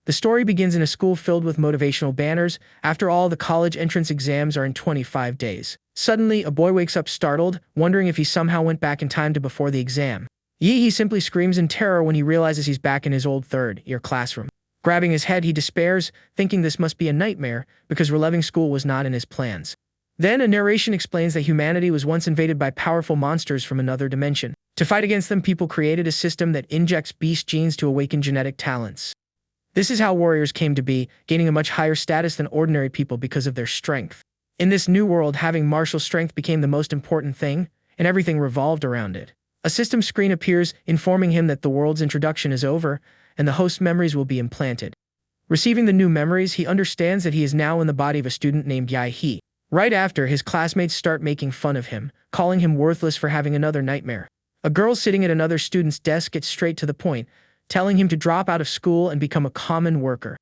The story begins in a school filled with motivational banners. After all, the college entrance exams are in 25 days. Suddenly, a boy wakes up startled, wondering if he somehow went back in time to before the exam. He simply screams in terror when he realizes he's back in his old third-year classroom. Grabbing his head, he despairs, thinking this must be a nightmare because reliving school was not in his plans. Then a narration explains that humanity was once invaded by powerful monsters from another dimension. To fight against them, people created a system that injects beast genes to awaken genetic talents. This is how warriors came to be, gaining a much higher status than ordinary people because of their strength. In this new world, having martial strength became the most important thing, and everything revolved around it. A system screen appears, informing him that the world's introduction is over, and the host's memories will be implanted. Receiving the new memories, he understands that he is now in the body of a student named Yahello. Right after, his classmates start making fun of him, calling him worthless for having another nightmare. A girl sitting at another student's desk gets straight to the point, telling him to drop out of school and become a common worker.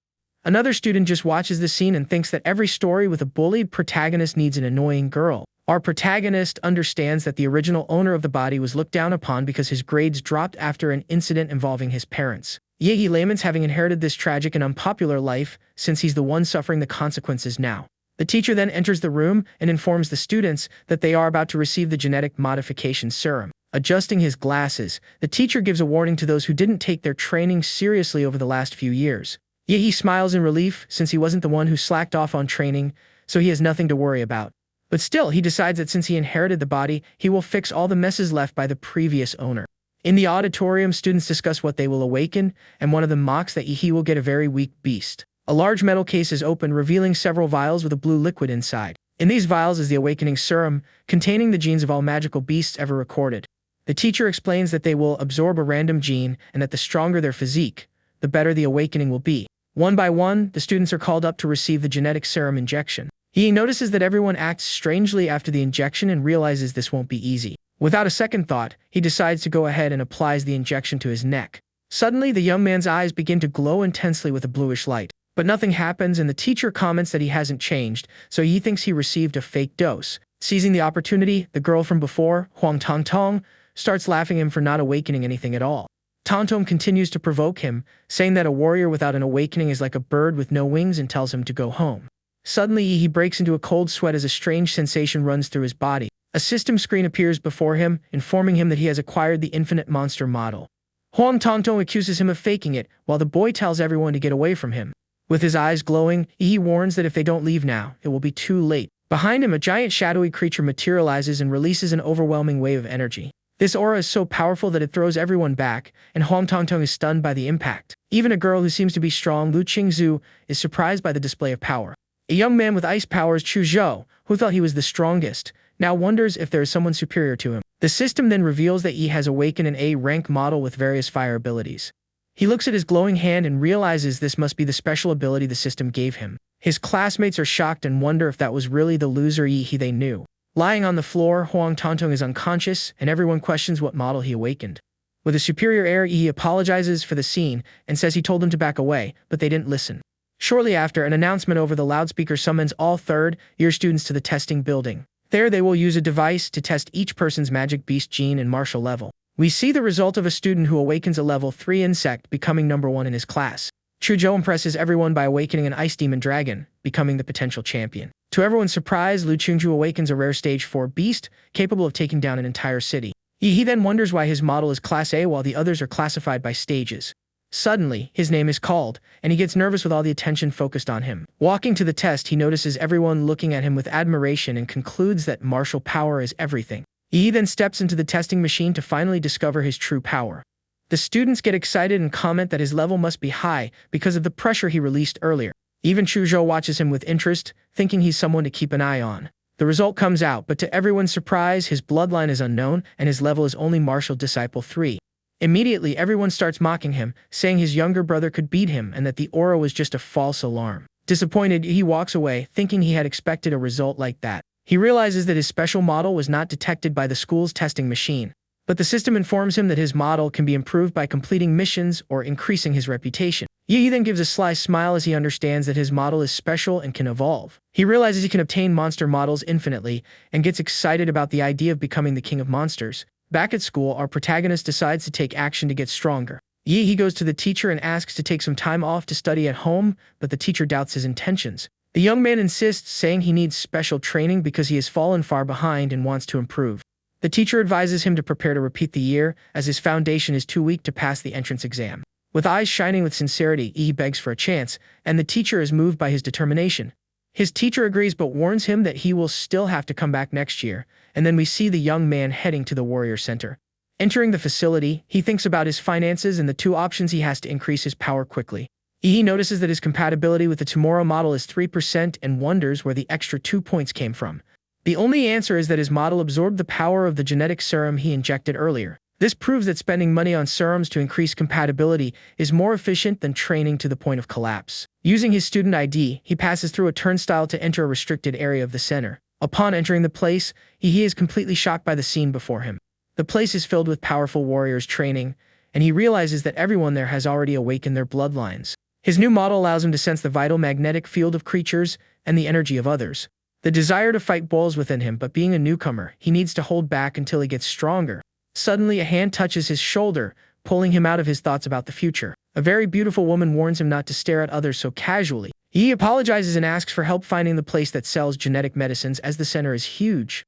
Another student just watches the scene and thinks that every story with a bullied protagonist needs an annoying girl. Our protagonist understands that the original owner of the body was looked down upon because his grades dropped after an incident involving his parents. He laments having inherited this tragic and unpopular life since he's the one suffering the consequences now. The teacher then enters the room and informs the students that they are about to receive the genetic modification serum. Adjusting his glasses, the teacher gives a warning to those who didn't take their training seriously over the last few years. He smiles in relief since he wasn't the one who slacked off on training, so he has nothing to worry about. But still, he decides that since he inherited the body, he will fix all the messes left by the previous owner. In the auditorium, students discuss what they will awaken, and one of them mocks that he will get a very weak beast. A large metal case is opened, revealing several vials with a blue liquid inside. In these vials is the awakening serum, containing the genes of all magical beasts ever recorded. The teacher explains that they will absorb a random gene and that the stronger their physique, the better the awakening will be. One by one, the students are called up to receive the genetic serum injection. He notices that everyone acts strangely after the injection and realizes this won't be easy. Without a second thought, he decides to go ahead and applies the injection to his neck. Suddenly, the young man's eyes begin to glow intensely with a bluish light. But nothing happens, and the teacher comments that he hasn't changed, so he thinks he received a fake dose. Seizing the opportunity, the girl from before, Huang Tongtong, starts laughing at him for not awakening anything at all. Tongtong continues to provoke him, saying that a warrior without an awakening is like a bird with no wings and tells him to go home. Suddenly, he breaks into a cold sweat as a strange sensation runs through his body. A system screen appears before him, informing him that he has acquired the infinite monster model. Huang Tongtong accuses him of faking it, while the boy tells everyone to get away from him. With his eyes glowing, he warns that if they don't leave now, it will be too late. Behind him, a giant shadowy creature materializes and releases an overwhelming wave of energy. This aura is so powerful that it throws everyone back, and Huang Tongtong is stunned by the impact. Even a girl who seems to be strong, Lu Qingzhu, is surprised by the display of power. A young man with ice powers, Chu Zhou, who thought he was the strongest, now wonders if there is someone superior to him. The system then reveals that he has awakened an A-rank model with various fire abilities. He looks at his glowing hand and realizes this must be the special ability the system gave him. His classmates are shocked and wonder if that was really the loser they knew. Lying on the floor, Huang Tongtong is unconscious, and everyone questions what model he awakened. With a superior air, he apologizes for the scene and says he told them to back away, but they didn't listen. Shortly after, an announcement over the loudspeaker summons all third-year students to the testing building. There, they will use a device to test each person's magic beast gene and martial level. We see the result of a student who awakens a level 3 insect, becoming number 1 in his class. Chu Zhou impresses everyone by awakening an ice demon dragon, becoming the potential champion. To everyone's surprise, Lu Qingzhu awakens a rare stage 4 beast, capable of taking down an entire city. He then wonders why his model is Class A while the others are classified by stages. Suddenly, his name is called, and he gets nervous with all the attention focused on him. Walking to the test, he notices everyone looking at him with admiration and concludes that martial power is everything. He then steps into the testing machine to finally discover his true power. The students get excited and comment that his level must be high because of the pressure he released earlier. Even Chu Zhou watches him with interest, thinking he's someone to keep an eye on. The result comes out, but to everyone's surprise, his bloodline is unknown and his level is only Martial Disciple 3. Immediately, everyone starts mocking him, saying his younger brother could beat him and that the aura was just a false alarm. Disappointed, he walks away, thinking he had expected a result like that. He realizes that his special model was not detected by the school's testing machine. But the system informs him that his model can be improved by completing missions or increasing his reputation. He then gives a sly smile as he understands that his model is special and can evolve. He realizes he can obtain monster models infinitely and gets excited about the idea of becoming the king of monsters. Back at school, our protagonist decides to take action to get stronger. He goes to the teacher and asks to take some time off to study at home, but the teacher doubts his intentions. The young man insists, saying he needs special training because he has fallen far behind and wants to improve. The teacher advises him to prepare to repeat the year, as his foundation is too weak to pass the entrance exam. With eyes shining with sincerity, he begs for a chance, and the teacher is moved by his determination. His teacher agrees but warns him that he will still have to come back next year, and then we see the young man heading to the warrior center. Entering the facility, he thinks about his finances and the two options he has to increase his power quickly. He notices that his compatibility with the Tomorrow model is 3% and wonders where the extra 2 points came from. The only answer is that his model absorbed the power of the genetic serum he injected earlier. This proves that spending money on serums to increase compatibility is more efficient than training to the point of collapse. Using his student ID, he passes through a turnstile to enter a restricted area of the center. Upon entering the place, he is completely shocked by the scene before him. The place is filled with powerful warriors training, and he realizes that everyone there has already awakened their bloodlines. His new model allows him to sense the vital magnetic field of creatures and the energy of others. The desire to fight boils within him, but being a newcomer, he needs to hold back until he gets stronger. Suddenly, a hand touches his shoulder, pulling him out of his thoughts about the future. A very beautiful woman warns him not to stare at others so casually. He apologizes and asks for help finding the place that sells genetic medicines, as the center is huge.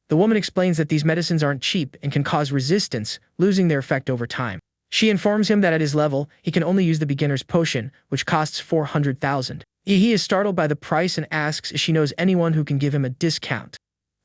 The woman explains that these medicines aren't cheap and can cause resistance, losing their effect over time. She informs him that at his level, he can only use the beginner's potion, which costs 400,000. He is startled by the price and asks if she knows anyone who can give him a discount.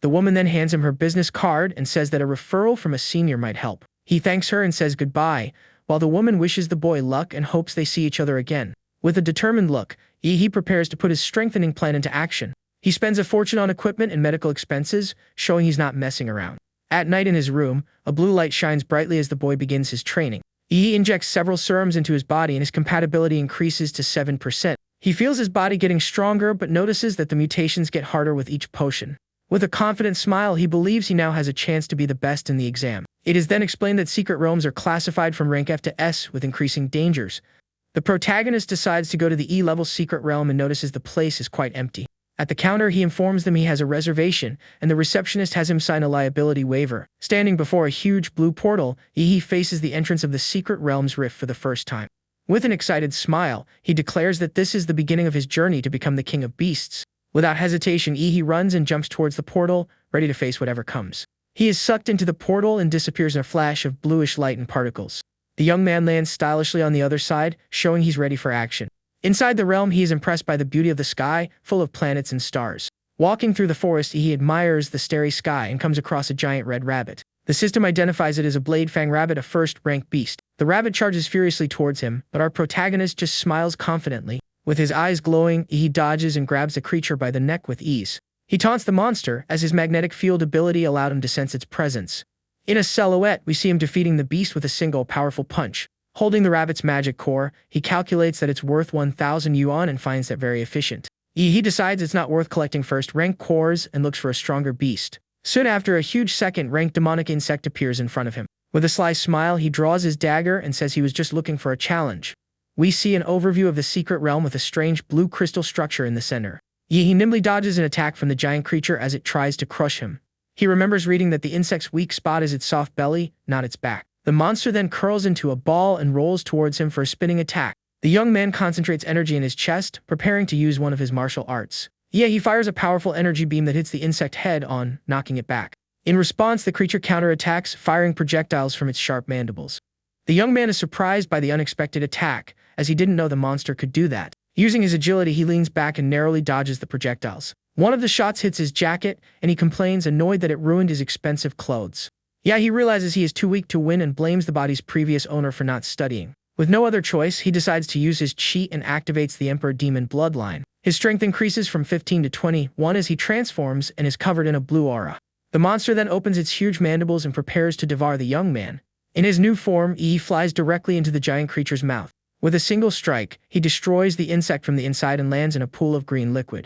The woman then hands him her business card and says that a referral from a senior might help. He thanks her and says goodbye, while the woman wishes the boy luck and hopes they see each other again. With a determined look, he prepares to put his strengthening plan into action. He spends a fortune on equipment and medical expenses, showing he's not messing around. At night in his room, a blue light shines brightly as the boy begins his training. He injects several serums into his body and his compatibility increases to 7%. He feels his body getting stronger but notices that the mutations get harder with each potion. With a confident smile, he believes he now has a chance to be the best in the exam. It is then explained that secret realms are classified from rank F to S with increasing dangers. The protagonist decides to go to the E-level secret realm and notices the place is quite empty. At the counter, he informs them he has a reservation, and the receptionist has him sign a liability waiver. Standing before a huge blue portal, he faces the entrance of the secret realm's rift for the first time. With an excited smile, he declares that this is the beginning of his journey to become the king of beasts. Without hesitation, he runs and jumps towards the portal, ready to face whatever comes. He is sucked into the portal and disappears in a flash of bluish light and particles. The young man lands stylishly on the other side, showing he's ready for action. Inside the realm, he is impressed by the beauty of the sky, full of planets and stars. Walking through the forest, he admires the starry sky and comes across a giant red rabbit. The system identifies it as a blade-fang rabbit, a first-rank beast. The rabbit charges furiously towards him, but our protagonist just smiles confidently. With his eyes glowing, he dodges and grabs the creature by the neck with ease. He taunts the monster, as his magnetic field ability allowed him to sense its presence. In a silhouette, we see him defeating the beast with a single powerful punch. Holding the rabbit's magic core, he calculates that it's worth 1,000 yuan and finds that very efficient. He decides it's not worth collecting first-rank cores and looks for a stronger beast. Soon after, a huge second-rank demonic insect appears in front of him. With a sly smile, he draws his dagger and says he was just looking for a challenge. We see an overview of the secret realm with a strange blue crystal structure in the center. He nimbly dodges an attack from the giant creature as it tries to crush him. He remembers reading that the insect's weak spot is its soft belly, not its back. The monster then curls into a ball and rolls towards him for a spinning attack. The young man concentrates energy in his chest, preparing to use one of his martial arts. He fires a powerful energy beam that hits the insect head-on, knocking it back. In response, the creature counterattacks, firing projectiles from its sharp mandibles. The young man is surprised by the unexpected attack, as he didn't know the monster could do that. Using his agility, he leans back and narrowly dodges the projectiles. One of the shots hits his jacket, and he complains, annoyed that it ruined his expensive clothes. He realizes he is too weak to win and blames the body's previous owner for not studying. With no other choice, he decides to use his cheat and activates the Emperor Demon bloodline. His strength increases from 15 to 21 as he transforms and is covered in a blue aura. The monster then opens its huge mandibles and prepares to devour the young man. In his new form, he flies directly into the giant creature's mouth. With a single strike, he destroys the insect from the inside and lands in a pool of green liquid.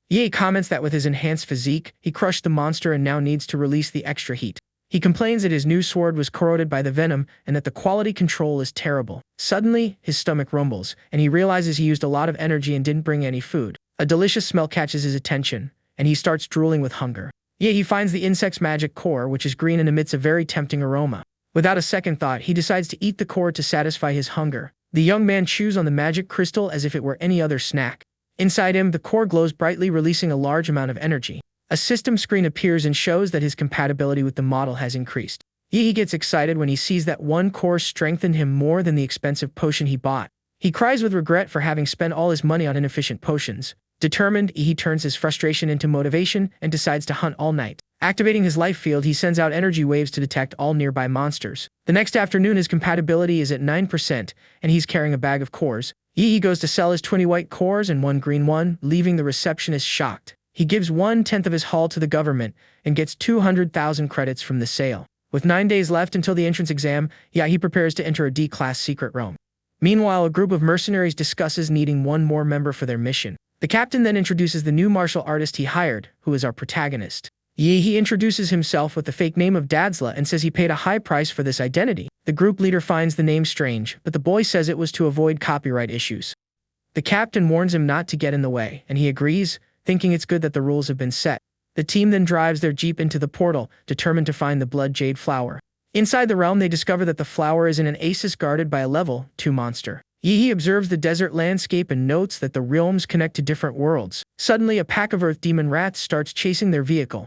Ye comments that with his enhanced physique, he crushed the monster and now needs to release the extra heat. He complains that his new sword was corroded by the venom and that the quality control is terrible. Suddenly, his stomach rumbles, and he realizes he used a lot of energy and didn't bring any food. A delicious smell catches his attention, and he starts drooling with hunger. He finds the insect's magic core, which is green and emits a very tempting aroma. Without a second thought, he decides to eat the core to satisfy his hunger. The young man chews on the magic crystal as if it were any other snack. Inside him, the core glows brightly, releasing a large amount of energy. A system screen appears and shows that his compatibility with the model has increased. He gets excited when he sees that one core strengthened him more than the expensive potion he bought. He cries with regret for having spent all his money on inefficient potions. Determined, he turns his frustration into motivation and decides to hunt all night. Activating his life field, he sends out energy waves to detect all nearby monsters. The next afternoon, his compatibility is at 9%, and he's carrying a bag of cores. He goes to sell his 20 white cores and 1 green one, leaving the receptionist shocked. He gives 1/10 of his haul to the government and gets 200,000 credits from the sale. With 9 days left until the entrance exam, he prepares to enter a D-class secret room. Meanwhile, a group of mercenaries discusses needing one more member for their mission. The captain then introduces the new martial artist he hired, who is our protagonist. He introduces himself with the fake name of Dadzla and says he paid a high price for this identity. The group leader finds the name strange, but the boy says it was to avoid copyright issues. The captain warns him not to get in the way, and he agrees, thinking it's good that the rules have been set. The team then drives their jeep into the portal, determined to find the blood jade flower. Inside the realm, they discover that the flower is in an oasis guarded by a level 2 monster. He observes the desert landscape and notes that the realms connect to different worlds. Suddenly, a pack of earth demon rats starts chasing their vehicle.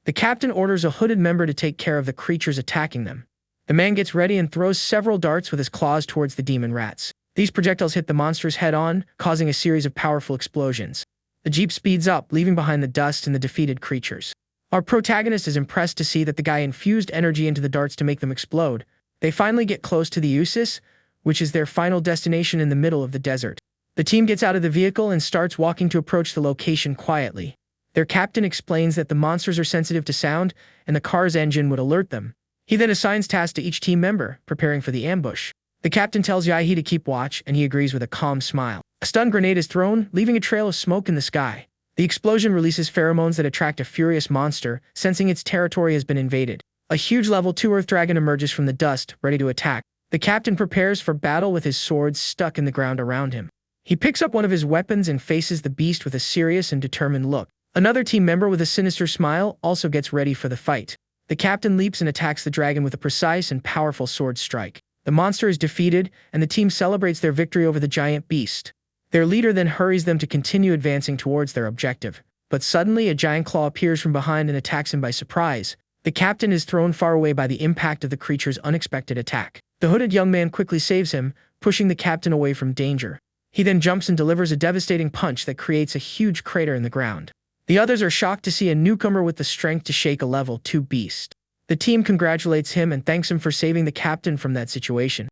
The captain orders a hooded member to take care of the creatures attacking them. The man gets ready and throws several darts with his claws towards the demon rats. These projectiles hit the monsters head-on, causing a series of powerful explosions. The jeep speeds up, leaving behind the dust and the defeated creatures. Our protagonist is impressed to see that the guy infused energy into the darts to make them explode. They finally get close to the oasis, which is their final destination in the middle of the desert. The team gets out of the vehicle and starts walking to approach the location quietly. Their captain explains that the monsters are sensitive to sound, and the car's engine would alert them. He then assigns tasks to each team member, preparing for the ambush. The captain tells Yahi to keep watch, and he agrees with a calm smile. A stun grenade is thrown, leaving a trail of smoke in the sky. The explosion releases pheromones that attract a furious monster, sensing its territory has been invaded. A huge level 2 earth dragon emerges from the dust, ready to attack. The captain prepares for battle with his sword stuck in the ground around him. He picks up one of his weapons and faces the beast with a serious and determined look. Another team member with a sinister smile also gets ready for the fight. The captain leaps and attacks the dragon with a precise and powerful sword strike. The monster is defeated, and the team celebrates their victory over the giant beast. Their leader then hurries them to continue advancing towards their objective. But suddenly, a giant claw appears from behind and attacks him by surprise. The captain is thrown far away by the impact of the creature's unexpected attack. The hooded young man quickly saves him, pushing the captain away from danger. He then jumps and delivers a devastating punch that creates a huge crater in the ground. The others are shocked to see a newcomer with the strength to shake a level 2 beast. The team congratulates him and thanks him for saving the captain from that situation.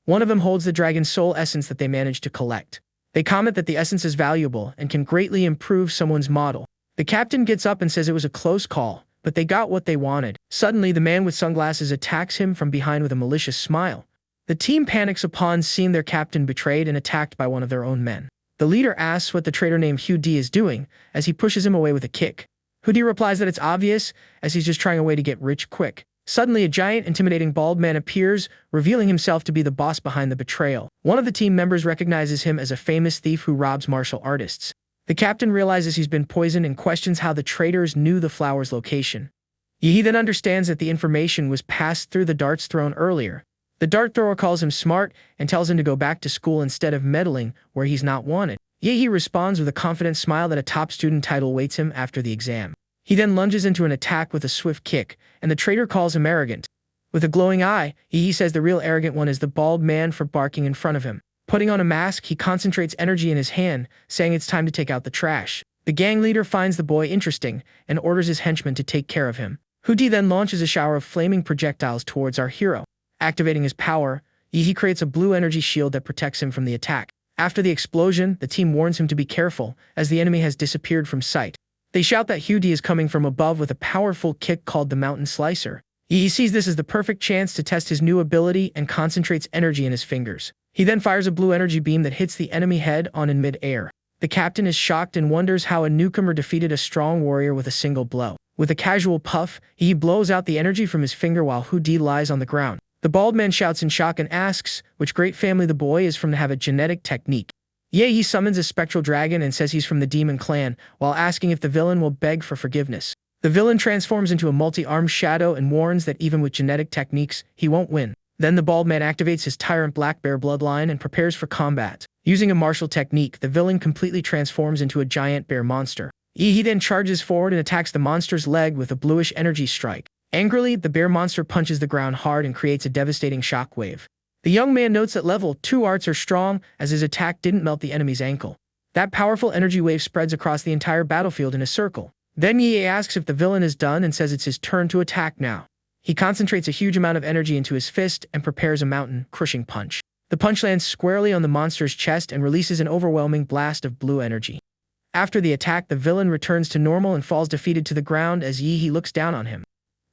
One of them holds the dragon's soul essence that they managed to collect. They comment that the essence is valuable and can greatly improve someone's model. The captain gets up and says it was a close call, but they got what they wanted. Suddenly, the man with sunglasses attacks him from behind with a malicious smile. The team panics upon seeing their captain betrayed and attacked by one of their own men. The leader asks what the traitor named Hugh D is doing, as he pushes him away with a kick. Hugh D replies that it's obvious, as he's just trying a way to get rich quick. Suddenly, a giant, intimidating bald man appears, revealing himself to be the boss behind the betrayal. One of the team members recognizes him as a famous thief who robs martial artists. The captain realizes he's been poisoned and questions how the traitors knew the flower's location. He then understands that the information was passed through the darts thrown earlier. The dart thrower calls him smart and tells him to go back to school instead of meddling where he's not wanted. He responds with a confident smile that a top student title waits him after the exam. He then lunges into an attack with a swift kick, and the traitor calls him arrogant. With a glowing eye, he says the real arrogant one is the bald man for barking in front of him. Putting on a mask, he concentrates energy in his hand, saying it's time to take out the trash. The gang leader finds the boy interesting and orders his henchmen to take care of him. Hudi then launches a shower of flaming projectiles towards our hero. Activating his power, he creates a blue energy shield that protects him from the attack. After the explosion, the team warns him to be careful, as the enemy has disappeared from sight. They shout that Hudi is coming from above with a powerful kick called the Mountain Slicer. He sees this as the perfect chance to test his new ability and concentrates energy in his fingers. He then fires a blue energy beam that hits the enemy head-on in mid-air. The captain is shocked and wonders how a newcomer defeated a strong warrior with a single blow. With a casual puff, he blows out the energy from his finger while Hudi lies on the ground. The bald man shouts in shock and asks which great family the boy is from to have a genetic technique. He summons a spectral dragon and says he's from the demon clan, while asking if the villain will beg for forgiveness. The villain transforms into a multi-armed shadow and warns that even with genetic techniques, he won't win. Then the bald man activates his tyrant black bear bloodline and prepares for combat. Using a martial technique, the villain completely transforms into a giant bear monster. He then charges forward and attacks the monster's leg with a bluish energy strike. Angrily, the bear monster punches the ground hard and creates a devastating shockwave. The young man notes that level 2 arts are strong, as his attack didn't melt the enemy's ankle. That powerful energy wave spreads across the entire battlefield in a circle. Then Yi asks if the villain is done and says it's his turn to attack now. He concentrates a huge amount of energy into his fist and prepares a mountain-crushing punch. The punch lands squarely on the monster's chest and releases an overwhelming blast of blue energy. After the attack, the villain returns to normal and falls defeated to the ground as Yi looks down on him.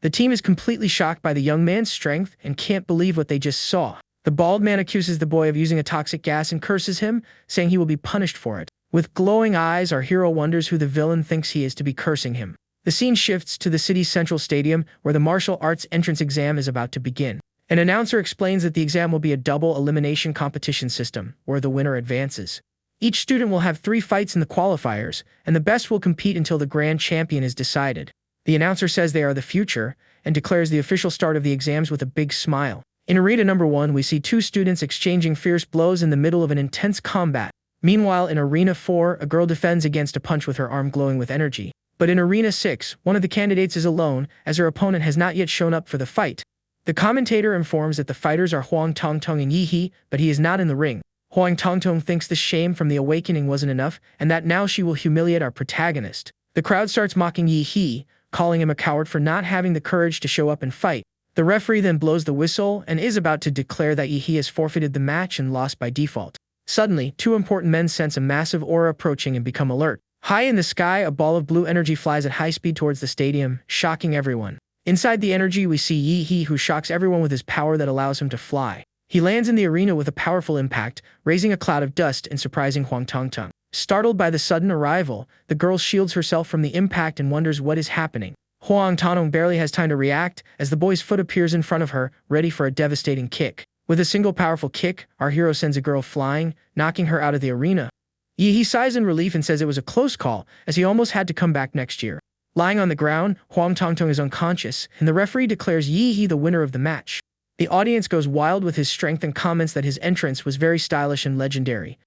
The team is completely shocked by the young man's strength and can't believe what they just saw. The bald man accuses the boy of using a toxic gas and curses him, saying he will be punished for it. With glowing eyes, our hero wonders who the villain thinks he is to be cursing him. The scene shifts to the city's central stadium, where the martial arts entrance exam is about to begin. An announcer explains that the exam will be a double elimination competition system, where the winner advances. Each student will have 3 fights in the qualifiers, and the best will compete until the grand champion is decided. The announcer says they are the future, and declares the official start of the exams with a big smile. In Arena number 1, we see 2 students exchanging fierce blows in the middle of an intense combat. Meanwhile, in Arena 4, a girl defends against a punch with her arm glowing with energy. But in Arena 6, one of the candidates is alone, as her opponent has not yet shown up for the fight. The commentator informs that the fighters are Huang Tongtong and Yi, but he is not in the ring. Huang Tongtong thinks the shame from the awakening wasn't enough, and that now she will humiliate our protagonist. The crowd starts mocking Yi, calling him a coward for not having the courage to show up and fight. The referee then blows the whistle and is about to declare that Yi has forfeited the match and lost by default. Suddenly, 2 important men sense a massive aura approaching and become alert. High in the sky, a ball of blue energy flies at high speed towards the stadium, shocking everyone. Inside the energy, we see Yi, who shocks everyone with his power that allows him to fly. He lands in the arena with a powerful impact, raising a cloud of dust and surprising Huang Tongtong. Startled by the sudden arrival, the girl shields herself from the impact and wonders what is happening. Huang Tongtong barely has time to react, as the boy's foot appears in front of her, ready for a devastating kick. With a single powerful kick, our hero sends a girl flying, knocking her out of the arena. Yi sighs in relief and says it was a close call, as he almost had to come back next year. Lying on the ground, Huang Tongtong is unconscious, and the referee declares Yi the winner of the match. The audience goes wild with his strength and comments that his entrance was very stylish and legendary.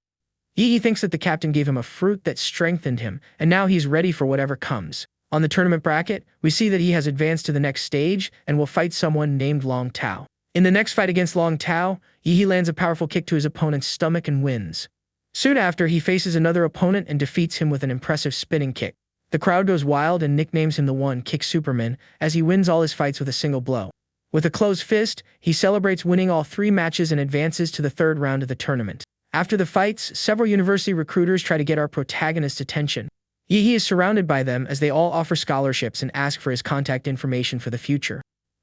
Yi thinks that the captain gave him a fruit that strengthened him, and now he's ready for whatever comes. On the tournament bracket, we see that he has advanced to the next stage and will fight someone named Long Tao. In the next fight against Long Tao, Yi lands a powerful kick to his opponent's stomach and wins. Soon after, he faces another opponent and defeats him with an impressive spinning kick. The crowd goes wild and nicknames him the One-Kick Superman, as he wins all his fights with a single blow. With a closed fist, he celebrates winning all 3 matches and advances to the 3rd round of the tournament. After the fights, several university recruiters try to get our protagonist's attention. Yi is surrounded by them as they all offer scholarships and ask for his contact information for the future.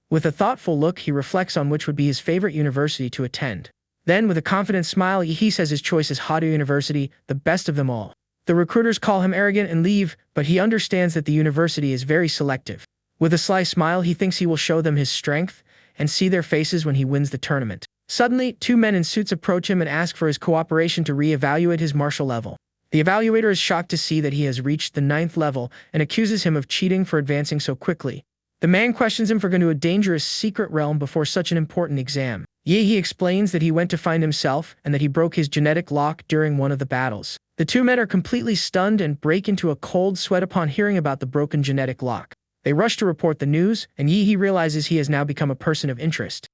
With a thoughtful look, he reflects on which would be his favorite university to attend. Then, with a confident smile, Yi says his choice is Hado University, the best of them all. The recruiters call him arrogant and leave, but he understands that the university is very selective. With a sly smile, he thinks he will show them his strength and see their faces when he wins the tournament. Suddenly, 2 men in suits approach him and ask for his cooperation to re-evaluate his martial level. The evaluator is shocked to see that he has reached the 9th level and accuses him of cheating for advancing so quickly. The man questions him for going to a dangerous secret realm before such an important exam. Yi explains that he went to find himself and that he broke his genetic lock during one of the battles. The 2 men are completely stunned and break into a cold sweat upon hearing about the broken genetic lock. They rush to report the news, and Yi realizes he has now become a person of interest.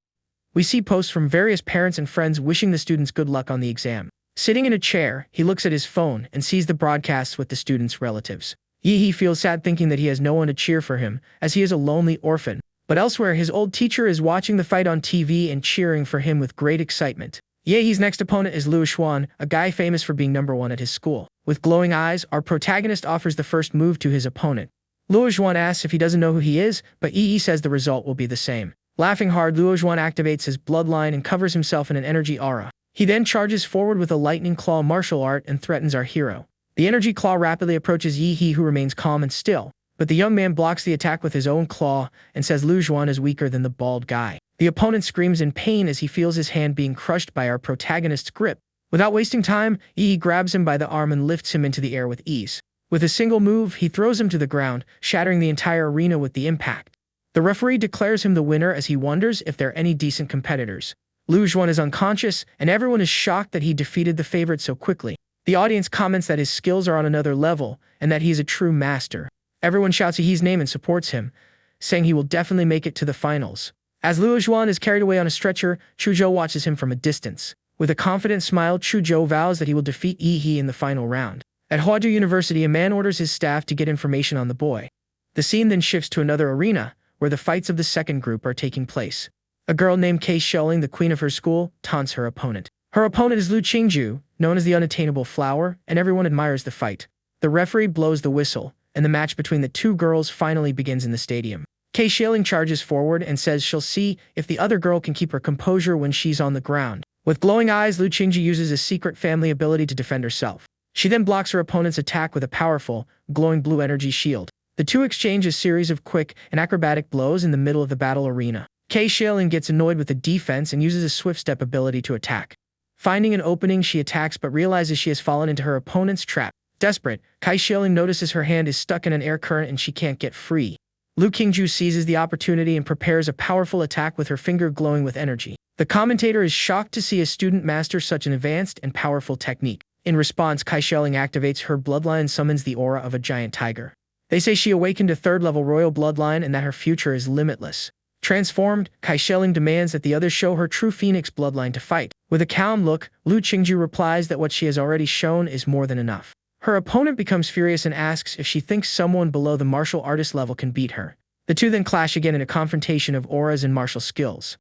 We see posts from various parents and friends wishing the students good luck on the exam. Sitting in a chair, he looks at his phone and sees the broadcasts with the students' relatives. Yi feels sad thinking that he has no one to cheer for him, as he is a lonely orphan. But elsewhere, his old teacher is watching the fight on TV and cheering for him with great excitement. Yehi's next opponent is Luo Xuan, a guy famous for being number 1 at his school. With glowing eyes, our protagonist offers the first move to his opponent. Luo Xuan asks if he doesn't know who he is, but Yi says the result will be the same. Laughing hard, Luo Xuan activates his bloodline and covers himself in an energy aura. He then charges forward with a lightning claw martial art and threatens our hero. The energy claw rapidly approaches Yi, who remains calm and still, but the young man blocks the attack with his own claw and says Luo Xuan is weaker than the bald guy. The opponent screams in pain as he feels his hand being crushed by our protagonist's grip. Without wasting time, Yi grabs him by the arm and lifts him into the air with ease. With a single move, he throws him to the ground, shattering the entire arena with the impact. The referee declares him the winner as he wonders if there are any decent competitors. Lu Xuan is unconscious, and everyone is shocked that he defeated the favorite so quickly. The audience comments that his skills are on another level, and that he is a true master. Everyone shouts He's name and supports him, saying he will definitely make it to the finals. As Lu Xuan is carried away on a stretcher, Chuzhou watches him from a distance. With a confident smile, Chuzhou vows that he will defeat Yi in the final round. At Huadu University, a man orders his staff to get information on the boy. The scene then shifts to another arena, where the fights of the second group are taking place. A girl named Kei Shelling, the queen of her school, taunts her opponent. Her opponent is Lu Qingju, known as the unattainable flower, and everyone admires the fight. The referee blows the whistle, and the match between the two girls finally begins in the stadium. Kei Shelling charges forward and says she'll see if the other girl can keep her composure when she's on the ground. With glowing eyes, Lu Qingju uses a secret family ability to defend herself. She then blocks her opponent's attack with a powerful, glowing blue energy shield. The two exchange a series of quick and acrobatic blows in the middle of the battle arena. Kei Shelling gets annoyed with the defense and uses a swift step ability to attack. Finding an opening, she attacks but realizes she has fallen into her opponent's trap. Desperate, Kei Shelling notices her hand is stuck in an air current and she can't get free. Lu Qingju seizes the opportunity and prepares a powerful attack with her finger glowing with energy. The commentator is shocked to see a student master such an advanced and powerful technique. In response, Kei Shelling activates her bloodline and summons the aura of a giant tiger. They say she awakened a third-level royal bloodline and that her future is limitless. Transformed, Kei Shelling demands that the others show her true phoenix bloodline to fight. With a calm look, Lu Qingju replies that what she has already shown is more than enough. Her opponent becomes furious and asks if she thinks someone below the martial artist level can beat her. The two then clash again in a confrontation of auras and martial skills.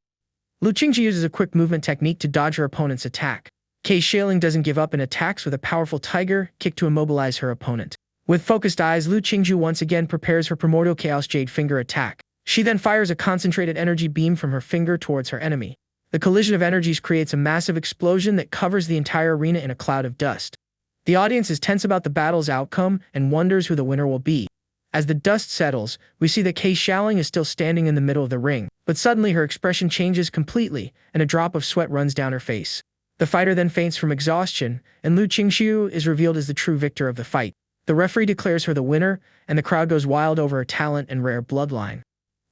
Lu Qingju uses a quick movement technique to dodge her opponent's attack. Kei Shelling doesn't give up and attacks with a powerful tiger kick to immobilize her opponent. With focused eyes, Lu Qingju once again prepares her primordial chaos jade finger attack. She then fires a concentrated energy beam from her finger towards her enemy. The collision of energies creates a massive explosion that covers the entire arena in a cloud of dust. The audience is tense about the battle's outcome and wonders who the winner will be. As the dust settles, we see that Kei Shelling is still standing in the middle of the ring, but suddenly her expression changes completely, and a drop of sweat runs down her face. The fighter then faints from exhaustion, and Lu Qingju is revealed as the true victor of the fight. The referee declares her the winner, and the crowd goes wild over her talent and rare bloodline.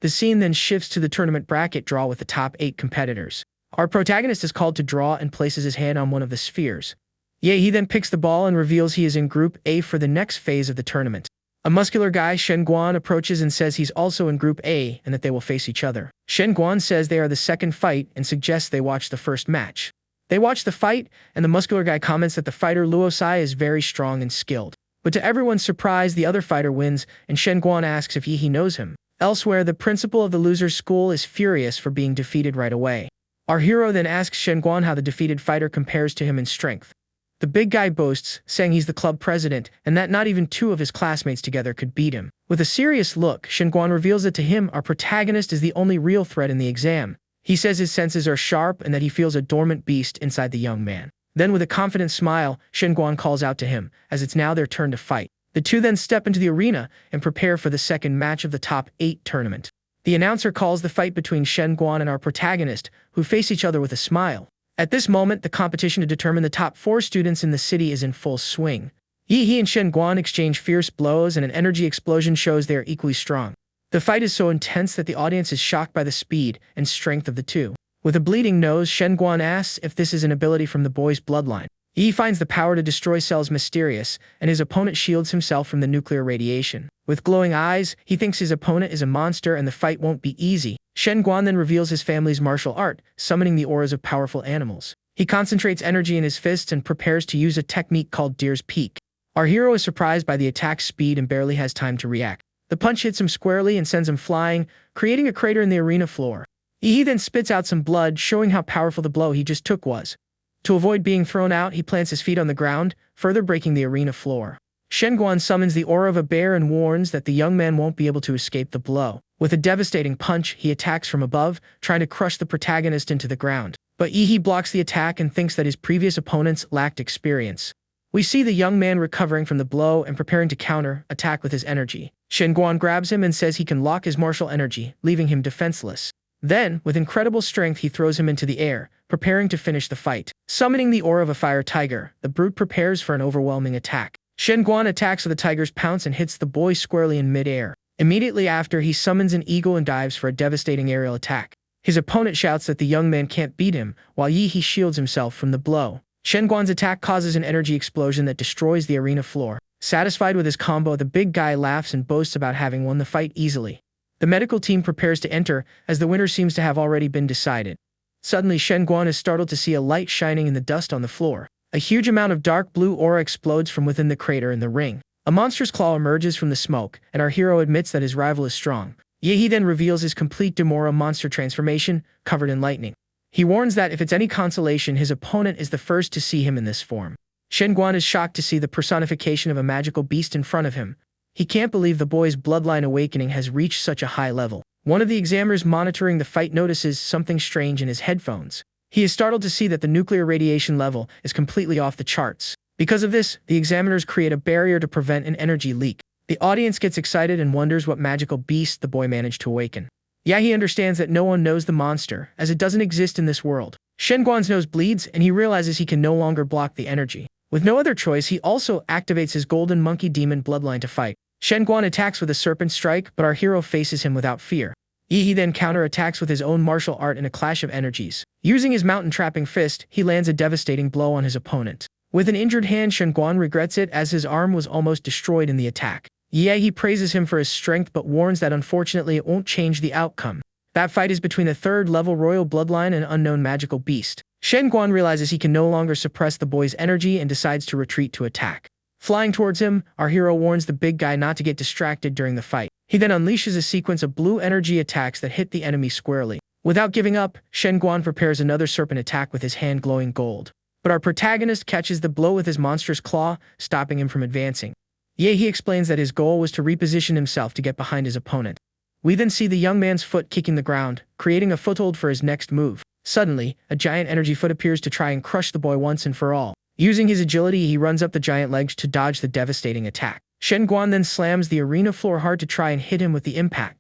The scene then shifts to the tournament bracket draw with the top 8 competitors. Our protagonist is called to draw and places his hand on one of the spheres. He then picks the ball and reveals he is in Group A for the next phase of the tournament. A muscular guy, Shen Guan, approaches and says he's also in Group A and that they will face each other. Shen Guan says they are the second fight and suggests they watch the first match. They watch the fight, and the muscular guy comments that the fighter Luosai is very strong and skilled. But to everyone's surprise, the other fighter wins, and Shen Guan asks if he knows him. Elsewhere, the principal of the loser's school is furious for being defeated right away. Our hero then asks Shen Guan how the defeated fighter compares to him in strength. The big guy boasts, saying he's the club president, and that not even 2 of his classmates together could beat him. With a serious look, Shen Guan reveals that to him, our protagonist is the only real threat in the exam. He says his senses are sharp and that he feels a dormant beast inside the young man. Then with a confident smile, Shen Guan calls out to him, as it's now their turn to fight. The two then step into the arena and prepare for the second match of the top 8 tournament. The announcer calls the fight between Shen Guan and our protagonist, who face each other with a smile. At this moment, the competition to determine the top 4 students in the city is in full swing. Yi and Shen Guan exchange fierce blows and an energy explosion shows they are equally strong. The fight is so intense that the audience is shocked by the speed and strength of the two. With a bleeding nose, Shen Guan asks if this is an ability from the boy's bloodline. Yi finds the power to destroy cells mysterious, and his opponent shields himself from the nuclear radiation. With glowing eyes, he thinks his opponent is a monster and the fight won't be easy. Shen Guan then reveals his family's martial art, summoning the auras of powerful animals. He concentrates energy in his fists and prepares to use a technique called Deer's Peak. Our hero is surprised by the attack's speed and barely has time to react. The punch hits him squarely and sends him flying, creating a crater in the arena floor. He then spits out some blood, showing how powerful the blow he just took was. To avoid being thrown out, he plants his feet on the ground, further breaking the arena floor. Shen Guan summons the aura of a bear and warns that the young man won't be able to escape the blow. With a devastating punch, he attacks from above, trying to crush the protagonist into the ground. But Yi blocks the attack and thinks that his previous opponents lacked experience. We see the young man recovering from the blow and preparing to counter-attack with his energy. Shen Guan grabs him and says he can lock his martial energy, leaving him defenseless. Then, with incredible strength, he throws him into the air, preparing to finish the fight. Summoning the aura of a fire tiger, the brute prepares for an overwhelming attack. Shen Guan attacks with a tiger's pounce and hits the boy squarely in midair. Immediately after, he summons an eagle and dives for a devastating aerial attack. His opponent shouts that the young man can't beat him, while Yi shields himself from the blow. Shen Guan's attack causes an energy explosion that destroys the arena floor. Satisfied with his combo, the big guy laughs and boasts about having won the fight easily. The medical team prepares to enter, as the winner seems to have already been decided. Suddenly, Shen Guan is startled to see a light shining in the dust on the floor. A huge amount of dark blue aura explodes from within the crater in the ring. A monstrous claw emerges from the smoke, and our hero admits that his rival is strong. He then reveals his complete Demora monster transformation, covered in lightning. He warns that if it's any consolation, his opponent is the first to see him in this form. Shen Guan is shocked to see the personification of a magical beast in front of him. He can't believe the boy's bloodline awakening has reached such a high level. One of the examiners monitoring the fight notices something strange in his headphones. He is startled to see that the nuclear radiation level is completely off the charts. Because of this, the examiners create a barrier to prevent an energy leak. The audience gets excited and wonders what magical beast the boy managed to awaken. He understands that no one knows the monster, as it doesn't exist in this world. Shen Guan's nose bleeds, and he realizes he can no longer block the energy. With no other choice, he also activates his golden monkey demon bloodline to fight. Shen Guan attacks with a serpent strike, but our hero faces him without fear. He then counterattacks with his own martial art in a clash of energies. Using his mountain-trapping fist, he lands a devastating blow on his opponent. With an injured hand, Shen Guan regrets it, as his arm was almost destroyed in the attack. He praises him for his strength but warns that unfortunately it won't change the outcome. That fight is between a third-level royal bloodline and an unknown magical beast. Shen Guan realizes he can no longer suppress the boy's energy and decides to retreat to attack. Flying towards him, our hero warns the big guy not to get distracted during the fight. He then unleashes a sequence of blue energy attacks that hit the enemy squarely. Without giving up, Shen Guan prepares another serpent attack with his hand glowing gold. But our protagonist catches the blow with his monstrous claw, stopping him from advancing. He explains that his goal was to reposition himself to get behind his opponent. We then see the young man's foot kicking the ground, creating a foothold for his next move. Suddenly, a giant energy foot appears to try and crush the boy once and for all. Using his agility, he runs up the giant legs to dodge the devastating attack. Shen Guan then slams the arena floor hard to try and hit him with the impact.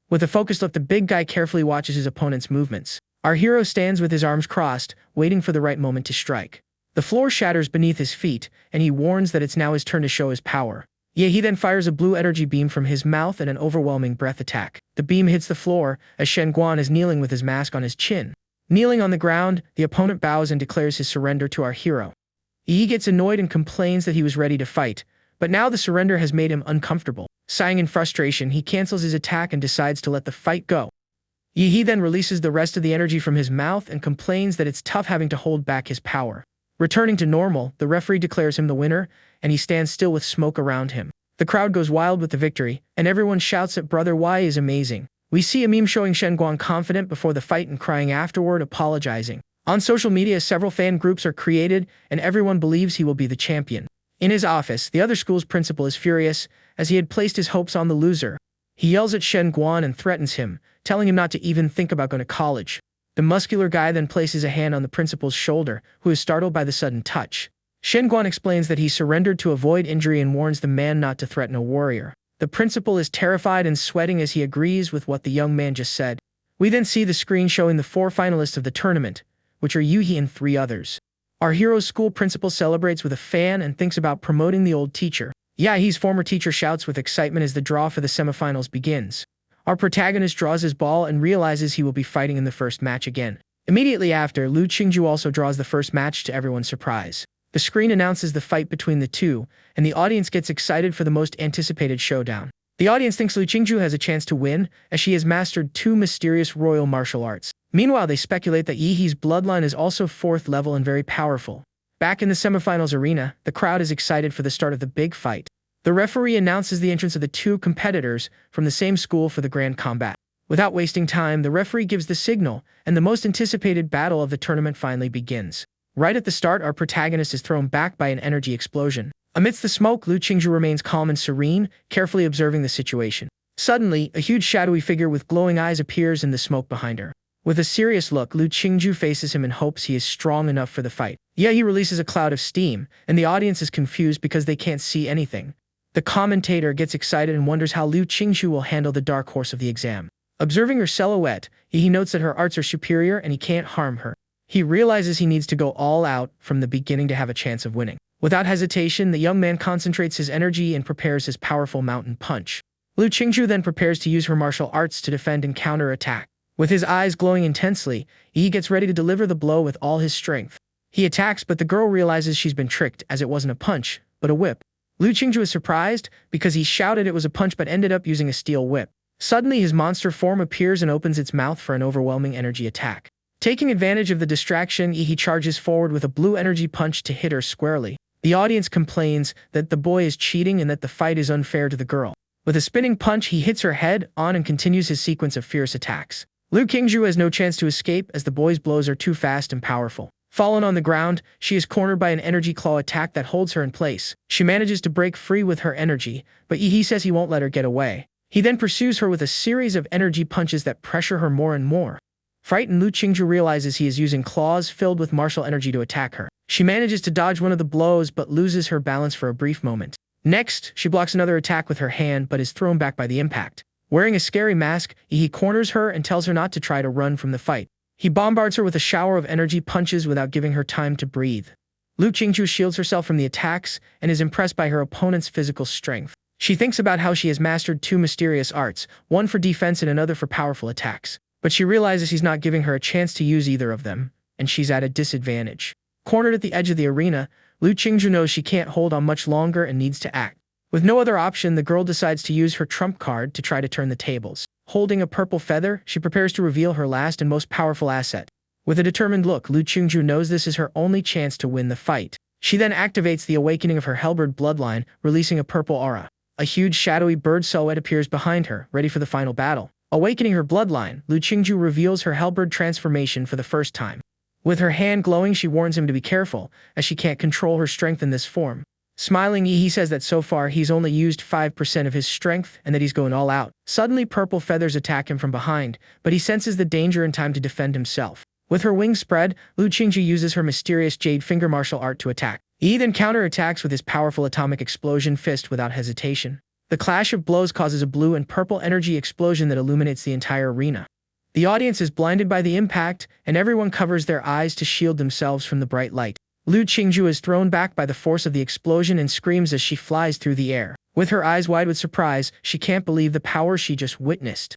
With a focused look, the big guy carefully watches his opponent's movements. Our hero stands with his arms crossed, waiting for the right moment to strike. The floor shatters beneath his feet, and he warns that it's now his turn to show his power. He then fires a blue energy beam from his mouth and an overwhelming breath attack. The beam hits the floor, as Shen Guan is kneeling with his mask on his chin. Kneeling on the ground, the opponent bows and declares his surrender to our hero. He gets annoyed and complains that he was ready to fight, but now the surrender has made him uncomfortable. Sighing in frustration, he cancels his attack and decides to let the fight go. He then releases the rest of the energy from his mouth and complains that it's tough having to hold back his power. Returning to normal, the referee declares him the winner, and he stands still with smoke around him. The crowd goes wild with the victory, and everyone shouts that Brother Y is amazing. We see a meme showing Shen Guan confident before the fight and crying afterward, apologizing. On social media, several fan groups are created, and everyone believes he will be the champion. In his office, the other school's principal is furious, as he had placed his hopes on the loser. He yells at Shen Guan and threatens him, telling him not to even think about going to college. The muscular guy then places a hand on the principal's shoulder, who is startled by the sudden touch. Shen Guan explains that he surrendered to avoid injury and warns the man not to threaten a warrior. The principal is terrified and sweating as he agrees with what the young man just said. We then see the screen showing the 4 finalists of the tournament, which are Yuhi and 3 others. Our hero's school principal celebrates with a fan and thinks about promoting the old teacher. His former teacher shouts with excitement as the draw for the semifinals begins. Our protagonist draws his ball and realizes he will be fighting in the first match again. Immediately after, Lu Qingju also draws the first match to everyone's surprise. The screen announces the fight between the two, and the audience gets excited for the most anticipated showdown. The audience thinks Lu Qingju has a chance to win, as she has mastered 2 mysterious royal martial arts. Meanwhile, they speculate that Yi's bloodline is also 4th level and very powerful. Back in the semifinals arena, the crowd is excited for the start of the big fight. The referee announces the entrance of the 2 competitors from the same school for the grand combat. Without wasting time, the referee gives the signal, and the most anticipated battle of the tournament finally begins. Right at the start, our protagonist is thrown back by an energy explosion. Amidst the smoke, Lu Qingju remains calm and serene, carefully observing the situation. Suddenly, a huge shadowy figure with glowing eyes appears in the smoke behind her. With a serious look, Lu Qingju faces him and hopes he is strong enough for the fight. He releases a cloud of steam, and the audience is confused because they can't see anything. The commentator gets excited and wonders how Lu Qingju will handle the dark horse of the exam. Observing her silhouette, he notes that her arts are superior and he can't harm her. He realizes he needs to go all out from the beginning to have a chance of winning. Without hesitation, the young man concentrates his energy and prepares his powerful mountain punch. Liu Qingju then prepares to use her martial arts to defend and counter-attack. With his eyes glowing intensely, Yi gets ready to deliver the blow with all his strength. He attacks, but the girl realizes she's been tricked, as it wasn't a punch, but a whip. Liu Qingju is surprised because he shouted it was a punch but ended up using a steel whip. Suddenly, his monster form appears and opens its mouth for an overwhelming energy attack. Taking advantage of the distraction, Yi charges forward with a blue energy punch to hit her squarely. The audience complains that the boy is cheating and that the fight is unfair to the girl. With a spinning punch, he hits her head on and continues his sequence of fierce attacks. Liu Qingju has no chance to escape as the boy's blows are too fast and powerful. Fallen on the ground, she is cornered by an energy claw attack that holds her in place. She manages to break free with her energy, but Yi says he won't let her get away. He then pursues her with a series of energy punches that pressure her more and more. Frightened, Liu Qingju realizes he is using claws filled with martial energy to attack her. She manages to dodge one of the blows but loses her balance for a brief moment. Next, she blocks another attack with her hand but is thrown back by the impact. Wearing a scary mask, he corners her and tells her not to try to run from the fight. He bombards her with a shower of energy punches without giving her time to breathe. Liu Qingju shields herself from the attacks and is impressed by her opponent's physical strength. She thinks about how she has mastered two mysterious arts, one for defense and another for powerful attacks. But she realizes he's not giving her a chance to use either of them, and she's at a disadvantage. Cornered at the edge of the arena, Liu Qingju knows she can't hold on much longer and needs to act. With no other option, the girl decides to use her trump card to try to turn the tables. Holding a purple feather, she prepares to reveal her last and most powerful asset. With a determined look, Liu Qingju knows this is her only chance to win the fight. She then activates the awakening of her halberd bloodline, releasing a purple aura. A huge shadowy bird silhouette appears behind her, ready for the final battle. Awakening her bloodline, Liu Qingju reveals her halberd transformation for the first time. With her hand glowing, she warns him to be careful, as she can't control her strength in this form. Smiling, he says that so far he's only used 5% of his strength and that he's going all out. Suddenly, purple feathers attack him from behind, but he senses the danger in time to defend himself. With her wings spread, Liu Qingju uses her mysterious jade finger martial art to attack. He then counterattacks with his powerful atomic explosion fist without hesitation. The clash of blows causes a blue and purple energy explosion that illuminates the entire arena. The audience is blinded by the impact, and everyone covers their eyes to shield themselves from the bright light. Liu Qingju is thrown back by the force of the explosion and screams as she flies through the air. With her eyes wide with surprise, she can't believe the power she just witnessed.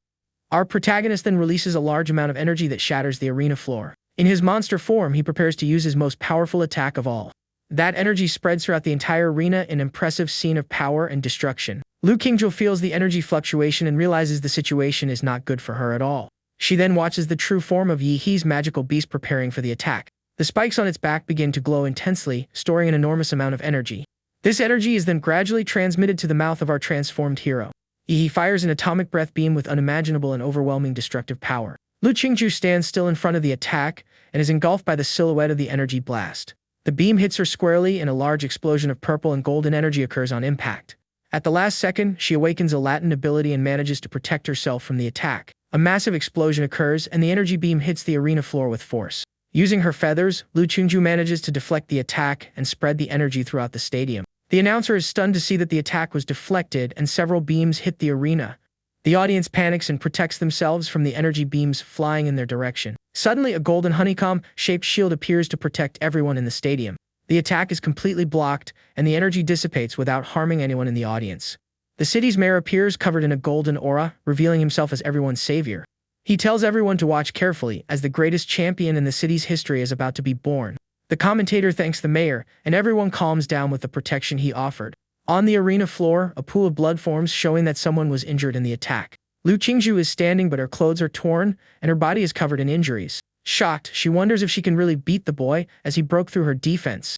Our protagonist then releases a large amount of energy that shatters the arena floor. In his monster form, he prepares to use his most powerful attack of all. That energy spreads throughout the entire arena, an impressive scene of power and destruction. Liu Qingju feels the energy fluctuation and realizes the situation is not good for her at all. She then watches the true form of Yi's magical beast preparing for the attack. The spikes on its back begin to glow intensely, storing an enormous amount of energy. This energy is then gradually transmitted to the mouth of our transformed hero. Yi fires an atomic breath beam with unimaginable and overwhelming destructive power. Liu Qingju stands still in front of the attack and is engulfed by the silhouette of the energy blast. The beam hits her squarely and a large explosion of purple and golden energy occurs on impact. At the last second, she awakens a latent ability and manages to protect herself from the attack. A massive explosion occurs and the energy beam hits the arena floor with force. Using her feathers, Liu Qingju manages to deflect the attack and spread the energy throughout the stadium. The announcer is stunned to see that the attack was deflected and several beams hit the arena. The audience panics and protects themselves from the energy beams flying in their direction. Suddenly, a golden honeycomb-shaped shield appears to protect everyone in the stadium. The attack is completely blocked, and the energy dissipates without harming anyone in the audience. The city's mayor appears covered in a golden aura, revealing himself as everyone's savior. He tells everyone to watch carefully, as the greatest champion in the city's history is about to be born. The commentator thanks the mayor, and everyone calms down with the protection he offered. On the arena floor, a pool of blood forms showing that someone was injured in the attack. Liu Qingju is standing, but her clothes are torn, and her body is covered in injuries. Shocked, she wonders if she can really beat the boy, as he broke through her defense.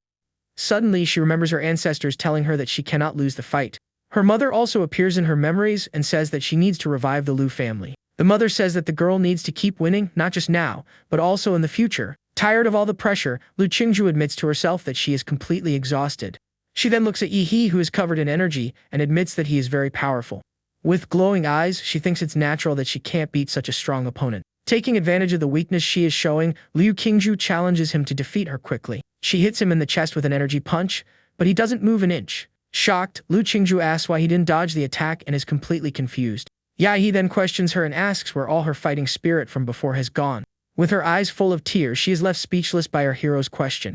Suddenly, she remembers her ancestors telling her that she cannot lose the fight. Her mother also appears in her memories and says that she needs to revive the Liu family. The mother says that the girl needs to keep winning, not just now, but also in the future. Tired of all the pressure, Liu Qingju admits to herself that she is completely exhausted. She then looks at Yi, who is covered in energy, and admits that he is very powerful. With glowing eyes, she thinks it's natural that she can't beat such a strong opponent. Taking advantage of the weakness she is showing, Liu Qingju challenges him to defeat her quickly. She hits him in the chest with an energy punch, but he doesn't move an inch. Shocked, Liu Qingju asks why he didn't dodge the attack and is completely confused. Yahello then questions her and asks where all her fighting spirit from before has gone. With her eyes full of tears, she is left speechless by her hero's question.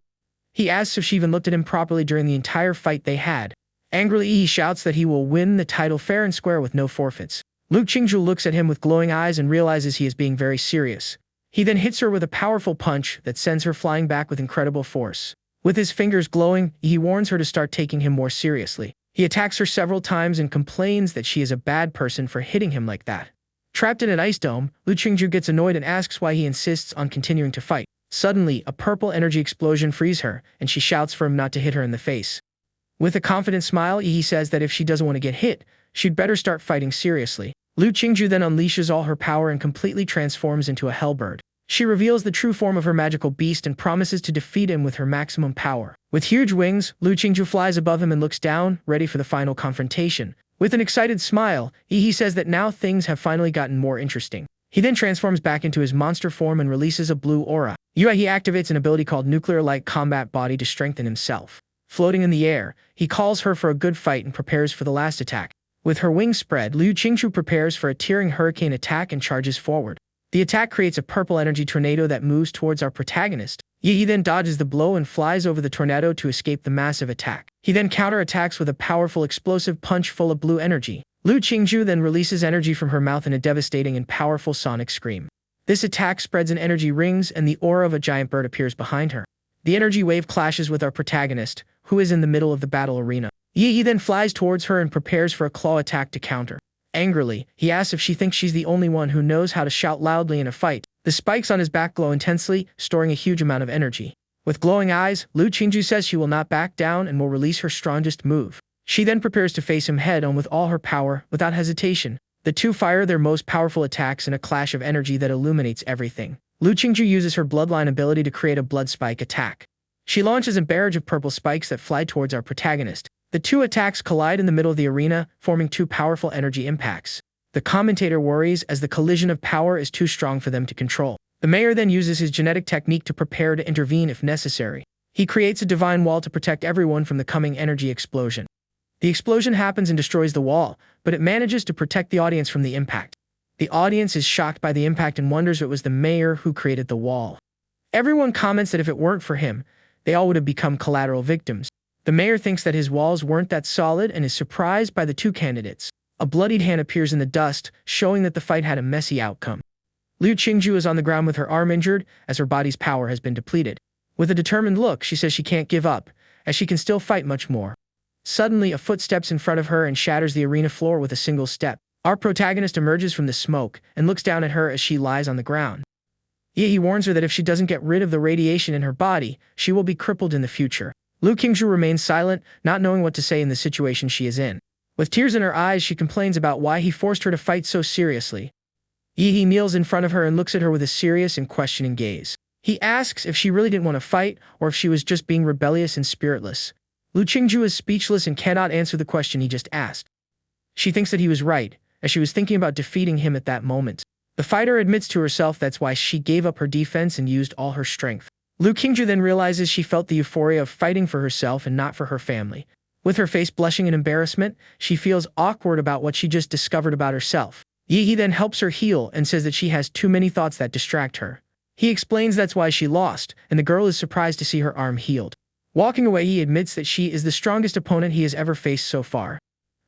He asks if she even looked at him properly during the entire fight they had. Angrily, he shouts that he will win the title fair and square with no forfeits. Lu Qingju looks at him with glowing eyes and realizes he is being very serious. He then hits her with a powerful punch that sends her flying back with incredible force. With his fingers glowing, he warns her to start taking him more seriously. He attacks her several times and complains that she is a bad person for hitting him like that. Trapped in an ice dome, Lu Qingju gets annoyed and asks why he insists on continuing to fight. Suddenly, a purple energy explosion frees her, and she shouts for him not to hit her in the face. With a confident smile, he says that if she doesn't want to get hit, she'd better start fighting seriously. Lu Qingju then unleashes all her power and completely transforms into a hellbird. She reveals the true form of her magical beast and promises to defeat him with her maximum power. With huge wings, Lu Qingju flies above him and looks down, ready for the final confrontation. With an excited smile, he says that now things have finally gotten more interesting. He then transforms back into his monster form and releases a blue aura. He activates an ability called Nuclear-like Combat Body to strengthen himself. Floating in the air, he calls her for a good fight and prepares for the last attack. With her wings spread, Lu Qingju prepares for a tearing hurricane attack and charges forward. The attack creates a purple energy tornado that moves towards our protagonist. He then dodges the blow and flies over the tornado to escape the massive attack. He then counterattacks with a powerful explosive punch full of blue energy. Lu Qingju then releases energy from her mouth in a devastating and powerful sonic scream. This attack spreads in energy rings and the aura of a giant bird appears behind her. The energy wave clashes with our protagonist, who is in the middle of the battle arena. He then flies towards her and prepares for a claw attack to counter. Angrily, he asks if she thinks she's the only one who knows how to shout loudly in a fight. The spikes on his back glow intensely, storing a huge amount of energy. With glowing eyes, Lu Qingju says she will not back down and will release her strongest move. She then prepares to face him head-on with all her power, without hesitation. The two fire their most powerful attacks in a clash of energy that illuminates everything. Lu Qingju uses her bloodline ability to create a blood spike attack. She launches a barrage of purple spikes that fly towards our protagonist. The two attacks collide in the middle of the arena, forming two powerful energy impacts. The commentator worries as the collision of power is too strong for them to control. The mayor then uses his genetic technique to prepare to intervene if necessary. He creates a divine wall to protect everyone from the coming energy explosion. The explosion happens and destroys the wall, but it manages to protect the audience from the impact. The audience is shocked by the impact and wonders if it was the mayor who created the wall. Everyone comments that if it weren't for him, they all would have become collateral victims. The mayor thinks that his walls weren't that solid and is surprised by the two candidates. A bloodied hand appears in the dust, showing that the fight had a messy outcome. Lu Qingju is on the ground with her arm injured, as her body's power has been depleted. With a determined look, she says she can't give up, as she can still fight much more. Suddenly, a foot steps in front of her and shatters the arena floor with a single step. Our protagonist emerges from the smoke and looks down at her as she lies on the ground. He warns her that if she doesn't get rid of the radiation in her body, she will be crippled in the future. Lu Qingju remains silent, not knowing what to say in the situation she is in. With tears in her eyes, she complains about why he forced her to fight so seriously. He kneels in front of her and looks at her with a serious and questioning gaze. He asks if she really didn't want to fight or if she was just being rebellious and spiritless. Lu Qingju is speechless and cannot answer the question he just asked. She thinks that he was right, as she was thinking about defeating him at that moment. The fighter admits to herself that's why she gave up her defense and used all her strength. Lu Qingju then realizes she felt the euphoria of fighting for herself and not for her family. With her face blushing in embarrassment, she feels awkward about what she just discovered about herself. He then helps her heal and says that she has too many thoughts that distract her. He explains that's why she lost, and the girl is surprised to see her arm healed. Walking away, he admits that she is the strongest opponent he has ever faced so far.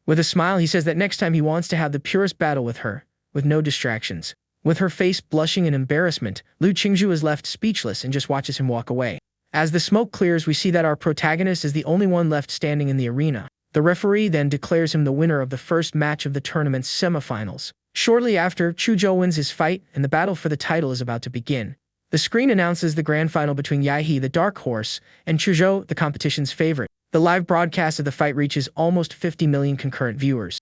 With a smile, he says that next time he wants to have the purest battle with her, with no distractions. With her face blushing in embarrassment, Lu Qingju is left speechless and just watches him walk away. As the smoke clears, we see that our protagonist is the only one left standing in the arena. The referee then declares him the winner of the first match of the tournament's semifinals. Shortly after, Chuzhou wins his fight, and the battle for the title is about to begin. The screen announces the grand final between Yahello, the dark horse, and Chuzhou, the competition's favorite. The live broadcast of the fight reaches almost 50 million concurrent viewers.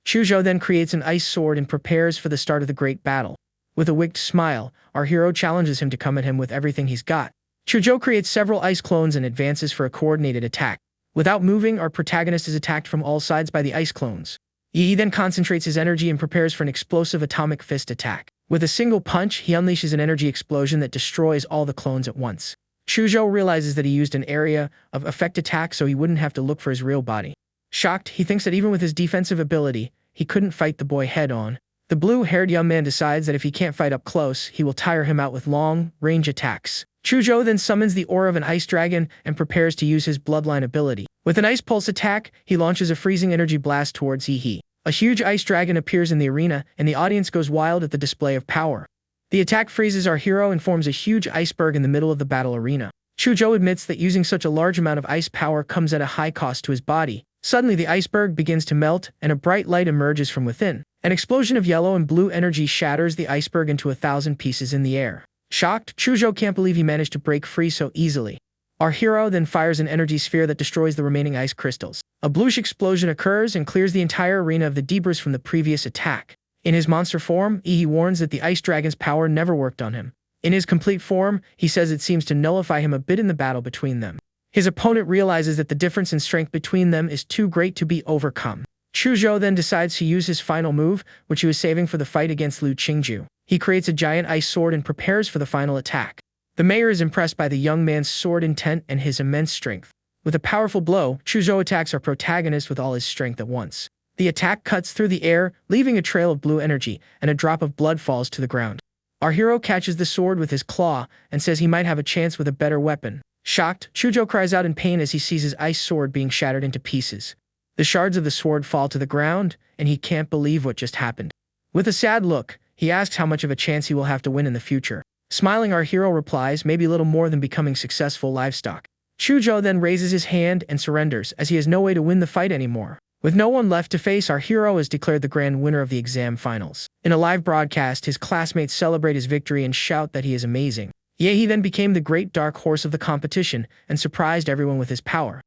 Chuzhou then creates an ice sword and prepares for the start of the great battle. With a wicked smile, our hero challenges him to come at him with everything he's got. Chuzhou creates several ice clones and advances for a coordinated attack. Without moving, our protagonist is attacked from all sides by the ice clones. He then concentrates his energy and prepares for an explosive atomic fist attack. With a single punch, he unleashes an energy explosion that destroys all the clones at once. Chuzhou realizes that he used an area of effect attack so he wouldn't have to look for his real body. Shocked, he thinks that even with his defensive ability, he couldn't fight the boy head-on. The blue-haired young man decides that if he can't fight up close, he will tire him out with long-range attacks. Chujo then summons the aura of an ice dragon and prepares to use his bloodline ability. With an ice pulse attack, he launches a freezing energy blast towards Yi. A huge ice dragon appears in the arena, and the audience goes wild at the display of power. The attack freezes our hero and forms a huge iceberg in the middle of the battle arena. Chujo admits that using such a large amount of ice power comes at a high cost to his body. Suddenly, the iceberg begins to melt, and a bright light emerges from within. An explosion of yellow and blue energy shatters the iceberg into 1,000 pieces in the air. Shocked, Chujo can't believe he managed to break free so easily. Our hero then fires an energy sphere that destroys the remaining ice crystals. A bluish explosion occurs and clears the entire arena of the debris from the previous attack. In his monster form, he warns that the ice dragon's power never worked on him. In his complete form, he says it seems to nullify him a bit in the battle between them. His opponent realizes that the difference in strength between them is too great to be overcome. Chujo then decides to use his final move, which he was saving for the fight against Lu Qingju. He creates a giant ice sword and prepares for the final attack. The mayor is impressed by the young man's sword intent and his immense strength. With a powerful blow, Chujo attacks our protagonist with all his strength at once. The attack cuts through the air, leaving a trail of blue energy, and a drop of blood falls to the ground. Our hero catches the sword with his claw and says he might have a chance with a better weapon. Shocked, Chujo cries out in pain as he sees his ice sword being shattered into pieces. The shards of the sword fall to the ground, and he can't believe what just happened. With a sad look, he asks how much of a chance he will have to win in the future. Smiling, our hero replies, maybe a little more than becoming successful livestock. Chujo then raises his hand and surrenders as he has no way to win the fight anymore. With no one left to face, our hero is declared the grand winner of the exam finals. In a live broadcast, his classmates celebrate his victory and shout that he is amazing. He then became the great dark horse of the competition and surprised everyone with his power.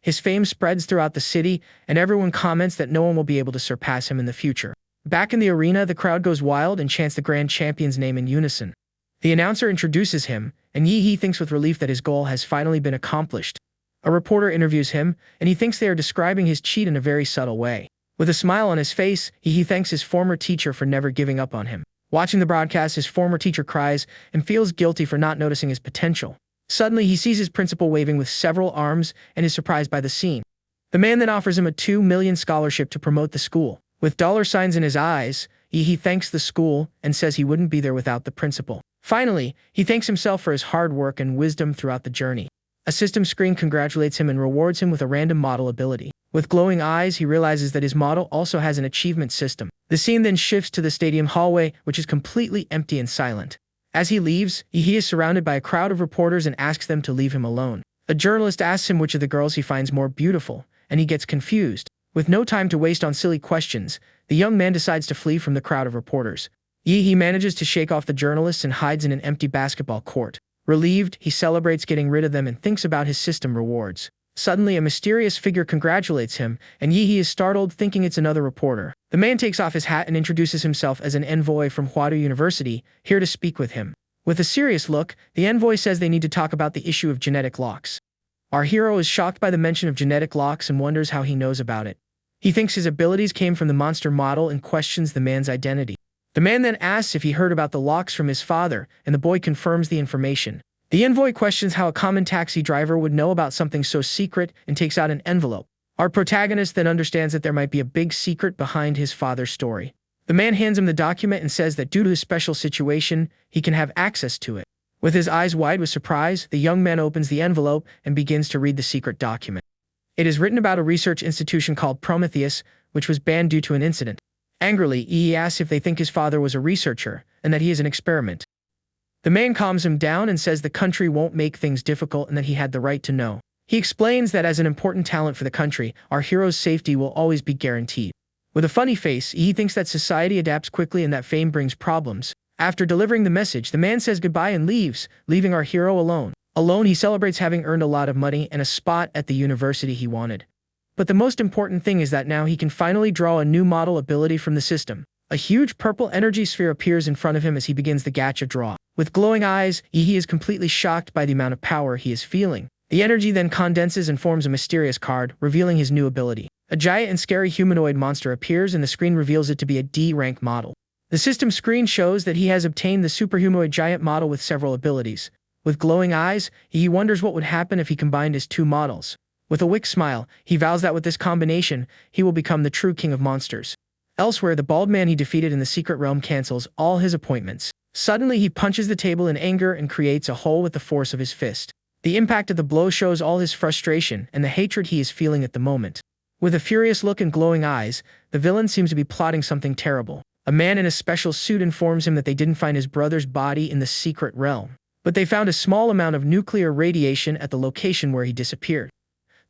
His fame spreads throughout the city, and everyone comments that no one will be able to surpass him in the future. Back in the arena, the crowd goes wild and chants the grand champion's name in unison. The announcer introduces him, and Yi thinks with relief that his goal has finally been accomplished. A reporter interviews him, and he thinks they are describing his cheat in a very subtle way. With a smile on his face, he thanks his former teacher for never giving up on him. Watching the broadcast, his former teacher cries and feels guilty for not noticing his potential. Suddenly, he sees his principal waving with several arms and is surprised by the scene. The man then offers him a $2 million scholarship to promote the school. With dollar signs in his eyes, he thanks the school and says he wouldn't be there without the principal. Finally, he thanks himself for his hard work and wisdom throughout the journey. A system screen congratulates him and rewards him with a random model ability. With glowing eyes, he realizes that his model also has an achievement system. The scene then shifts to the stadium hallway, which is completely empty and silent. As he leaves, he is surrounded by a crowd of reporters and asks them to leave him alone. A journalist asks him which of the girls he finds more beautiful, and he gets confused. With no time to waste on silly questions, the young man decides to flee from the crowd of reporters. He manages to shake off the journalists and hides in an empty basketball court. Relieved, he celebrates getting rid of them and thinks about his system rewards. Suddenly, a mysterious figure congratulates him, and Yi is startled, thinking it's another reporter. The man takes off his hat and introduces himself as an envoy from Huadu University, here to speak with him. With a serious look, the envoy says they need to talk about the issue of genetic locks. Our hero is shocked by the mention of genetic locks and wonders how he knows about it. He thinks his abilities came from the monster model and questions the man's identity. The man then asks if he heard about the locks from his father, and the boy confirms the information. The envoy questions how a common taxi driver would know about something so secret and takes out an envelope. Our protagonist then understands that there might be a big secret behind his father's story. The man hands him the document and says that due to his special situation, he can have access to it. With his eyes wide with surprise, the young man opens the envelope and begins to read the secret document. It is written about a research institution called Prometheus, which was banned due to an incident. Angrily, he asks if they think his father was a researcher and that he is an experiment. The man calms him down and says the country won't make things difficult and that he had the right to know. He explains that as an important talent for the country, our hero's safety will always be guaranteed. With a funny face, he thinks that society adapts quickly and that fame brings problems. After delivering the message, the man says goodbye and leaves, leaving our hero alone. Alone, he celebrates having earned a lot of money and a spot at the university he wanted. But the most important thing is that now he can finally draw a new model ability from the system. A huge purple energy sphere appears in front of him as he begins the gacha draw. With glowing eyes, he is completely shocked by the amount of power he is feeling. The energy then condenses and forms a mysterious card, revealing his new ability. A giant and scary humanoid monster appears and the screen reveals it to be a D-rank model. The system screen shows that he has obtained the superhumanoid giant model with several abilities. With glowing eyes, he wonders what would happen if he combined his two models. With a wicked smile, he vows that with this combination, he will become the true king of monsters. Elsewhere, the bald man he defeated in the secret realm cancels all his appointments. Suddenly, he punches the table in anger and creates a hole with the force of his fist. The impact of the blow shows all his frustration and the hatred he is feeling at the moment. With a furious look and glowing eyes, the villain seems to be plotting something terrible. A man in a special suit informs him that they didn't find his brother's body in the secret realm, but they found a small amount of nuclear radiation at the location where he disappeared.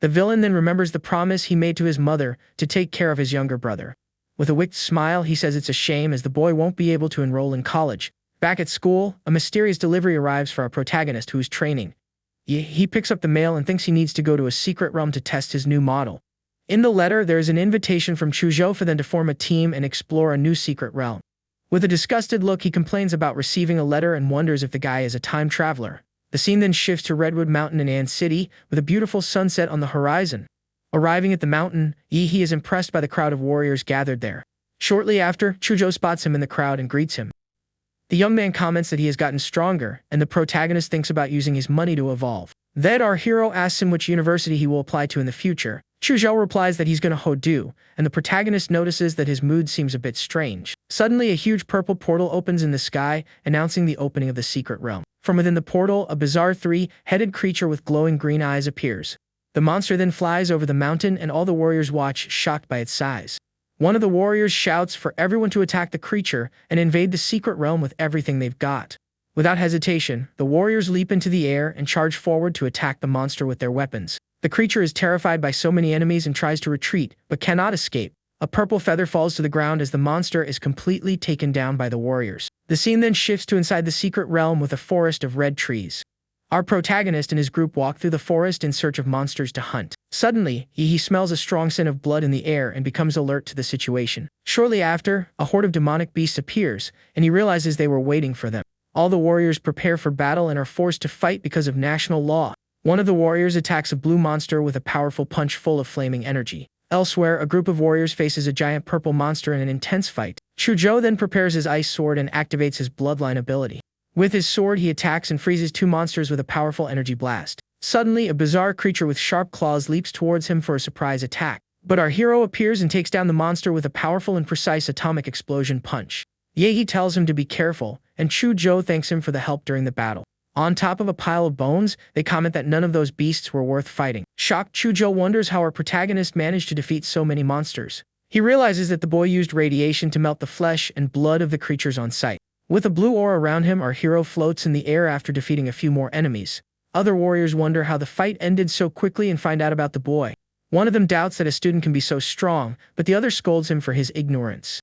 The villain then remembers the promise he made to his mother to take care of his younger brother. With a wicked smile, he says it's a shame as the boy won't be able to enroll in college. Back at school, a mysterious delivery arrives for our protagonist who is training. He picks up the mail and thinks he needs to go to a secret realm to test his new model. In the letter, there is an invitation from Chuzhou for them to form a team and explore a new secret realm. With a disgusted look, he complains about receiving a letter and wonders if the guy is a time traveler. The scene then shifts to Redwood Mountain in An City, with a beautiful sunset on the horizon. Arriving at the mountain, he is impressed by the crowd of warriors gathered there. Shortly after, Chuzhou spots him in the crowd and greets him. The young man comments that he has gotten stronger, and the protagonist thinks about using his money to evolve. Then our hero asks him which university he will apply to in the future. Chuzhou replies that he's going to Hodu, and the protagonist notices that his mood seems a bit strange. Suddenly, a huge purple portal opens in the sky, announcing the opening of the secret realm. From within the portal, a bizarre three-headed creature with glowing green eyes appears. The monster then flies over the mountain, and all the warriors watch, shocked by its size. One of the warriors shouts for everyone to attack the creature and invade the secret realm with everything they've got. Without hesitation, the warriors leap into the air and charge forward to attack the monster with their weapons. The creature is terrified by so many enemies and tries to retreat, but cannot escape. A purple feather falls to the ground as the monster is completely taken down by the warriors. The scene then shifts to inside the secret realm with a forest of red trees. Our protagonist and his group walk through the forest in search of monsters to hunt. Suddenly, he smells a strong scent of blood in the air and becomes alert to the situation. Shortly after, a horde of demonic beasts appears, and he realizes they were waiting for them. All the warriors prepare for battle and are forced to fight because of national law. One of the warriors attacks a blue monster with a powerful punch full of flaming energy. Elsewhere, a group of warriors faces a giant purple monster in an intense fight. Chuzhou then prepares his ice sword and activates his bloodline ability. With his sword, he attacks and freezes two monsters with a powerful energy blast. Suddenly, a bizarre creature with sharp claws leaps towards him for a surprise attack. But our hero appears and takes down the monster with a powerful and precise atomic explosion punch. He tells him to be careful, and Chuzhou thanks him for the help during the battle. On top of a pile of bones, they comment that none of those beasts were worth fighting. Shocked, Chuzhou wonders how our protagonist managed to defeat so many monsters. He realizes that the boy used radiation to melt the flesh and blood of the creatures on sight. With a blue aura around him, our hero floats in the air after defeating a few more enemies. Other warriors wonder how the fight ended so quickly and find out about the boy. One of them doubts that a student can be so strong, but the other scolds him for his ignorance.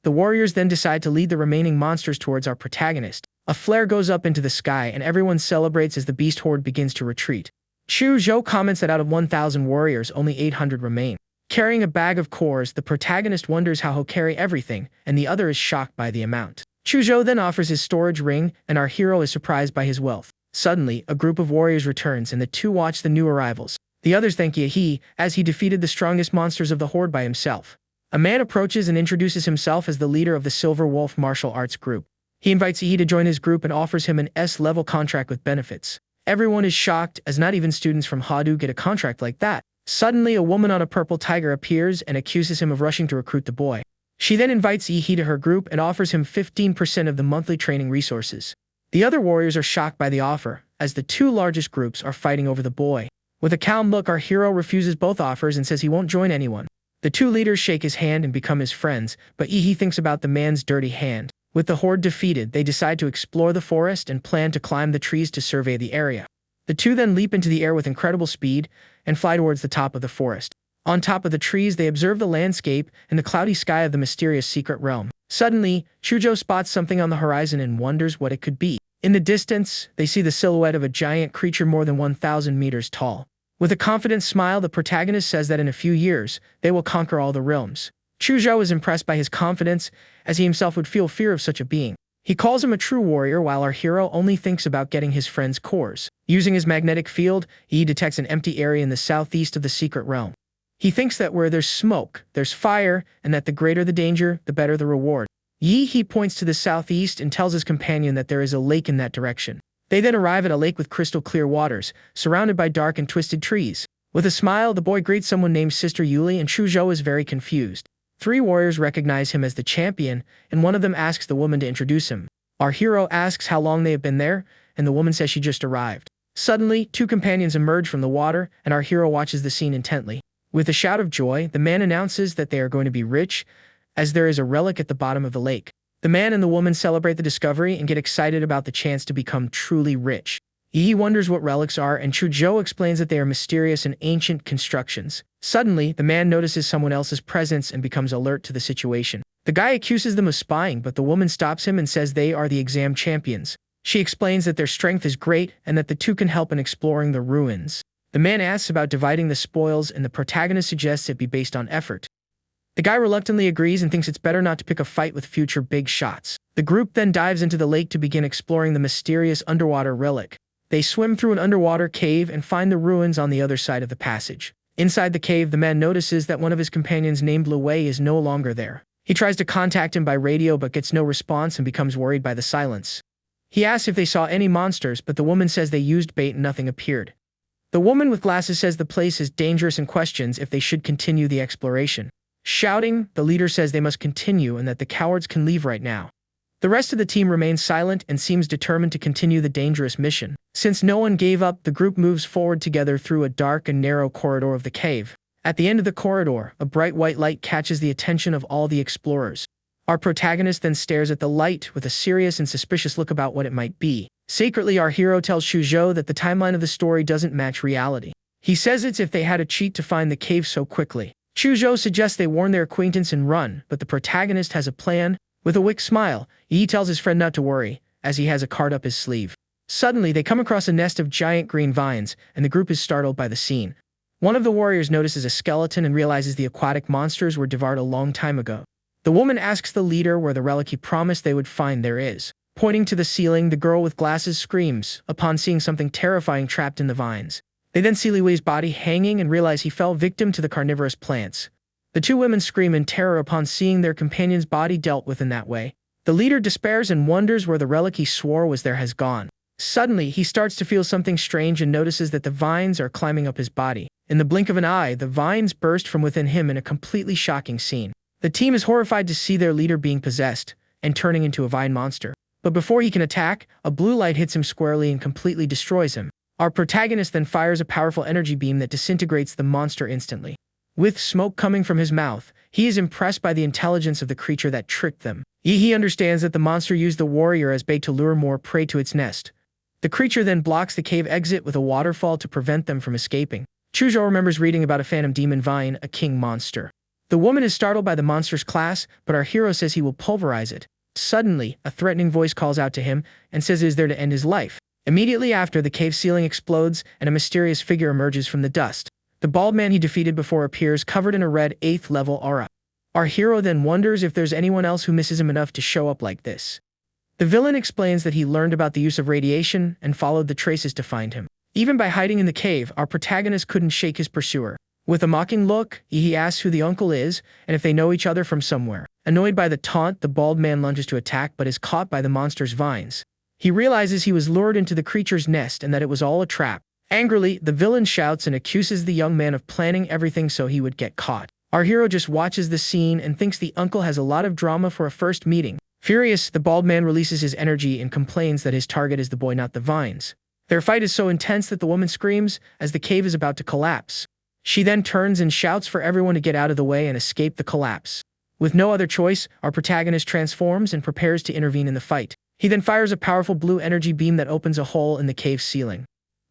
The warriors then decide to lead the remaining monsters towards our protagonist. A flare goes up into the sky and everyone celebrates as the beast horde begins to retreat. Chuzhou comments that out of 1,000 warriors, only 800 remain. Carrying a bag of cores, the protagonist wonders how he'll carry everything, and the other is shocked by the amount. Chuzhou then offers his storage ring, and our hero is surprised by his wealth. Suddenly, a group of warriors returns and the two watch the new arrivals. The others thank Yahe, as he defeated the strongest monsters of the horde by himself. A man approaches and introduces himself as the leader of the Silver Wolf martial arts group. He invites Yahe to join his group and offers him an S-level contract with benefits. Everyone is shocked, as not even students from Hodu get a contract like that. Suddenly, a woman on a purple tiger appears and accuses him of rushing to recruit the boy. She then invites Yahe to her group and offers him 15% of the monthly training resources. The other warriors are shocked by the offer, as the two largest groups are fighting over the boy. With a calm look, our hero refuses both offers and says he won't join anyone. The two leaders shake his hand and become his friends, but Yahe thinks about the man's dirty hand. With the horde defeated, they decide to explore the forest and plan to climb the trees to survey the area. The two then leap into the air with incredible speed and fly towards the top of the forest. On top of the trees, they observe the landscape and the cloudy sky of the mysterious secret realm. Suddenly, Chuzhou spots something on the horizon and wonders what it could be. In the distance, they see the silhouette of a giant creature more than 1,000 meters tall. With a confident smile, the protagonist says that in a few years, they will conquer all the realms. Chuzhou is impressed by his confidence, as he himself would feel fear of such a being. He calls him a true warrior while our hero only thinks about getting his friend's cores. Using his magnetic field, he detects an empty area in the southeast of the secret realm. He thinks that where there's smoke, there's fire, and that the greater the danger, the better the reward. He points to the southeast and tells his companion that there is a lake in that direction. They then arrive at a lake with crystal clear waters, surrounded by dark and twisted trees. With a smile, the boy greets someone named Sister Yuli, and Chuzhou is very confused. 3 warriors recognize him as the champion, and one of them asks the woman to introduce him. Our hero asks how long they have been there, and the woman says she just arrived. Suddenly, two companions emerge from the water, and our hero watches the scene intently. With a shout of joy, the man announces that they are going to be rich, as there is a relic at the bottom of the lake. The man and the woman celebrate the discovery and get excited about the chance to become truly rich. He wonders what relics are, and Chujo explains that they are mysterious and ancient constructions. Suddenly, the man notices someone else's presence and becomes alert to the situation. The guy accuses them of spying, but the woman stops him and says they are the exam champions. She explains that their strength is great and that the two can help in exploring the ruins. The man asks about dividing the spoils, and the protagonist suggests it be based on effort. The guy reluctantly agrees and thinks it's better not to pick a fight with future big shots. The group then dives into the lake to begin exploring the mysterious underwater relic. They swim through an underwater cave and find the ruins on the other side of the passage. Inside the cave, the man notices that one of his companions named Lu Wei is no longer there. He tries to contact him by radio but gets no response and becomes worried by the silence. He asks if they saw any monsters, but the woman says they used bait and nothing appeared. The woman with glasses says the place is dangerous and questions if they should continue the exploration. Shouting, the leader says they must continue and that the cowards can leave right now. The rest of the team remains silent and seems determined to continue the dangerous mission. Since no one gave up, the group moves forward together through a dark and narrow corridor of the cave. At the end of the corridor, a bright white light catches the attention of all the explorers. Our protagonist then stares at the light with a serious and suspicious look about what it might be. Secretly, our hero tells Shujo that the timeline of the story doesn't match reality. He says it's if they had a cheat to find the cave so quickly. Shujo suggests they warn their acquaintance and run, but the protagonist has a plan. With a wicked smile, he tells his friend not to worry, as he has a card up his sleeve. Suddenly, they come across a nest of giant green vines, and the group is startled by the scene. One of the warriors notices a skeleton and realizes the aquatic monsters were devoured a long time ago. The woman asks the leader where the relic he promised they would find there is. Pointing to the ceiling, the girl with glasses screams upon seeing something terrifying trapped in the vines. They then see Li Wei's body hanging and realize he fell victim to the carnivorous plants. The two women scream in terror upon seeing their companion's body dealt with in that way. The leader despairs and wonders where the relic he swore was there has gone. Suddenly, he starts to feel something strange and notices that the vines are climbing up his body. In the blink of an eye, the vines burst from within him in a completely shocking scene. The team is horrified to see their leader being possessed and turning into a vine monster. But before he can attack, a blue light hits him squarely and completely destroys him. Our protagonist then fires a powerful energy beam that disintegrates the monster instantly. With smoke coming from his mouth, he is impressed by the intelligence of the creature that tricked them. He understands that the monster used the warrior as bait to lure more prey to its nest. The creature then blocks the cave exit with a waterfall to prevent them from escaping. Chujo remembers reading about a phantom demon vine, a king monster. The woman is startled by the monster's class, but our hero says he will pulverize it. Suddenly, a threatening voice calls out to him and says it is there to end his life. Immediately after, the cave ceiling explodes and a mysterious figure emerges from the dust. The bald man he defeated before appears covered in a red 8th level aura. Our hero then wonders if there's anyone else who misses him enough to show up like this. The villain explains that he learned about the use of radiation and followed the traces to find him. Even by hiding in the cave, our protagonist couldn't shake his pursuer. With a mocking look, he asks who the uncle is and if they know each other from somewhere. Annoyed by the taunt, the bald man lunges to attack but is caught by the monster's vines. He realizes he was lured into the creature's nest and that it was all a trap. Angrily, the villain shouts and accuses the young man of planning everything so he would get caught. Our hero just watches the scene and thinks the uncle has a lot of drama for a first meeting. Furious, the bald man releases his energy and complains that his target is the boy, not the vines. Their fight is so intense that the woman screams as the cave is about to collapse. She then turns and shouts for everyone to get out of the way and escape the collapse. With no other choice, our protagonist transforms and prepares to intervene in the fight. He then fires a powerful blue energy beam that opens a hole in the cave ceiling.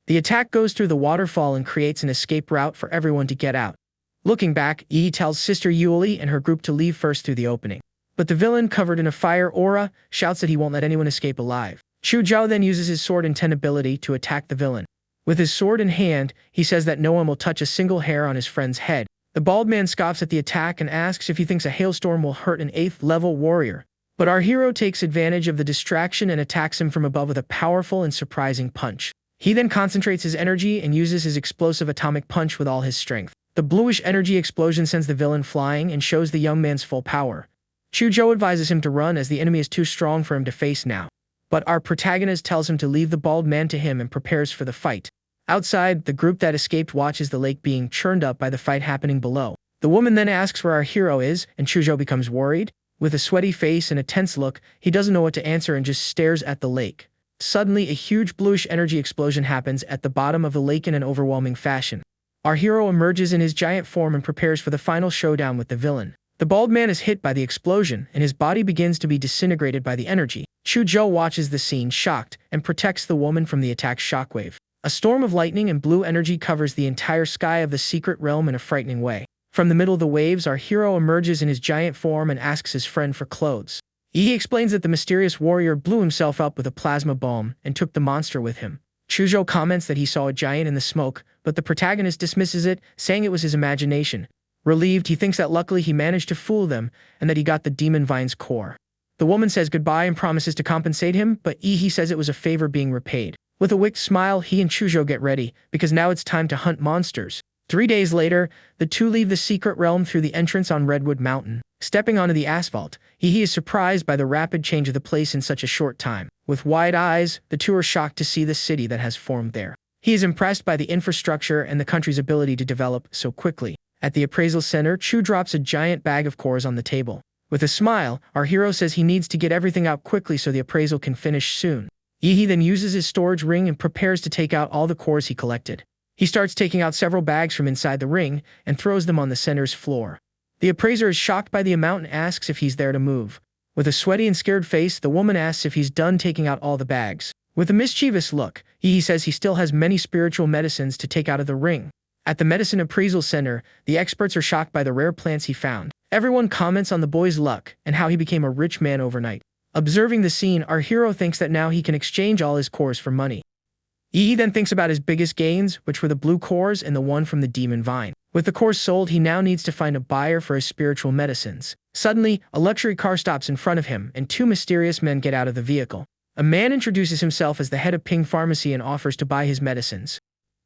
The attack goes through the waterfall and creates an escape route for everyone to get out. Looking back, Yi tells Sister Yuli and her group to leave first through the opening. But the villain, covered in a fire aura, shouts that he won't let anyone escape alive. Chu Zhao then uses his sword and 10 ability to attack the villain. With his sword in hand, he says that no one will touch a single hair on his friend's head. The bald man scoffs at the attack and asks if he thinks a hailstorm will hurt an 8th level warrior. But our hero takes advantage of the distraction and attacks him from above with a powerful and surprising punch. He then concentrates his energy and uses his explosive atomic punch with all his strength. The bluish energy explosion sends the villain flying and shows the young man's full power. Chu Zhou advises him to run as the enemy is too strong for him to face now. But our protagonist tells him to leave the bald man to him and prepares for the fight. Outside, the group that escaped watches the lake being churned up by the fight happening below. The woman then asks where our hero is, and Chu Zhou becomes worried. With a sweaty face and a tense look, he doesn't know what to answer and just stares at the lake. Suddenly, a huge bluish energy explosion happens at the bottom of the lake in an overwhelming fashion. Our hero emerges in his giant form and prepares for the final showdown with the villain. The bald man is hit by the explosion, and his body begins to be disintegrated by the energy. Chu watches the scene, shocked, and protects the woman from the attack's shockwave. A storm of lightning and blue energy covers the entire sky of the secret realm in a frightening way. From the middle of the waves, our hero emerges in his giant form and asks his friend for clothes. He explains that the mysterious warrior blew himself up with a plasma bomb and took the monster with him. Chu comments that he saw a giant in the smoke, but the protagonist dismisses it, saying it was his imagination. Relieved, he thinks that luckily he managed to fool them and that he got the demon vine's core. The woman says goodbye and promises to compensate him, but he says it was a favor being repaid. With a wicked smile, he and Chu get ready, because now it's time to hunt monsters. 3 days later, the two leave the secret realm through the entrance on Redwood Mountain. Stepping onto the asphalt, he is surprised by the rapid change of the place in such a short time. With wide eyes, the two are shocked to see the city that has formed there. He is impressed by the infrastructure and the country's ability to develop so quickly. At the appraisal center, Chu drops a giant bag of cores on the table. With a smile, our hero says he needs to get everything out quickly so the appraisal can finish soon. He then uses his storage ring and prepares to take out all the cores he collected. He starts taking out several bags from inside the ring and throws them on the center's floor. The appraiser is shocked by the amount and asks if he's there to move. With a sweaty and scared face, the woman asks if he's done taking out all the bags. With a mischievous look, he says he still has many spiritual medicines to take out of the ring. At the medicine appraisal center, the experts are shocked by the rare plants he found. Everyone comments on the boy's luck and how he became a rich man overnight. Observing the scene, our hero thinks that now he can exchange all his cores for money. He then thinks about his biggest gains, which were the blue cores and the one from the demon vine. With the cores sold, he now needs to find a buyer for his spiritual medicines. Suddenly, a luxury car stops in front of him, and two mysterious men get out of the vehicle. A man introduces himself as the head of Ping Pharmacy and offers to buy his medicines.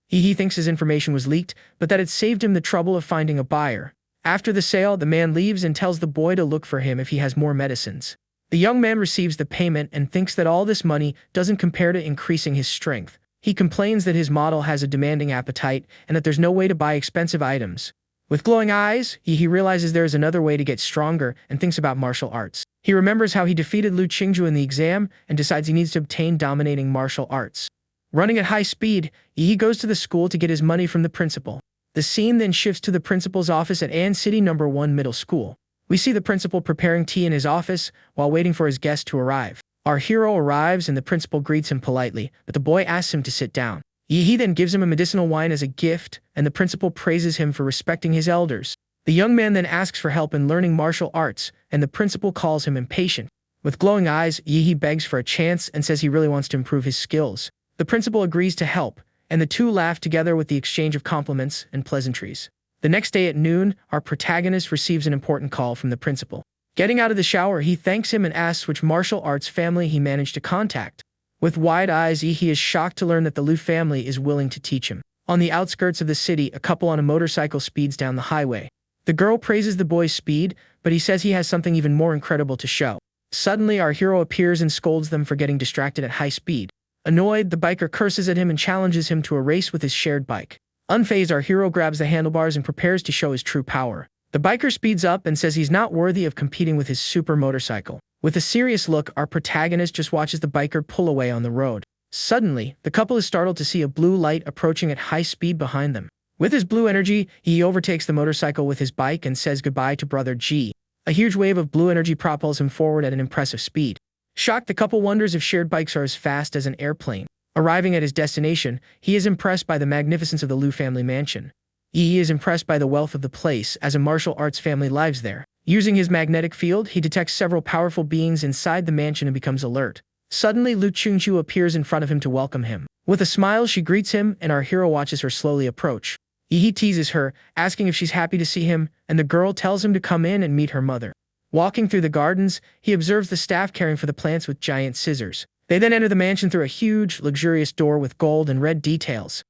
He thinks his information was leaked, but that it saved him the trouble of finding a buyer. After the sale, the man leaves and tells the boy to look for him if he has more medicines. The young man receives the payment and thinks that all this money doesn't compare to increasing his strength. He complains that his model has a demanding appetite and that there's no way to buy expensive items. With glowing eyes, he realizes there is another way to get stronger and thinks about martial arts. He remembers how he defeated Lu Qingju in the exam and decides he needs to obtain dominating martial arts. Running at high speed, he goes to the school to get his money from the principal. The scene then shifts to the principal's office at Ann City No. 1 Middle School. We see the principal preparing tea in his office while waiting for his guest to arrive. Our hero arrives and the principal greets him politely, but the boy asks him to sit down. He then gives him a medicinal wine as a gift, and the principal praises him for respecting his elders. The young man then asks for help in learning martial arts, and the principal calls him impatient. With glowing eyes, he begs for a chance and says he really wants to improve his skills. The principal agrees to help, and the two laugh together with the exchange of compliments and pleasantries. The next day at noon, our protagonist receives an important call from the principal. Getting out of the shower, he thanks him and asks which martial arts family he managed to contact. With wide eyes, he is shocked to learn that the Liu family is willing to teach him. On the outskirts of the city, a couple on a motorcycle speeds down the highway. The girl praises the boy's speed, but he says he has something even more incredible to show. Suddenly, our hero appears and scolds them for getting distracted at high speed. Annoyed, the biker curses at him and challenges him to a race with his shared bike. Unfazed, our hero grabs the handlebars and prepares to show his true power. The biker speeds up and says he's not worthy of competing with his super motorcycle. With a serious look, our protagonist just watches the biker pull away on the road. Suddenly, the couple is startled to see a blue light approaching at high speed behind them. With his blue energy, he overtakes the motorcycle with his bike and says goodbye to Brother G. A huge wave of blue energy propels him forward at an impressive speed. Shocked, the couple wonders if shared bikes are as fast as an airplane. Arriving at his destination, he is impressed by the magnificence of the Liu family mansion. He is impressed by the wealth of the place, as a martial arts family lives there. Using his magnetic field, he detects several powerful beings inside the mansion and becomes alert. Suddenly, Lu Qingju appears in front of him to welcome him. With a smile, she greets him, and our hero watches her slowly approach. He teases her, asking if she's happy to see him, and the girl tells him to come in and meet her mother. Walking through the gardens, he observes the staff caring for the plants with giant scissors. They then enter the mansion through a huge, luxurious door with gold and red details.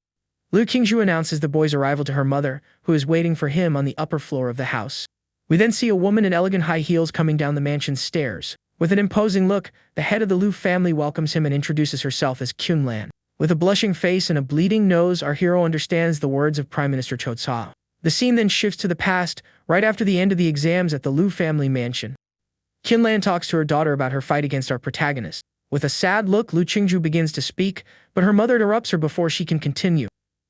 Lu Qingju announces the boy's arrival to her mother, who is waiting for him on the upper floor of the house. We then see a woman in elegant high heels coming down the mansion's stairs. With an imposing look, the head of the Liu family welcomes him and introduces herself as Kunlan. With a blushing face and a bleeding nose, our hero understands the words of Prime Minister Cho Ca. The scene then shifts to the past, right after the end of the exams at the Liu family mansion. Kinlan talks to her daughter about her fight against our protagonist. With a sad look, Lu Qingju begins to speak, but her mother interrupts her before she can continue.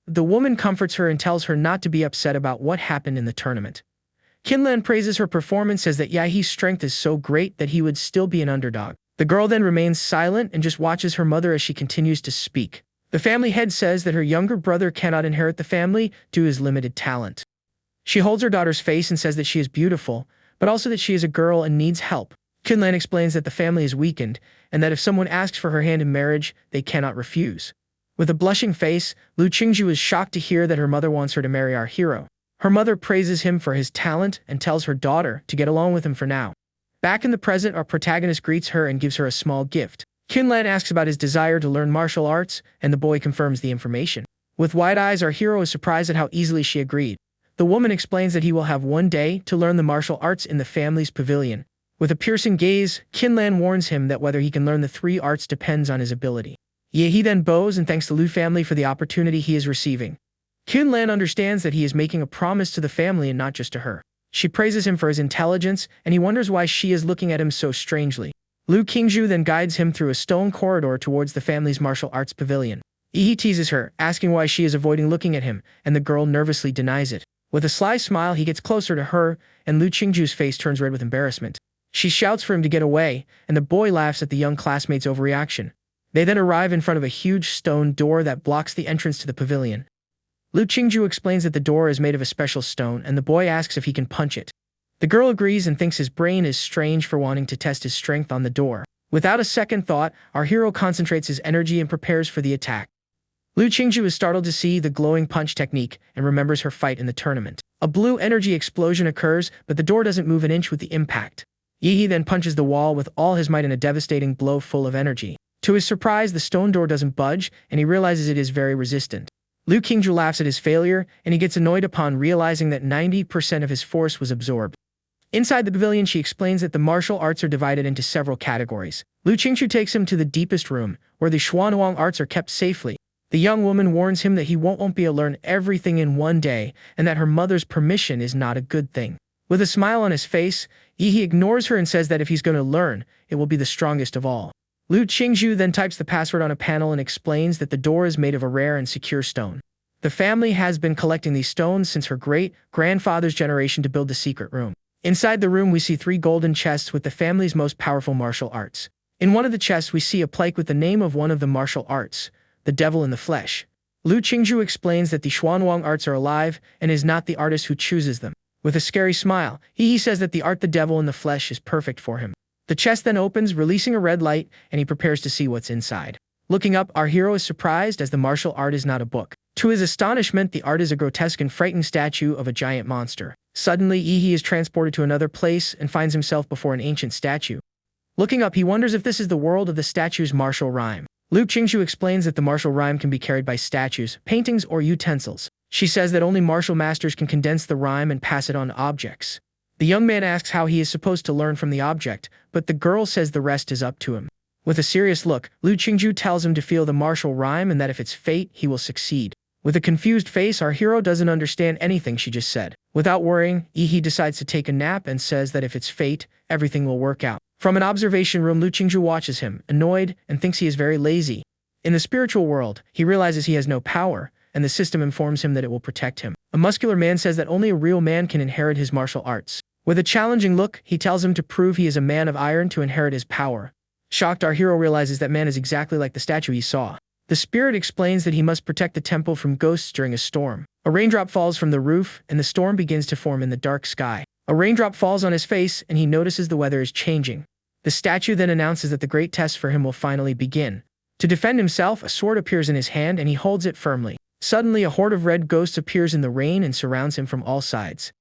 The woman comforts her and tells her not to be upset about what happened in the tournament. Kinlan praises her performance, says that Yahe's strength is so great that he would still be an underdog. The girl then remains silent and just watches her mother as she continues to speak. The family head says that her younger brother cannot inherit the family due to his limited talent. She holds her daughter's face and says that she is beautiful, but also that she is a girl and needs help. Kinlan explains that the family is weakened, and that if someone asks for her hand in marriage, they cannot refuse. With a blushing face, Lu Qingju is shocked to hear that her mother wants her to marry our hero. Her mother praises him for his talent and tells her daughter to get along with him for now. Back in the present, our protagonist greets her and gives her a small gift. Kinlan asks about his desire to learn martial arts, and the boy confirms the information. With wide eyes, our hero is surprised at how easily she agreed. The woman explains that he will have one day to learn the martial arts in the family's pavilion. With a piercing gaze, Kinlan warns him that whether he can learn the three arts depends on his ability. He then bows and thanks the Lu family for the opportunity he is receiving. Kinlan understands that he is making a promise to the family and not just to her. She praises him for his intelligence, and he wonders why she is looking at him so strangely. Lu Qingju then guides him through a stone corridor towards the family's martial arts pavilion. He teases her, asking why she is avoiding looking at him, and the girl nervously denies it. With a sly smile, he gets closer to her, and Lu Qingju's face turns red with embarrassment. She shouts for him to get away, and the boy laughs at the young classmate's overreaction. They then arrive in front of a huge stone door that blocks the entrance to the pavilion. Lu Qingju explains that the door is made of a special stone, and the boy asks if he can punch it. The girl agrees and thinks his brain is strange for wanting to test his strength on the door. Without a second thought, our hero concentrates his energy and prepares for the attack. Lu Qingju is startled to see the glowing punch technique and remembers her fight in the tournament. A blue energy explosion occurs, but the door doesn't move an inch with the impact. He then punches the wall with all his might in a devastating blow full of energy. To his surprise, the stone door doesn't budge, and he realizes it is very resistant. Lu Qingju laughs at his failure, and he gets annoyed upon realizing that 90% of his force was absorbed. Inside the pavilion, she explains that the martial arts are divided into several categories. Lu Qingju takes him to the deepest room, where the Xuanhuang arts are kept safely. The young woman warns him that he won't be able to learn everything in one day, and that her mother's permission is not a good thing. With a smile on his face, he ignores her and says that if he's going to learn, it will be the strongest of all. Lu Qingju then types the password on a panel and explains that the door is made of a rare and secure stone. The family has been collecting these stones since her great-grandfather's generation to build the secret room. Inside the room, we see 3 golden chests with the family's most powerful martial arts. In one of the chests, we see a plaque with the name of one of the martial arts, the devil in the flesh. Lu Qingju explains that the Xuanhuang arts are alive and is not the artist who chooses them. With a scary smile, he says that the art the devil in the flesh is perfect for him. The chest then opens, releasing a red light, and he prepares to see what's inside. Looking up, our hero is surprised as the martial art is not a book. To his astonishment, the art is a grotesque and frightening statue of a giant monster. Suddenly, he is transported to another place and finds himself before an ancient statue. Looking up, he wonders if this is the world of the statue's martial rhyme. Lu Qingju explains that the martial rhyme can be carried by statues, paintings, or utensils. She says that only martial masters can condense the rhyme and pass it on to objects. The young man asks how he is supposed to learn from the object, but the girl says the rest is up to him. With a serious look, Lu Qingju tells him to feel the martial rhyme and that if it's fate, he will succeed. With a confused face, our hero doesn't understand anything she just said. Without worrying, he decides to take a nap and says that if it's fate, everything will work out. From an observation room, Lu Qingju watches him, annoyed, and thinks he is very lazy. In the spiritual world, he realizes he has no power, and the system informs him that it will protect him. A muscular man says that only a real man can inherit his martial arts. With a challenging look, he tells him to prove he is a man of iron to inherit his power. Shocked, our hero realizes that man is exactly like the statue he saw. The spirit explains that he must protect the temple from ghosts during a storm. A raindrop falls from the roof, and the storm begins to form in the dark sky. A raindrop falls on his face, and he notices the weather is changing. The statue then announces that the great test for him will finally begin. To defend himself, a sword appears in his hand, and he holds it firmly. Suddenly, a horde of red ghosts appears in the rain and surrounds him from all sides.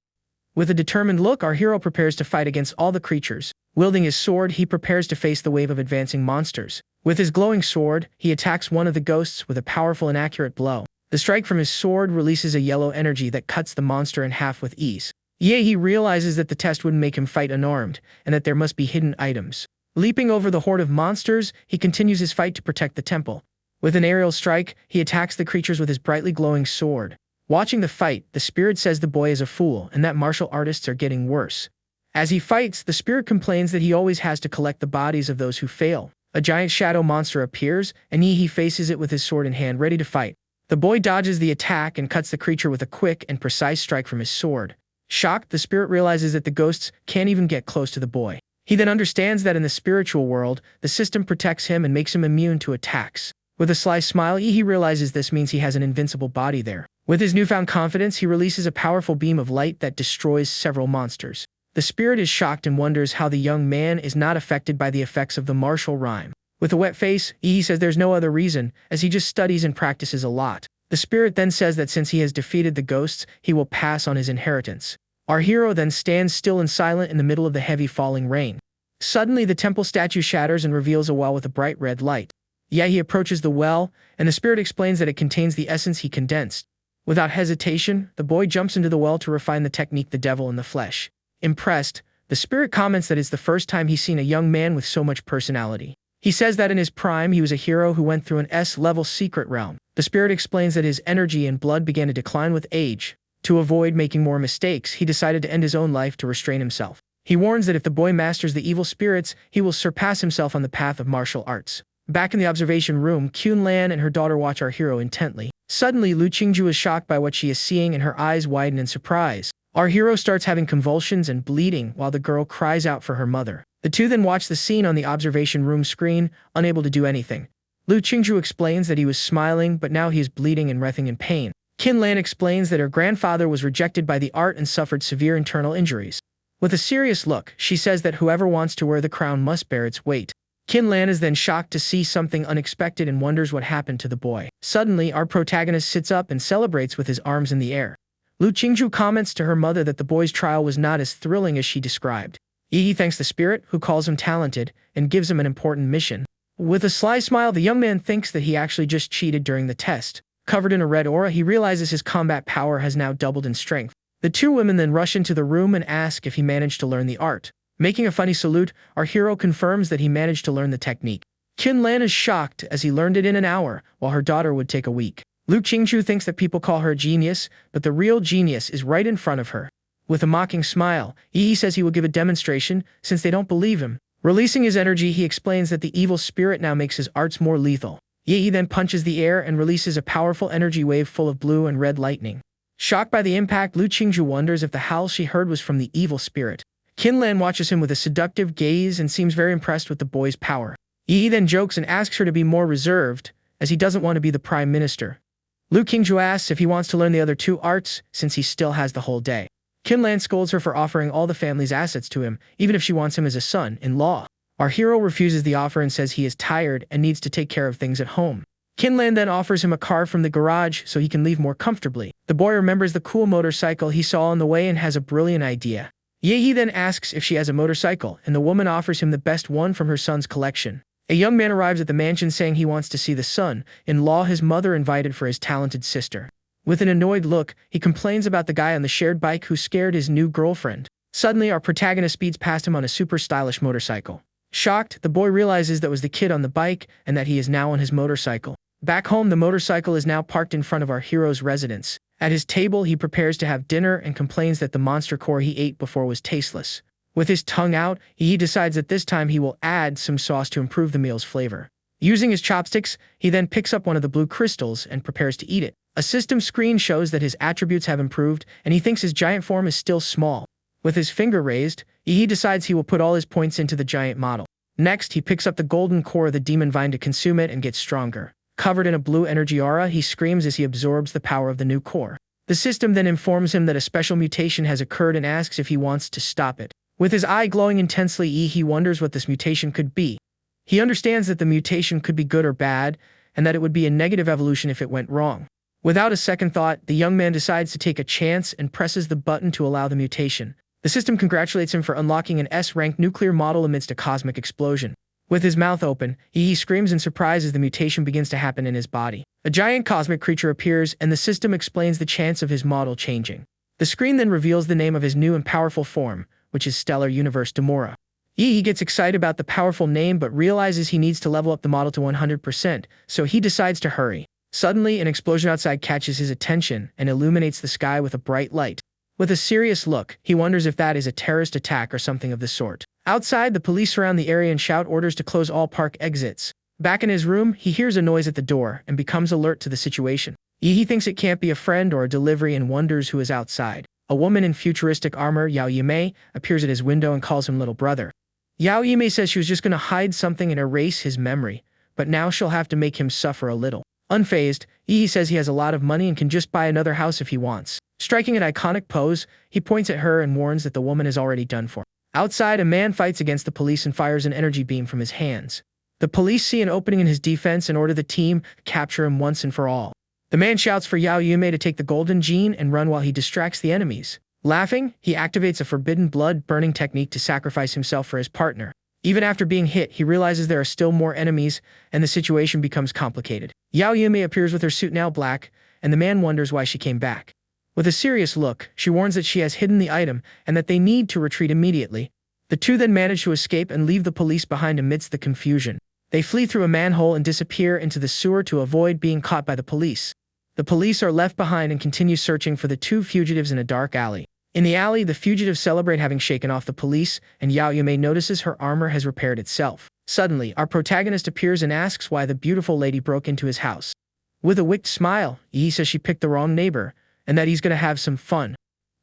With a determined look, our hero prepares to fight against all the creatures. Wielding his sword, he prepares to face the wave of advancing monsters. With his glowing sword, he attacks one of the ghosts with a powerful and accurate blow. The strike from his sword releases a yellow energy that cuts the monster in half with ease. He realizes that the test wouldn't make him fight unarmed, and that there must be hidden items. Leaping over the horde of monsters, he continues his fight to protect the temple. With an aerial strike, he attacks the creatures with his brightly glowing sword. Watching the fight, the spirit says the boy is a fool and that martial artists are getting worse. As he fights, the spirit complains that he always has to collect the bodies of those who fail. A giant shadow monster appears, and he faces it with his sword in hand, ready to fight. The boy dodges the attack and cuts the creature with a quick and precise strike from his sword. Shocked, the spirit realizes that the ghosts can't even get close to the boy. He then understands that in the spiritual world, the system protects him and makes him immune to attacks. With a sly smile, he realizes this means he has an invincible body there. With his newfound confidence, he releases a powerful beam of light that destroys several monsters. The spirit is shocked and wonders how the young man is not affected by the effects of the martial rhyme. With a wet face, he says there's no other reason, as he just studies and practices a lot. The spirit then says that since he has defeated the ghosts, he will pass on his inheritance. Our hero then stands still and silent in the middle of the heavy falling rain. Suddenly, the temple statue shatters and reveals a well with a bright red light. He approaches the well, and the spirit explains that it contains the essence he condensed. Without hesitation, the boy jumps into the well to refine the technique the devil in the flesh. Impressed, the spirit comments that it's the first time he's seen a young man with so much personality. He says that in his prime, he was a hero who went through an S-level secret realm. The spirit explains that his energy and blood began to decline with age. To avoid making more mistakes, he decided to end his own life to restrain himself. He warns that if the boy masters the evil spirits, he will surpass himself on the path of martial arts. Back in the observation room, Qunlan and her daughter watch our hero intently. Suddenly, Lu Qingju is shocked by what she is seeing and her eyes widen in surprise. Our hero starts having convulsions and bleeding while the girl cries out for her mother. The two then watch the scene on the observation room screen, unable to do anything. Lu Qingju explains that he was smiling, but now he is bleeding and writhing in pain. Qinlan explains that her grandfather was rejected by the art and suffered severe internal injuries. With a serious look, she says that whoever wants to wear the crown must bear its weight. Qinlan is then shocked to see something unexpected and wonders what happened to the boy. Suddenly, our protagonist sits up and celebrates with his arms in the air. Lu Qingju comments to her mother that the boy's trial was not as thrilling as she described. He thanks the spirit, who calls him talented, and gives him an important mission. With a sly smile, the young man thinks that he actually just cheated during the test. Covered in a red aura, he realizes his combat power has now doubled in strength. The two women then rush into the room and ask if he managed to learn the art. Making a funny salute, our hero confirms that he managed to learn the technique. Qinlan is shocked as he learned it in an hour, while her daughter would take a week. Lu Qingju thinks that people call her a genius, but the real genius is right in front of her. With a mocking smile, he says he will give a demonstration since they don't believe him. Releasing his energy, he explains that the evil spirit now makes his arts more lethal. He then punches the air and releases a powerful energy wave full of blue and red lightning. Shocked by the impact, Lu Qingju wonders if the howl she heard was from the evil spirit. Qinlan watches him with a seductive gaze and seems very impressed with the boy's power. He then jokes and asks her to be more reserved, as he doesn't want to be the prime minister. Lu Qingju asks if he wants to learn the other two arts, since he still has the whole day. Qinlan scolds her for offering all the family's assets to him, even if she wants him as a son-in-law. Our hero refuses the offer and says he is tired and needs to take care of things at home. Qinlan then offers him a car from the garage so he can leave more comfortably. The boy remembers the cool motorcycle he saw on the way and has a brilliant idea. He then asks if she has a motorcycle, and the woman offers him the best one from her son's collection. A young man arrives at the mansion saying he wants to see the son-in-law his mother invited for his talented sister. With an annoyed look, he complains about the guy on the shared bike who scared his new girlfriend. Suddenly, our protagonist speeds past him on a super stylish motorcycle. Shocked, the boy realizes that was the kid on the bike and that he is now on his motorcycle. Back home, the motorcycle is now parked in front of our hero's residence. At his table, he prepares to have dinner and complains that the monster core he ate before was tasteless. With his tongue out, he decides that this time he will add some sauce to improve the meal's flavor. Using his chopsticks, he then picks up one of the blue crystals and prepares to eat it. A system screen shows that his attributes have improved, and he thinks his giant form is still small. With his finger raised, he decides he will put all his points into the giant model. Next, he picks up the golden core of the demon vine to consume it and get stronger. Covered in a blue energy aura, he screams as he absorbs the power of the new core. The system then informs him that a special mutation has occurred and asks if he wants to stop it. With his eye glowing intensely, he wonders what this mutation could be. He understands that the mutation could be good or bad, and that it would be a negative evolution if it went wrong. Without a second thought, the young man decides to take a chance and presses the button to allow the mutation. The system congratulates him for unlocking an S-rank nuclear model amidst a cosmic explosion. With his mouth open, he screams in surprise as the mutation begins to happen in his body. A giant cosmic creature appears, and the system explains the chance of his model changing. The screen then reveals the name of his new and powerful form, which is Stellar Universe Demora. He gets excited about the powerful name but realizes he needs to level up the model to 100%, so he decides to hurry. Suddenly, an explosion outside catches his attention and illuminates the sky with a bright light. With a serious look, he wonders if that is a terrorist attack or something of the sort. Outside, the police surround the area and shout orders to close all park exits. Back in his room, he hears a noise at the door and becomes alert to the situation. He thinks it can't be a friend or a delivery and wonders who is outside. A woman in futuristic armor, Yahello, appears at his window and calls him little brother. Yahello says she was just going to hide something and erase his memory, but now she'll have to make him suffer a little. Unfazed, Yi says he has a lot of money and can just buy another house if he wants. Striking an iconic pose, he points at her and warns that the woman is already done for. Outside, a man fights against the police and fires an energy beam from his hands. The police see an opening in his defense and order the team to capture him once and for all. The man shouts for Yahello to take the golden gene and run while he distracts the enemies. Laughing, he activates a forbidden blood-burning technique to sacrifice himself for his partner. Even after being hit, he realizes there are still more enemies, and the situation becomes complicated. Yahello appears with her suit now black, and the man wonders why she came back. With a serious look, she warns that she has hidden the item and that they need to retreat immediately. The two then manage to escape and leave the police behind amidst the confusion. They flee through a manhole and disappear into the sewer to avoid being caught by the police. The police are left behind and continue searching for the two fugitives in a dark alley. In the alley, the fugitives celebrate having shaken off the police, and Yahello notices her armor has repaired itself. Suddenly, our protagonist appears and asks why the beautiful lady broke into his house. With a wicked smile, Yi says she picked the wrong neighbor, and that he's going to have some fun.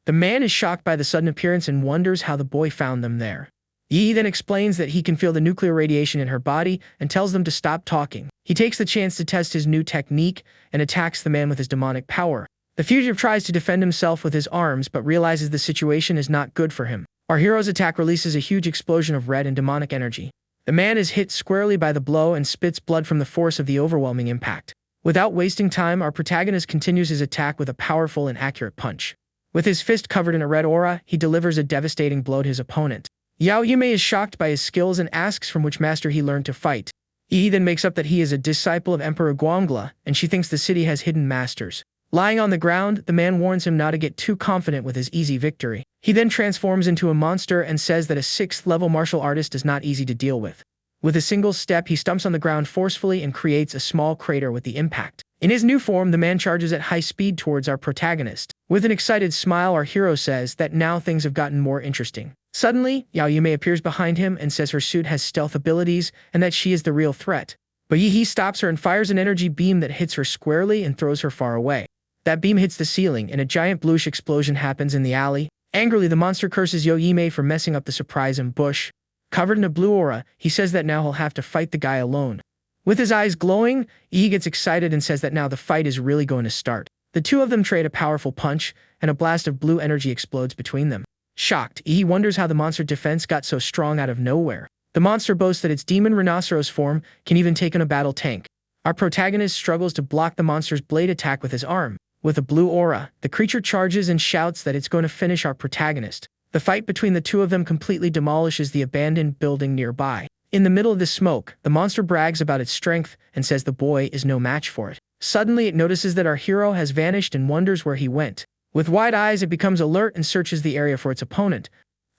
The man is shocked by the sudden appearance and wonders how the boy found them there. Yi then explains that he can feel the nuclear radiation in her body and tells them to stop talking. He takes the chance to test his new technique and attacks the man with his demonic power. The fugitive tries to defend himself with his arms but realizes the situation is not good for him. Our hero's attack releases a huge explosion of red and demonic energy. The man is hit squarely by the blow and spits blood from the force of the overwhelming impact. Without wasting time, our protagonist continues his attack with a powerful and accurate punch. With his fist covered in a red aura, he delivers a devastating blow to his opponent. Yahello is shocked by his skills and asks from which master he learned to fight. He then makes up that he is a disciple of Emperor Guangla, and she thinks the city has hidden masters. Lying on the ground, the man warns him not to get too confident with his easy victory. He then transforms into a monster and says that a 6th-level martial artist is not easy to deal with. With a single step, he stumps on the ground forcefully and creates a small crater with the impact. In his new form, the man charges at high speed towards our protagonist. With an excited smile, our hero says that now things have gotten more interesting. Suddenly, Yahello appears behind him and says her suit has stealth abilities and that she is the real threat. But Yi stops her and fires an energy beam that hits her squarely and throws her far away. That beam hits the ceiling and a giant bluish explosion happens in the alley. Angrily, the monster curses Yahello for messing up the surprise ambush. Covered in a blue aura, he says that now he'll have to fight the guy alone. With his eyes glowing, Yi gets excited and says that now the fight is really going to start. The two of them trade a powerful punch, and a blast of blue energy explodes between them. Shocked, Yi wonders how the monster defense got so strong out of nowhere. The monster boasts that its demon rhinoceros form can even take on a battle tank. Our protagonist struggles to block the monster's blade attack with his arm. With a blue aura, the creature charges and shouts that it's going to finish our protagonist. The fight between the two of them completely demolishes the abandoned building nearby. In the middle of the smoke, the monster brags about its strength and says the boy is no match for it. Suddenly, it notices that our hero has vanished and wonders where he went. With wide eyes, it becomes alert and searches the area for its opponent.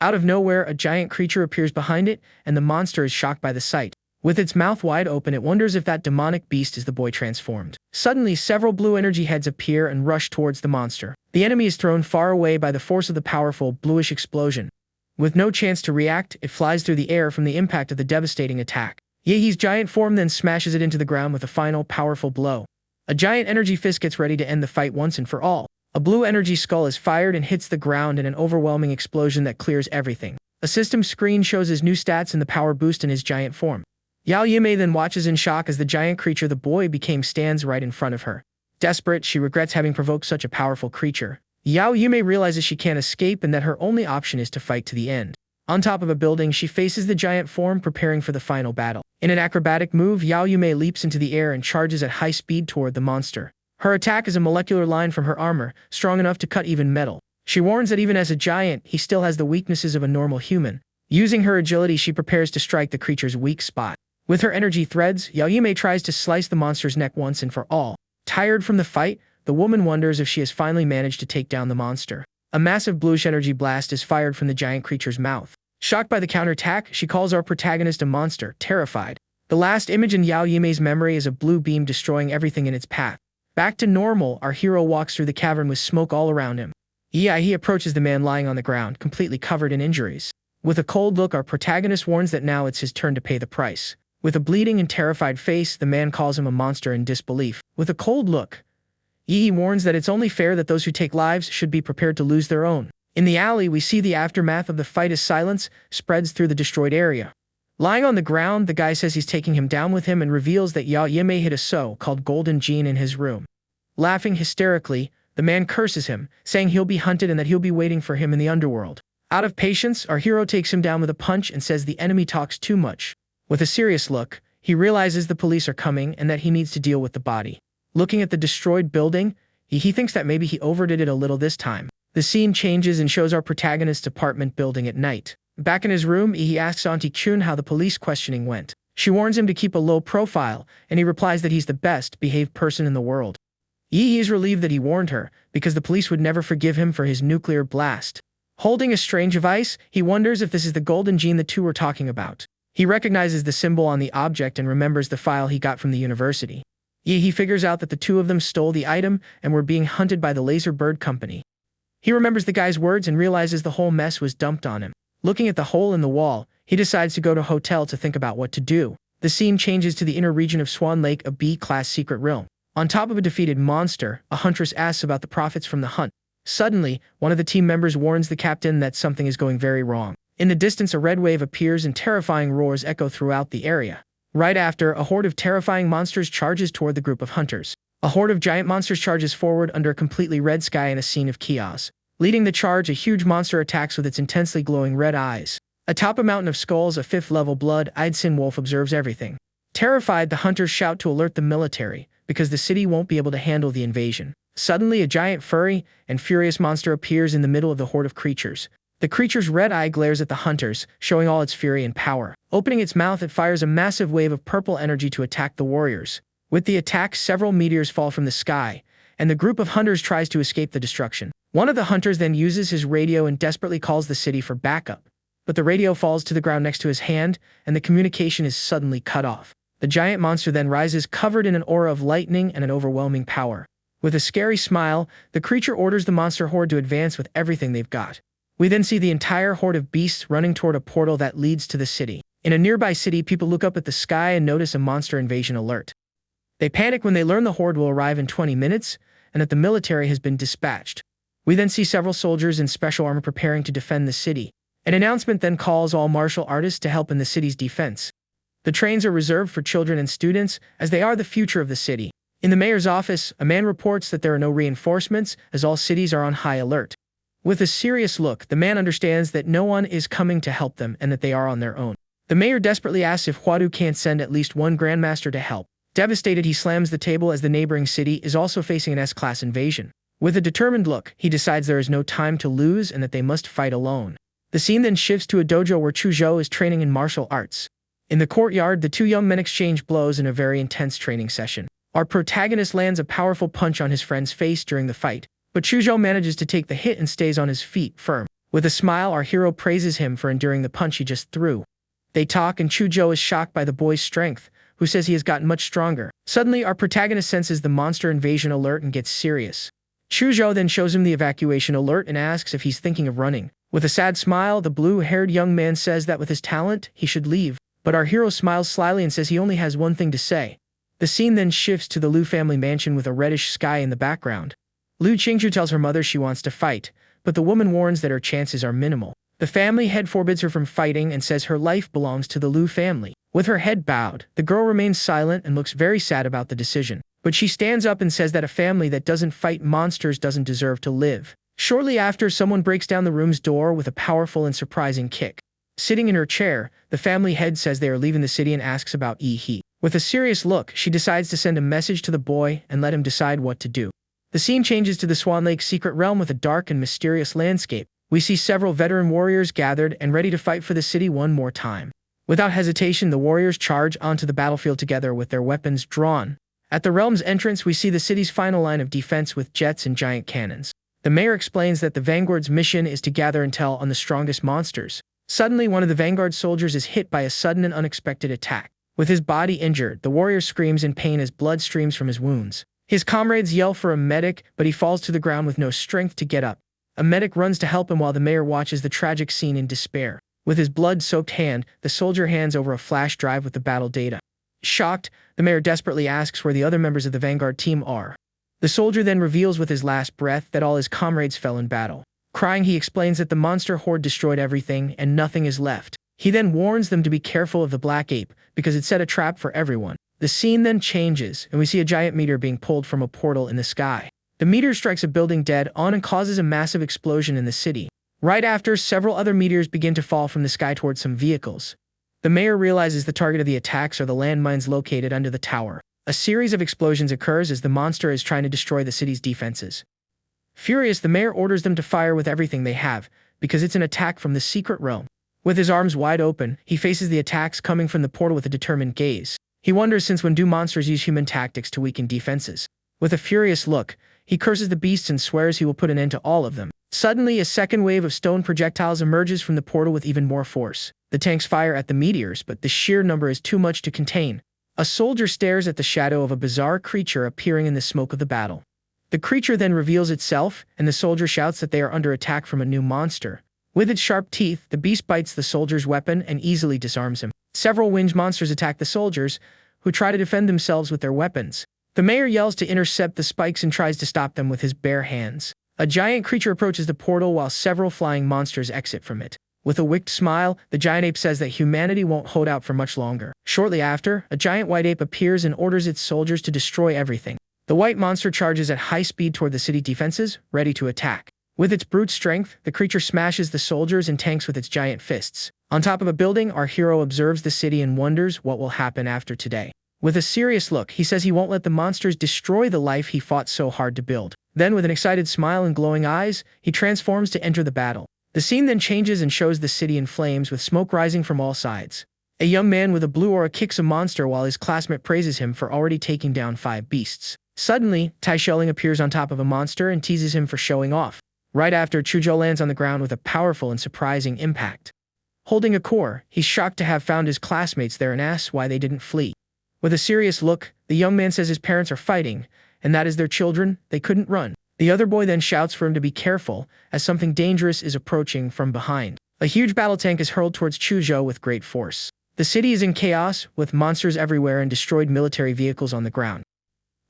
Out of nowhere, a giant creature appears behind it, and the monster is shocked by the sight. With its mouth wide open, it wonders if that demonic beast is the boy transformed. Suddenly, several blue energy heads appear and rush towards the monster. The enemy is thrown far away by the force of the powerful, bluish explosion. With no chance to react, it flies through the air from the impact of the devastating attack. Yehi's giant form then smashes it into the ground with a final, powerful blow. A giant energy fist gets ready to end the fight once and for all. A blue energy skull is fired and hits the ground in an overwhelming explosion that clears everything. A system screen shows his new stats and the power boost in his giant form. Yahello then watches in shock as the giant creature the boy became stands right in front of her. Desperate, she regrets having provoked such a powerful creature. Yahello realizes she can't escape and that her only option is to fight to the end. On top of a building, she faces the giant form, preparing for the final battle. In an acrobatic move, Yahello leaps into the air and charges at high speed toward the monster. Her attack is a molecular line from her armor, strong enough to cut even metal. She warns that even as a giant, he still has the weaknesses of a normal human. Using her agility, she prepares to strike the creature's weak spot. With her energy threads, Yahello tries to slice the monster's neck once and for all. Tired from the fight, the woman wonders if she has finally managed to take down the monster. A massive bluish energy blast is fired from the giant creature's mouth. Shocked by the counterattack, she calls our protagonist a monster, terrified. The last image in Yahello's memory is a blue beam destroying everything in its path. Back to normal, our hero walks through the cavern with smoke all around him. He approaches the man lying on the ground, completely covered in injuries. With a cold look, our protagonist warns that now it's his turn to pay the price. With a bleeding and terrified face, the man calls him a monster in disbelief. With a cold look, he warns that it's only fair that those who take lives should be prepared to lose their own. In the alley, we see the aftermath of the fight as silence spreads through the destroyed area. Lying on the ground, the guy says he's taking him down with him and reveals that Yahello hid a so-called golden gene in his room. Laughing hysterically, the man curses him, saying he'll be hunted and that he'll be waiting for him in the underworld. Out of patience, our hero takes him down with a punch and says the enemy talks too much. With a serious look, he realizes the police are coming and that he needs to deal with the body. Looking at the destroyed building, he thinks that maybe he overdid it a little this time. The scene changes and shows our protagonist's apartment building at night. Back in his room, he asks Auntie Chun how the police questioning went. She warns him to keep a low profile, and he replies that he's the best-behaved person in the world. He is relieved that he warned her, because the police would never forgive him for his nuclear blast. Holding a strange device, he wonders if this is the golden gene the two were talking about. He recognizes the symbol on the object and remembers the file he got from the university. He figures out that the two of them stole the item and were being hunted by the Laser Bird Company. He remembers the guy's words and realizes the whole mess was dumped on him. Looking at the hole in the wall, he decides to go to a hotel to think about what to do. The scene changes to the inner region of Swan Lake, a B-class secret realm. On top of a defeated monster, a huntress asks about the profits from the hunt. Suddenly, one of the team members warns the captain that something is going very wrong. In the distance, a red wave appears and terrifying roars echo throughout the area. Right after, a horde of terrifying monsters charges toward the group of hunters. A horde of giant monsters charges forward under a completely red sky in a scene of chaos. Leading the charge, a huge monster attacks with its intensely glowing red eyes. Atop a mountain of skulls, a 5th-level blood-eyed sin wolf observes everything. Terrified, the hunters shout to alert the military, because the city won't be able to handle the invasion. Suddenly, a giant furry and furious monster appears in the middle of the horde of creatures. The creature's red eye glares at the hunters, showing all its fury and power. Opening its mouth, it fires a massive wave of purple energy to attack the warriors. With the attack, several meteors fall from the sky, and the group of hunters tries to escape the destruction. One of the hunters then uses his radio and desperately calls the city for backup. But the radio falls to the ground next to his hand, and the communication is suddenly cut off. The giant monster then rises, covered in an aura of lightning and an overwhelming power. With a scary smile, the creature orders the monster horde to advance with everything they've got. We then see the entire horde of beasts running toward a portal that leads to the city. In a nearby city, people look up at the sky and notice a monster invasion alert. They panic when they learn the horde will arrive in 20 minutes and that the military has been dispatched. We then see several soldiers in special armor preparing to defend the city. An announcement then calls all martial artists to help in the city's defense. The trains are reserved for children and students, as they are the future of the city. In the mayor's office, a man reports that there are no reinforcements, as all cities are on high alert. With a serious look, the man understands that no one is coming to help them and that they are on their own. The mayor desperately asks if Huadu can't send at least one grandmaster to help. Devastated, he slams the table as the neighboring city is also facing an S-class invasion. With a determined look, he decides there is no time to lose and that they must fight alone. The scene then shifts to a dojo where Chuzhou is training in martial arts. In the courtyard, the two young men exchange blows in a very intense training session. Our protagonist lands a powerful punch on his friend's face during the fight, but Chuzhou manages to take the hit and stays on his feet firm. With a smile, our hero praises him for enduring the punch he just threw. They talk and Chuzhou is shocked by the boy's strength, who says he has gotten much stronger. Suddenly, our protagonist senses the monster invasion alert and gets serious. Chuzhou then shows him the evacuation alert and asks if he's thinking of running. With a sad smile, the blue-haired young man says that with his talent, he should leave. But our hero smiles slyly and says he only has one thing to say. The scene then shifts to the Liu family mansion with a reddish sky in the background. Liu Qingzhu tells her mother she wants to fight, but the woman warns that her chances are minimal. The family head forbids her from fighting and says her life belongs to the Liu family. With her head bowed, the girl remains silent and looks very sad about the decision. But she stands up and says that a family that doesn't fight monsters doesn't deserve to live. Shortly after, someone breaks down the room's door with a powerful and surprising kick. Sitting in her chair, the family head says they are leaving the city and asks about Yi. With a serious look, she decides to send a message to the boy and let him decide what to do. The scene changes to the Swan Lake secret realm with a dark and mysterious landscape. We see several veteran warriors gathered and ready to fight for the city one more time. Without hesitation, the warriors charge onto the battlefield together with their weapons drawn. At the realm's entrance, we see the city's final line of defense with jets and giant cannons. The mayor explains that the Vanguard's mission is to gather intel on the strongest monsters. Suddenly, one of the Vanguard soldiers is hit by a sudden and unexpected attack. With his body injured, the warrior screams in pain as blood streams from his wounds. His comrades yell for a medic, but he falls to the ground with no strength to get up. A medic runs to help him while the mayor watches the tragic scene in despair. With his blood-soaked hand, the soldier hands over a flash drive with the battle data. Shocked, the mayor desperately asks where the other members of the Vanguard team are. The soldier then reveals with his last breath that all his comrades fell in battle. Crying, he explains that the monster horde destroyed everything and nothing is left. He then warns them to be careful of the black ape because it set a trap for everyone. The scene then changes, and we see a giant meteor being pulled from a portal in the sky. The meteor strikes a building dead on and causes a massive explosion in the city. Right after, several other meteors begin to fall from the sky towards some vehicles. The mayor realizes the target of the attacks are the landmines located under the tower. A series of explosions occurs as the monster is trying to destroy the city's defenses. Furious, the mayor orders them to fire with everything they have, because it's an attack from the secret realm. With his arms wide open, he faces the attacks coming from the portal with a determined gaze. He wonders since when do monsters use human tactics to weaken defenses. With a furious look, he curses the beasts and swears he will put an end to all of them. Suddenly, a second wave of stone projectiles emerges from the portal with even more force. The tanks fire at the meteors, but the sheer number is too much to contain. A soldier stares at the shadow of a bizarre creature appearing in the smoke of the battle. The creature then reveals itself, and the soldier shouts that they are under attack from a new monster. With its sharp teeth, the beast bites the soldier's weapon and easily disarms him. Several winged monsters attack the soldiers, who try to defend themselves with their weapons. The mayor yells to intercept the spikes and tries to stop them with his bare hands. A giant creature approaches the portal while several flying monsters exit from it. With a wicked smile, the giant ape says that humanity won't hold out for much longer. Shortly after, a giant white ape appears and orders its soldiers to destroy everything. The white monster charges at high speed toward the city defenses, ready to attack. With its brute strength, the creature smashes the soldiers and tanks with its giant fists. On top of a building, our hero observes the city and wonders what will happen after today. With a serious look, he says he won't let the monsters destroy the life he fought so hard to build. Then, with an excited smile and glowing eyes, he transforms to enter the battle. The scene then changes and shows the city in flames with smoke rising from all sides. A young man with a blue aura kicks a monster while his classmate praises him for already taking down 5 beasts. Suddenly, Tai Shelling appears on top of a monster and teases him for showing off. Right after, Chuzhou lands on the ground with a powerful and surprising impact. Holding a core, he's shocked to have found his classmates there and asks why they didn't flee. With a serious look, the young man says his parents are fighting, and that is their children, they couldn't run. The other boy then shouts for him to be careful, as something dangerous is approaching from behind. A huge battle tank is hurled towards Chuzhou with great force. The city is in chaos, with monsters everywhere and destroyed military vehicles on the ground.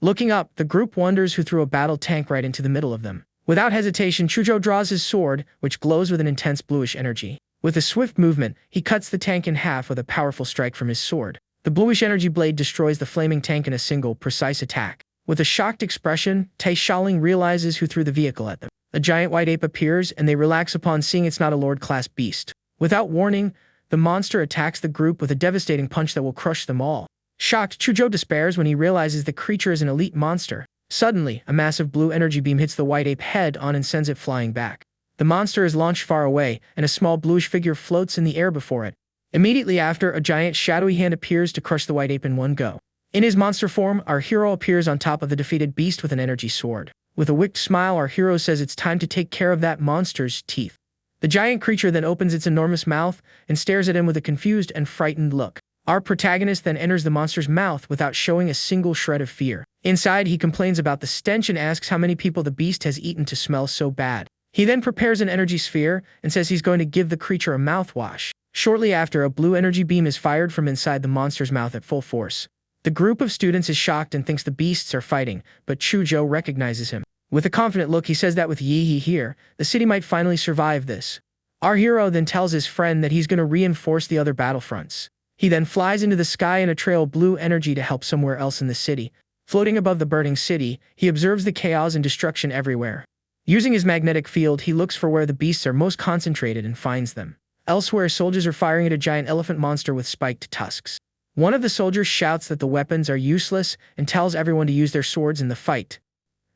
Looking up, the group wonders who threw a battle tank right into the middle of them. Without hesitation, Chuzhou draws his sword, which glows with an intense bluish energy. With a swift movement, he cuts the tank in half with a powerful strike from his sword. The bluish energy blade destroys the flaming tank in a single, precise attack. With a shocked expression, Tai Shaoling realizes who threw the vehicle at them. A giant white ape appears, and they relax upon seeing it's not a Lord-class beast. Without warning, the monster attacks the group with a devastating punch that will crush them all. Shocked, Chuzhou despairs when he realizes the creature is an elite monster. Suddenly, a massive blue energy beam hits the white ape head on and sends it flying back. The monster is launched far away, and a small bluish figure floats in the air before it. Immediately after, a giant shadowy hand appears to crush the white ape in one go. In his monster form, our hero appears on top of the defeated beast with an energy sword. With a wicked smile, our hero says it's time to take care of that monster's teeth. The giant creature then opens its enormous mouth and stares at him with a confused and frightened look. Our protagonist then enters the monster's mouth without showing a single shred of fear. Inside, he complains about the stench and asks how many people the beast has eaten to smell so bad. He then prepares an energy sphere and says he's going to give the creature a mouthwash. Shortly after, a blue energy beam is fired from inside the monster's mouth at full force. The group of students is shocked and thinks the beasts are fighting, but Chuzhou recognizes him. With a confident look, he says that with Yi here, the city might finally survive this. Our hero then tells his friend that he's going to reinforce the other battlefronts. He then flies into the sky in a trail of blue energy to help somewhere else in the city. Floating above the burning city, he observes the chaos and destruction everywhere. Using his magnetic field, he looks for where the beasts are most concentrated and finds them. Elsewhere, soldiers are firing at a giant elephant monster with spiked tusks. One of the soldiers shouts that the weapons are useless and tells everyone to use their swords in the fight.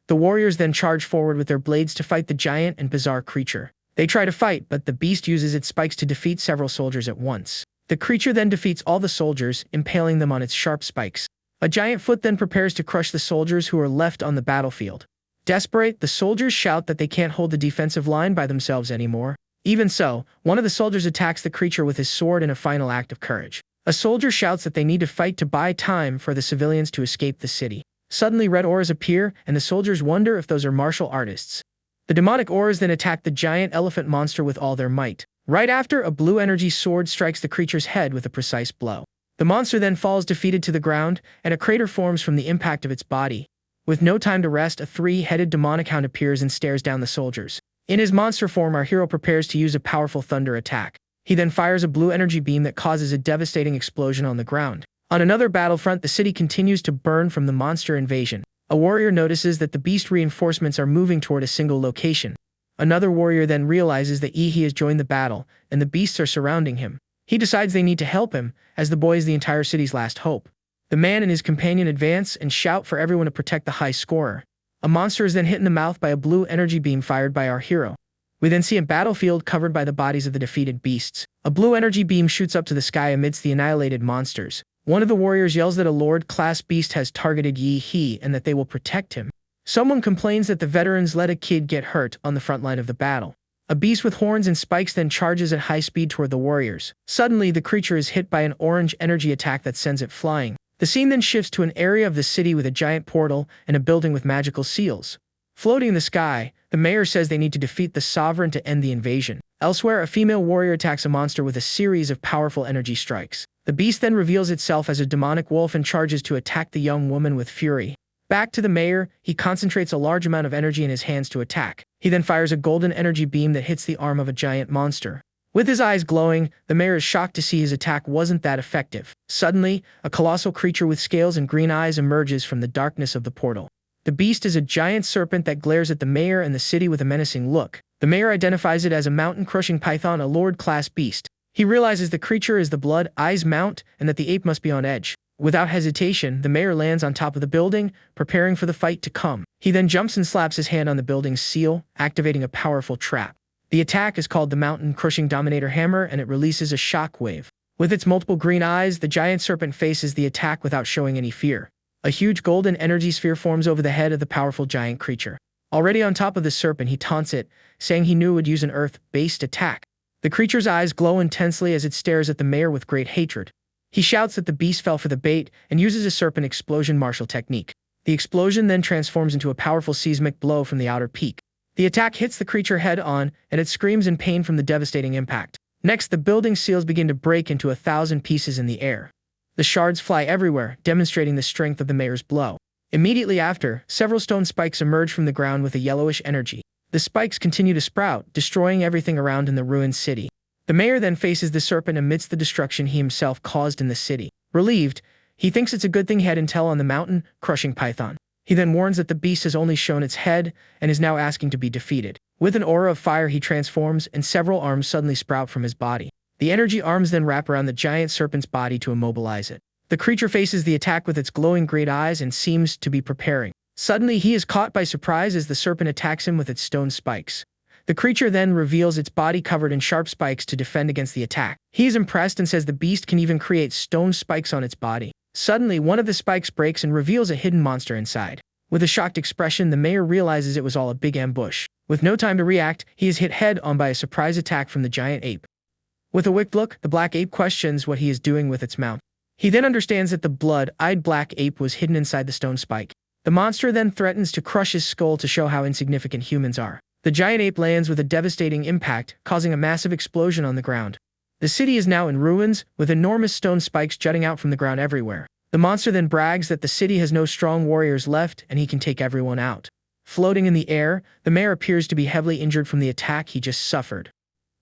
The warriors then charge forward with their blades to fight the giant and bizarre creature. They try to fight, but the beast uses its spikes to defeat several soldiers at once. The creature then defeats all the soldiers, impaling them on its sharp spikes. A giant foot then prepares to crush the soldiers who are left on the battlefield. Desperate, the soldiers shout that they can't hold the defensive line by themselves anymore. Even so, one of the soldiers attacks the creature with his sword in a final act of courage. A soldier shouts that they need to fight to buy time for the civilians to escape the city. Suddenly, red auras appear, and the soldiers wonder if those are martial artists. The demonic ores then attack the giant elephant monster with all their might. Right after, a blue energy sword strikes the creature's head with a precise blow. The monster then falls defeated to the ground, and a crater forms from the impact of its body. With no time to rest, a three-headed demonic hound appears and stares down the soldiers. In his monster form, our hero prepares to use a powerful thunder attack. He then fires a blue energy beam that causes a devastating explosion on the ground. On another battlefront, the city continues to burn from the monster invasion. A warrior notices that the beast reinforcements are moving toward a single location. Another warrior then realizes that he has joined the battle, and the beasts are surrounding him. He decides they need to help him, as the boy is the entire city's last hope. The man and his companion advance and shout for everyone to protect the high scorer. A monster is then hit in the mouth by a blue energy beam fired by our hero. We then see a battlefield covered by the bodies of the defeated beasts. A blue energy beam shoots up to the sky amidst the annihilated monsters. One of the warriors yells that a Lord-class beast has targeted Yi and that they will protect him. Someone complains that the veterans let a kid get hurt on the front line of the battle. A beast with horns and spikes then charges at high speed toward the warriors. Suddenly, the creature is hit by an orange energy attack that sends it flying. The scene then shifts to an area of the city with a giant portal and a building with magical seals. Floating in the sky, the mayor says they need to defeat the sovereign to end the invasion. Elsewhere, a female warrior attacks a monster with a series of powerful energy strikes. The beast then reveals itself as a demonic wolf and charges to attack the young woman with fury. Back to the mayor, he concentrates a large amount of energy in his hands to attack. He then fires a golden energy beam that hits the arm of a giant monster. With his eyes glowing, the mayor is shocked to see his attack wasn't that effective. Suddenly, a colossal creature with scales and green eyes emerges from the darkness of the portal. The beast is a giant serpent that glares at the mayor and the city with a menacing look. The mayor identifies it as a mountain-crushing python, a lord-class beast. He realizes the creature is the Blood Eyes Mount and that the ape must be on edge. Without hesitation, the mayor lands on top of the building, preparing for the fight to come. He then jumps and slaps his hand on the building's seal, activating a powerful trap. The attack is called the Mountain-Crushing Dominator Hammer, and it releases a shock wave. With its multiple green eyes, the giant serpent faces the attack without showing any fear. A huge golden energy sphere forms over the head of the powerful giant creature. Already on top of the serpent, he taunts it, saying he knew it would use an earth-based attack. The creature's eyes glow intensely as it stares at the mayor with great hatred. He shouts that the beast fell for the bait and uses a serpent explosion martial technique. The explosion then transforms into a powerful seismic blow from the outer peak. The attack hits the creature head-on, and it screams in pain from the devastating impact. Next, the building seals begin to break into 1,000 pieces in the air. The shards fly everywhere, demonstrating the strength of the mayor's blow. Immediately after, several stone spikes emerge from the ground with a yellowish energy. The spikes continue to sprout, destroying everything around in the ruined city. The mayor then faces the serpent amidst the destruction he himself caused in the city. Relieved, he thinks it's a good thing he had intel on the mountain-crushing python. He then warns that the beast has only shown its head and is now asking to be defeated. With an aura of fire, he transforms, and several arms suddenly sprout from his body. The energy arms then wrap around the giant serpent's body to immobilize it. The creature faces the attack with its glowing great eyes and seems to be preparing. Suddenly, he is caught by surprise as the serpent attacks him with its stone spikes. The creature then reveals its body covered in sharp spikes to defend against the attack. He is impressed and says the beast can even create stone spikes on its body. Suddenly, one of the spikes breaks and reveals a hidden monster inside. With a shocked expression, the mayor realizes it was all a big ambush. With no time to react, he is hit head-on by a surprise attack from the giant ape. With a wicked look, the black ape questions what he is doing with its mount. He then understands that the blood-eyed black ape was hidden inside the stone spike. The monster then threatens to crush his skull to show how insignificant humans are. The giant ape lands with a devastating impact, causing a massive explosion on the ground. The city is now in ruins, with enormous stone spikes jutting out from the ground everywhere. The monster then brags that the city has no strong warriors left and he can take everyone out. Floating in the air, the mayor appears to be heavily injured from the attack he just suffered.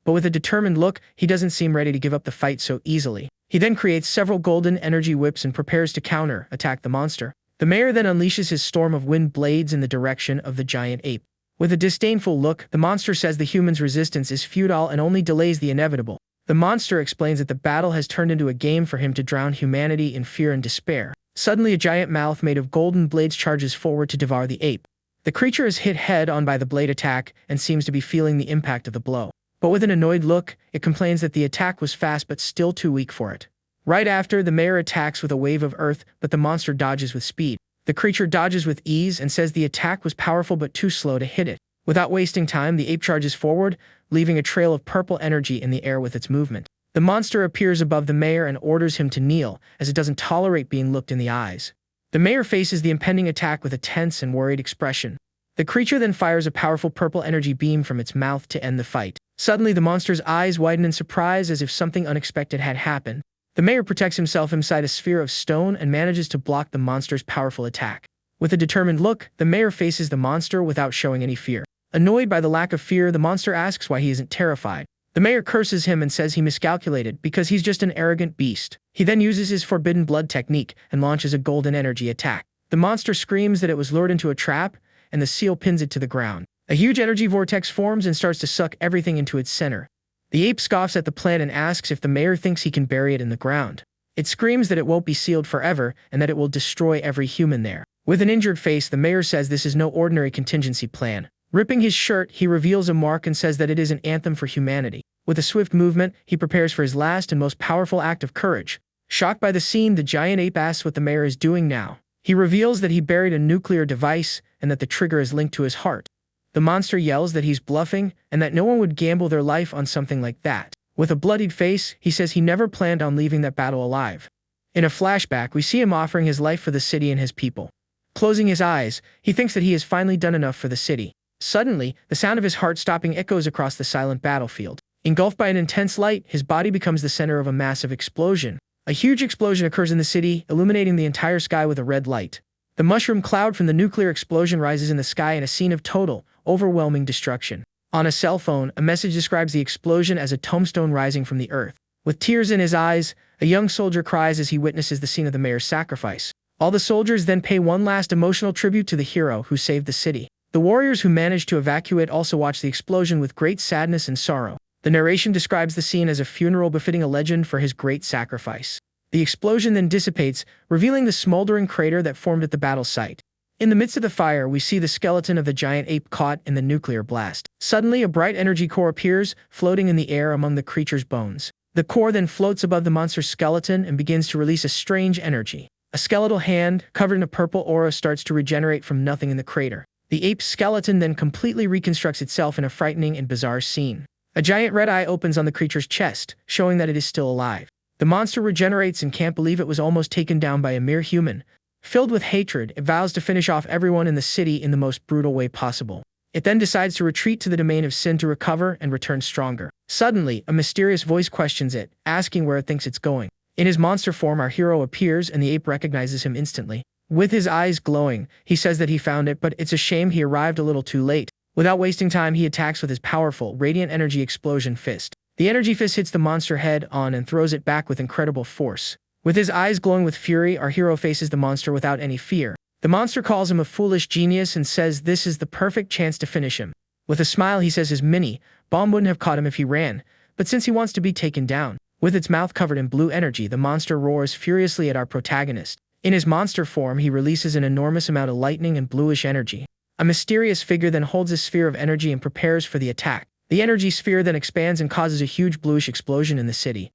But with a determined look, he doesn't seem ready to give up the fight so easily. He then creates several golden energy whips and prepares to counter-attack the monster. The mayor then unleashes his storm of wind blades in the direction of the giant ape. With a disdainful look, the monster says the human's resistance is futile and only delays the inevitable. The monster explains that the battle has turned into a game for him to drown humanity in fear and despair. Suddenly, a giant mouth made of golden blades charges forward to devour the ape. The creature is hit head-on by the blade attack and seems to be feeling the impact of the blow. But with an annoyed look, it complains that the attack was fast but still too weak for it. Right after, the mayor attacks with a wave of earth, but the monster dodges with speed. The creature dodges with ease and says the attack was powerful but too slow to hit it. Without wasting time, the ape charges forward, leaving a trail of purple energy in the air with its movement. The monster appears above the mayor and orders him to kneel, as it doesn't tolerate being looked in the eyes. The mayor faces the impending attack with a tense and worried expression. The creature then fires a powerful purple energy beam from its mouth to end the fight. Suddenly, the monster's eyes widen in surprise as if something unexpected had happened. The mayor protects himself inside a sphere of stone and manages to block the monster's powerful attack. With a determined look, the mayor faces the monster without showing any fear. Annoyed by the lack of fear, the monster asks why he isn't terrified. The mayor curses him and says he miscalculated because he's just an arrogant beast. He then uses his forbidden blood technique and launches a golden energy attack. The monster screams that it was lured into a trap, and the seal pins it to the ground. A huge energy vortex forms and starts to suck everything into its center. The ape scoffs at the plan and asks if the mayor thinks he can bury it in the ground. It screams that it won't be sealed forever and that it will destroy every human there. With an injured face, the mayor says this is no ordinary contingency plan. Ripping his shirt, he reveals a mark and says that it is an anthem for humanity. With a swift movement, he prepares for his last and most powerful act of courage. Shocked by the scene, the giant ape asks what the mayor is doing now. He reveals that he buried a nuclear device and that the trigger is linked to his heart. The monster yells that he's bluffing and that no one would gamble their life on something like that. With a bloodied face, he says he never planned on leaving that battle alive. In a flashback, we see him offering his life for the city and his people. Closing his eyes, he thinks that he has finally done enough for the city. Suddenly, the sound of his heart stopping echoes across the silent battlefield. Engulfed by an intense light, his body becomes the center of a massive explosion. A huge explosion occurs in the city, illuminating the entire sky with a red light. The mushroom cloud from the nuclear explosion rises in the sky in a scene of total, overwhelming destruction. On a cell phone, a message describes the explosion as a tombstone rising from the earth. With tears in his eyes, a young soldier cries as he witnesses the scene of the mayor's sacrifice. All the soldiers then pay one last emotional tribute to the hero who saved the city. The warriors who managed to evacuate also watch the explosion with great sadness and sorrow. The narration describes the scene as a funeral befitting a legend for his great sacrifice. The explosion then dissipates, revealing the smoldering crater that formed at the battle site. In the midst of the fire, we see the skeleton of the giant ape caught in the nuclear blast. Suddenly, a bright energy core appears, floating in the air among the creature's bones. The core then floats above the monster's skeleton and begins to release a strange energy. A skeletal hand, covered in a purple aura, starts to regenerate from nothing in the crater. The ape's skeleton then completely reconstructs itself in a frightening and bizarre scene. A giant red eye opens on the creature's chest, showing that it is still alive. The monster regenerates and can't believe it was almost taken down by a mere human. Filled with hatred, it vows to finish off everyone in the city in the most brutal way possible. It then decides to retreat to the domain of sin to recover and return stronger. Suddenly, a mysterious voice questions it, asking where it thinks it's going. In his monster form, our hero appears and the ape recognizes him instantly. With his eyes glowing, he says that he found it, but it's a shame he arrived a little too late. Without wasting time, he attacks with his powerful, radiant energy explosion fist. The energy fist hits the monster head on and throws it back with incredible force. With his eyes glowing with fury, our hero faces the monster without any fear. The monster calls him a foolish genius and says this is the perfect chance to finish him. With a smile, he says his mini bomb wouldn't have caught him if he ran, but since he wants to be taken down. With its mouth covered in blue energy, the monster roars furiously at our protagonist. In his monster form, he releases an enormous amount of lightning and bluish energy. A mysterious figure then holds a sphere of energy and prepares for the attack. The energy sphere then expands and causes a huge bluish explosion in the city.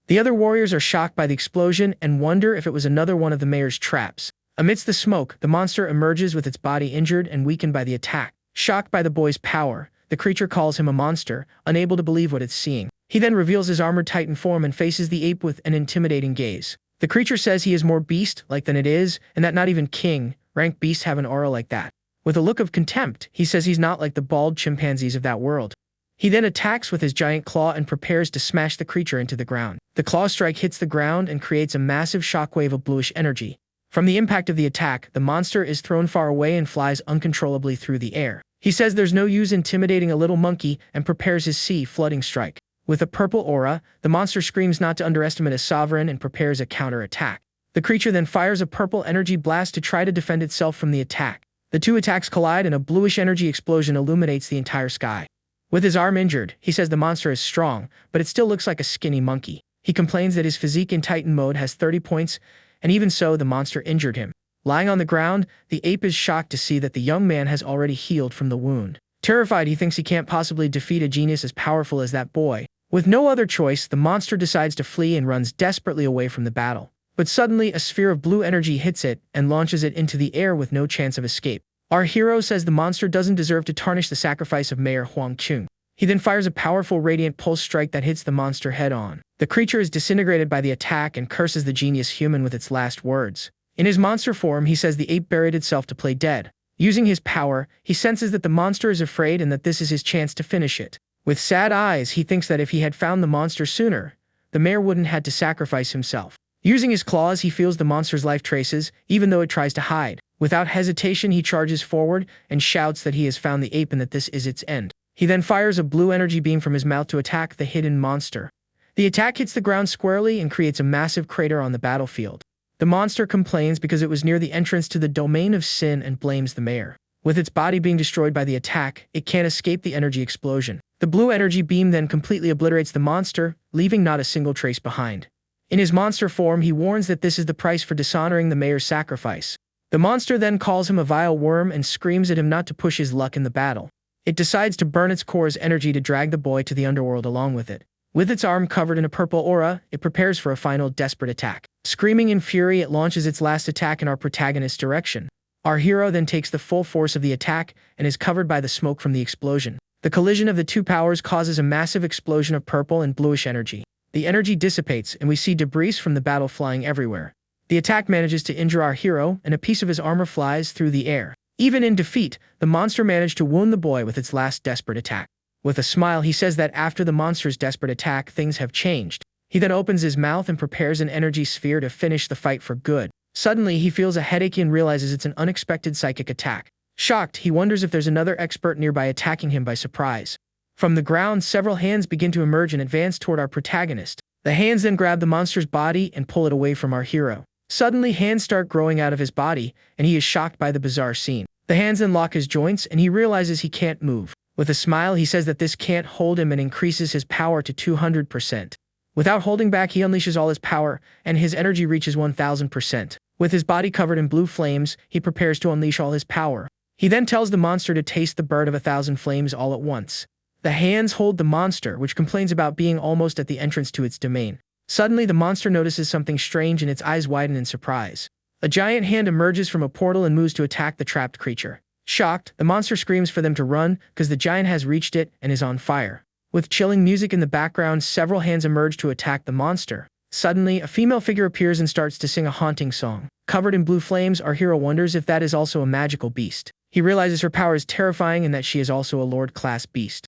The other warriors are shocked by the explosion and wonder if it was another one of the mayor's traps. Amidst the smoke, the monster emerges with its body injured and weakened by the attack. Shocked by the boy's power, the creature calls him a monster, unable to believe what it's seeing. He then reveals his armored titan form and faces the ape with an intimidating gaze. The creature says he is more beast-like than it is, and that not even king-ranked beasts have an aura like that. With a look of contempt, he says he's not like the bald chimpanzees of that world. He then attacks with his giant claw and prepares to smash the creature into the ground. The claw strike hits the ground and creates a massive shockwave of bluish energy. From the impact of the attack, the monster is thrown far away and flies uncontrollably through the air. He says there's no use intimidating a little monkey and prepares his sea-flooding strike. With a purple aura, the monster screams not to underestimate a sovereign and prepares a counter-attack. The creature then fires a purple energy blast to try to defend itself from the attack. The two attacks collide and a bluish energy explosion illuminates the entire sky. With his arm injured, he says the monster is strong, but it still looks like a skinny monkey. He complains that his physique in Titan mode has 30 points, and even so, the monster injured him. Lying on the ground, the ape is shocked to see that the young man has already healed from the wound. Terrified, he thinks he can't possibly defeat a genius as powerful as that boy. With no other choice, the monster decides to flee and runs desperately away from the battle. But suddenly, a sphere of blue energy hits it and launches it into the air with no chance of escape. Our hero says the monster doesn't deserve to tarnish the sacrifice of Mayor Huang Chung. He then fires a powerful radiant pulse strike that hits the monster head-on. The creature is disintegrated by the attack and curses the genius human with its last words. In his monster form, he says the ape buried itself to play dead. Using his power, he senses that the monster is afraid and that this is his chance to finish it. With sad eyes, he thinks that if he had found the monster sooner, the mayor wouldn't had to sacrifice himself. Using his claws, he feels the monster's life traces, even though it tries to hide. Without hesitation, he charges forward and shouts that he has found the ape and that this is its end. He then fires a blue energy beam from his mouth to attack the hidden monster. The attack hits the ground squarely and creates a massive crater on the battlefield. The monster complains because it was near the entrance to the domain of sin and blames the mayor. With its body being destroyed by the attack, it can't escape the energy explosion. The blue energy beam then completely obliterates the monster, leaving not a single trace behind. In his monster form, he warns that this is the price for dishonoring the mayor's sacrifice. The monster then calls him a vile worm and screams at him not to push his luck in the battle. It decides to burn its core's energy to drag the boy to the underworld along with it. With its arm covered in a purple aura, it prepares for a final desperate attack. Screaming in fury, it launches its last attack in our protagonist's direction. Our hero then takes the full force of the attack and is covered by the smoke from the explosion. The collision of the two powers causes a massive explosion of purple and bluish energy. The energy dissipates, and we see debris from the battle flying everywhere. The attack manages to injure our hero, and a piece of his armor flies through the air. Even in defeat, the monster managed to wound the boy with its last desperate attack. With a smile, he says that after the monster's desperate attack, things have changed. He then opens his mouth and prepares an energy sphere to finish the fight for good. Suddenly, he feels a headache and realizes it's an unexpected psychic attack. Shocked, he wonders if there's another expert nearby attacking him by surprise. From the ground, several hands begin to emerge and advance toward our protagonist. The hands then grab the monster's body and pull it away from our hero. Suddenly, hands start growing out of his body, and he is shocked by the bizarre scene. The hands then lock his joints, and he realizes he can't move. With a smile, he says that this can't hold him and increases his power to 200%. Without holding back, he unleashes all his power, and his energy reaches 1000%. With his body covered in blue flames, he prepares to unleash all his power. He then tells the monster to taste the bird of 1,000 flames all at once. The hands hold the monster, which complains about being almost at the entrance to its domain. Suddenly, the monster notices something strange and its eyes widen in surprise. A giant hand emerges from a portal and moves to attack the trapped creature. Shocked, the monster screams for them to run because the giant has reached it and is on fire. With chilling music in the background, several hands emerge to attack the monster. Suddenly, a female figure appears and starts to sing a haunting song. Covered in blue flames, our hero wonders if that is also a magical beast. He realizes her power is terrifying and that she is also a Lord-class beast.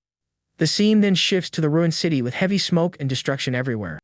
The scene then shifts to the ruined city with heavy smoke and destruction everywhere.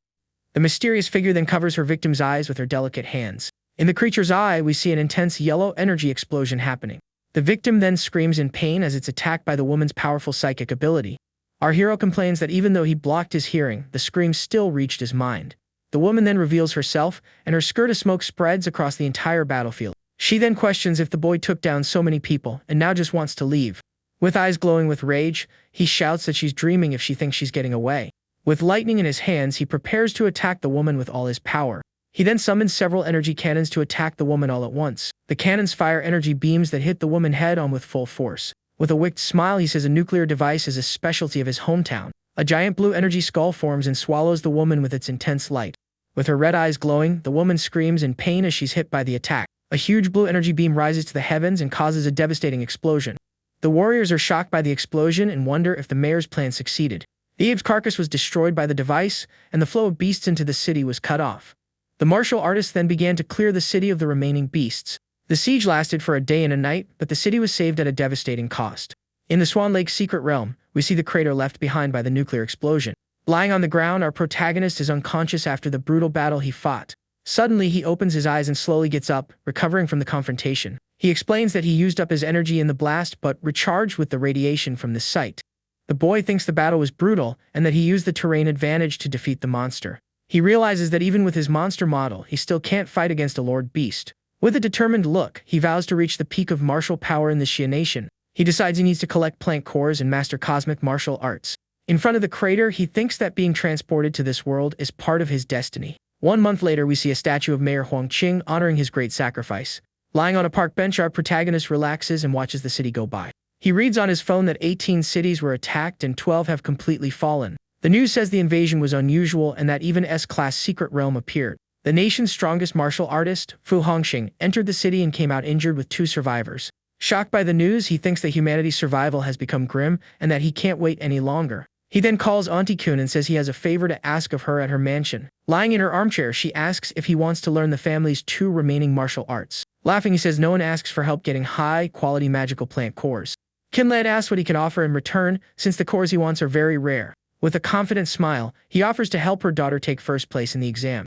The mysterious figure then covers her victim's eyes with her delicate hands. In the creature's eye, we see an intense yellow energy explosion happening. The victim then screams in pain as it's attacked by the woman's powerful psychic ability. Our hero complains that even though he blocked his hearing, the scream still reached his mind. The woman then reveals herself, and her skirt of smoke spreads across the entire battlefield. She then questions if the boy took down so many people and now just wants to leave. With eyes glowing with rage, he shouts that she's dreaming if she thinks she's getting away. With lightning in his hands, he prepares to attack the woman with all his power. He then summons several energy cannons to attack the woman all at once. The cannons fire energy beams that hit the woman head-on with full force. With a wicked smile, he says a nuclear device is a specialty of his hometown. A giant blue energy skull forms and swallows the woman with its intense light. With her red eyes glowing, the woman screams in pain as she's hit by the attack. A huge blue energy beam rises to the heavens and causes a devastating explosion. The warriors are shocked by the explosion and wonder if the mayor's plan succeeded. The ape's carcass was destroyed by the device, and the flow of beasts into the city was cut off. The martial artists then began to clear the city of the remaining beasts. The siege lasted for a day and a night, but the city was saved at a devastating cost. In the Swan Lake's secret realm, we see the crater left behind by the nuclear explosion. Lying on the ground, our protagonist is unconscious after the brutal battle he fought. Suddenly, he opens his eyes and slowly gets up, recovering from the confrontation. He explains that he used up his energy in the blast but recharged with the radiation from the site. The boy thinks the battle was brutal and that he used the terrain advantage to defeat the monster. He realizes that even with his monster model, he still can't fight against a Lord Beast. With a determined look, he vows to reach the peak of martial power in the Xia Nation. He decides he needs to collect plant cores and master cosmic martial arts. In front of the crater, he thinks that being transported to this world is part of his destiny. 1 month later, we see a statue of Mayor Huangqing honoring his great sacrifice. Lying on a park bench, our protagonist relaxes and watches the city go by. He reads on his phone that 18 cities were attacked and 12 have completely fallen. The news says the invasion was unusual and that even S-class secret realm appeared. The nation's strongest martial artist, Fu Hongxing, entered the city and came out injured with 2 survivors. Shocked by the news, he thinks that humanity's survival has become grim and that he can't wait any longer. He then calls Auntie Kun and says he has a favor to ask of her at her mansion. Lying in her armchair, she asks if he wants to learn the family's 2 remaining martial arts. Laughing, he says no one asks for help getting high-quality magical plant cores. Kinlad asks what he can offer in return, since the cores he wants are very rare. With a confident smile, he offers to help her daughter take first place in the exam.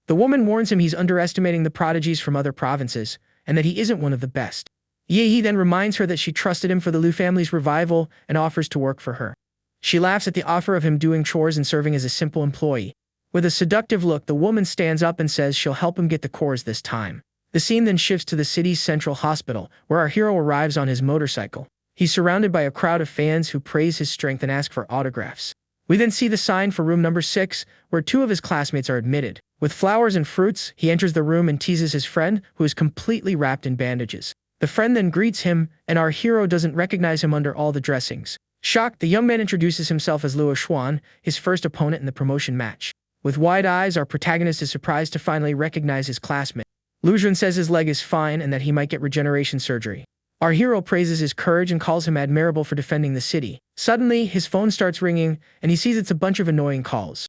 The woman warns him he's underestimating the prodigies from other provinces, and that he isn't one of the best. He then reminds her that she trusted him for the Liu family's revival and offers to work for her. She laughs at the offer of him doing chores and serving as a simple employee. With a seductive look, the woman stands up and says she'll help him get the cores this time. The scene then shifts to the city's central hospital, where our hero arrives on his motorcycle. He's surrounded by a crowd of fans who praise his strength and ask for autographs. We then see the sign for room number 6, where 2 of his classmates are admitted. With flowers and fruits, he enters the room and teases his friend, who is completely wrapped in bandages. The friend then greets him, and our hero doesn't recognize him under all the dressings. Shocked, the young man introduces himself as Luo Xuan, his first opponent in the promotion match. With wide eyes, our protagonist is surprised to finally recognize his classmate. Lu Jun says his leg is fine and that he might get regeneration surgery. Our hero praises his courage and calls him admirable for defending the city. Suddenly, his phone starts ringing, and he sees it's a bunch of annoying calls.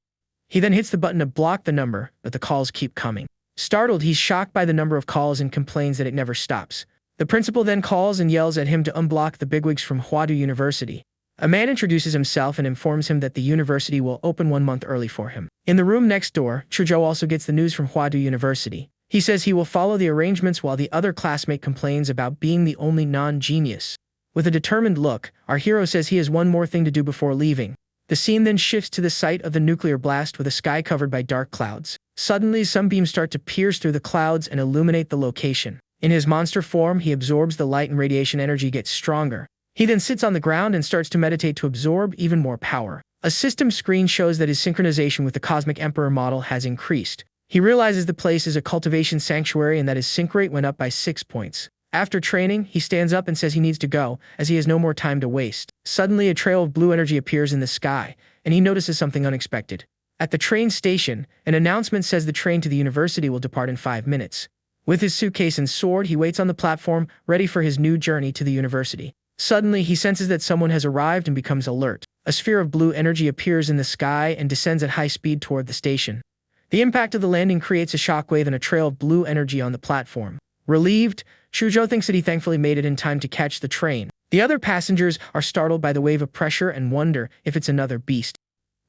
He then hits the button to block the number, but the calls keep coming. Startled, he's shocked by the number of calls and complains that it never stops. The principal then calls and yells at him to unblock the bigwigs from Huadu University. A man introduces himself and informs him that the university will open 1 month early for him. In the room next door, Chuzhou also gets the news from Huadu University. He says he will follow the arrangements while the other classmate complains about being the only non-genius. With a determined look, our hero says he has one more thing to do before leaving. The scene then shifts to the site of the nuclear blast with a sky covered by dark clouds. Suddenly, some beams start to pierce through the clouds and illuminate the location. In his monster form, he absorbs the light and radiation energy gets stronger. He then sits on the ground and starts to meditate to absorb even more power. A system screen shows that his synchronization with the Cosmic Emperor model has increased. He realizes the place is a cultivation sanctuary and that his sync rate went up by 6 points. After training, he stands up and says he needs to go, as he has no more time to waste. Suddenly, a trail of blue energy appears in the sky, and he notices something unexpected. At the train station, an announcement says the train to the university will depart in 5 minutes. With his suitcase and sword, he waits on the platform, ready for his new journey to the university. Suddenly, he senses that someone has arrived and becomes alert. A sphere of blue energy appears in the sky and descends at high speed toward the station. The impact of the landing creates a shockwave and a trail of blue energy on the platform. Relieved, Chuzhou thinks that he thankfully made it in time to catch the train. The other passengers are startled by the wave of pressure and wonder if it's another beast.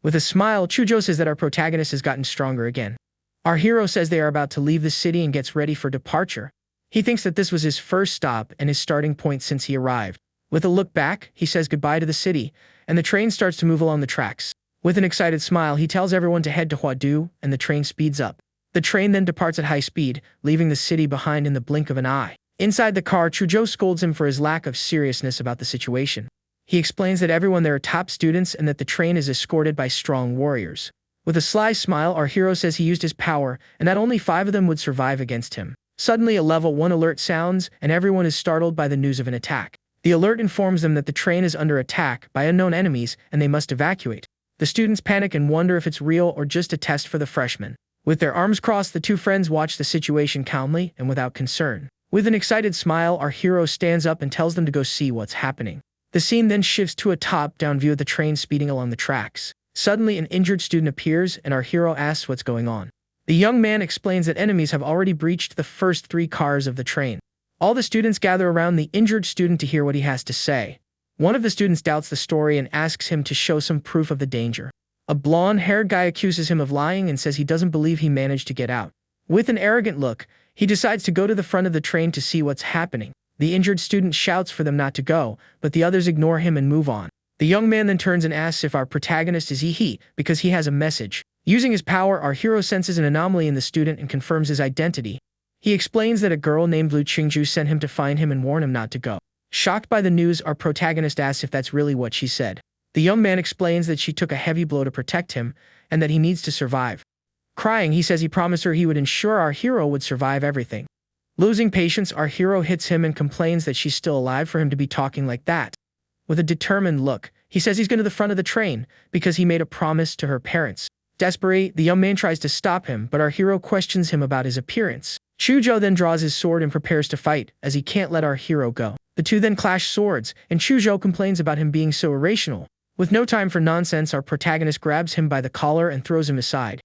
With a smile, Chuzhou says that our protagonist has gotten stronger again. Our hero says they are about to leave the city and gets ready for departure. He thinks that this was his first stop and his starting point since he arrived. With a look back, he says goodbye to the city, and the train starts to move along the tracks. With an excited smile, he tells everyone to head to Huadu, and the train speeds up. The train then departs at high speed, leaving the city behind in the blink of an eye. Inside the car, Chuzhou scolds him for his lack of seriousness about the situation. He explains that everyone there are top students and that the train is escorted by strong warriors. With a sly smile, our hero says he used his power and that only 5 of them would survive against him. Suddenly, a level 1 alert sounds, and everyone is startled by the news of an attack. The alert informs them that the train is under attack by unknown enemies and they must evacuate. The students panic and wonder if it's real or just a test for the freshmen. With their arms crossed, the 2 friends watch the situation calmly and without concern. With an excited smile, our hero stands up and tells them to go see what's happening. The scene then shifts to a top-down view of the train speeding along the tracks. Suddenly, an injured student appears, and our hero asks what's going on. The young man explains that enemies have already breached the first 3 cars of the train. All the students gather around the injured student to hear what he has to say. One of the students doubts the story and asks him to show some proof of the danger. A blonde-haired guy accuses him of lying and says he doesn't believe he managed to get out. With an arrogant look, he decides to go to the front of the train to see what's happening. The injured student shouts for them not to go, but the others ignore him and move on. The young man then turns and asks if our protagonist is he because he has a message. Using his power, our hero senses an anomaly in the student and confirms his identity. He explains that a girl named Lu Qingju sent him to find him and warn him not to go. Shocked by the news, our protagonist asks if that's really what she said. The young man explains that she took a heavy blow to protect him and that he needs to survive. Crying, he says he promised her he would ensure our hero would survive everything. Losing patience, our hero hits him and complains that she's still alive for him to be talking like that. With a determined look, he says he's going to the front of the train because he made a promise to her parents. Desperate, the young man tries to stop him, but our hero questions him about his appearance. Chuzhou then draws his sword and prepares to fight, as he can't let our hero go. The 2 then clash swords, and Chuzhou complains about him being so irrational. With no time for nonsense, our protagonist grabs him by the collar and throws him aside.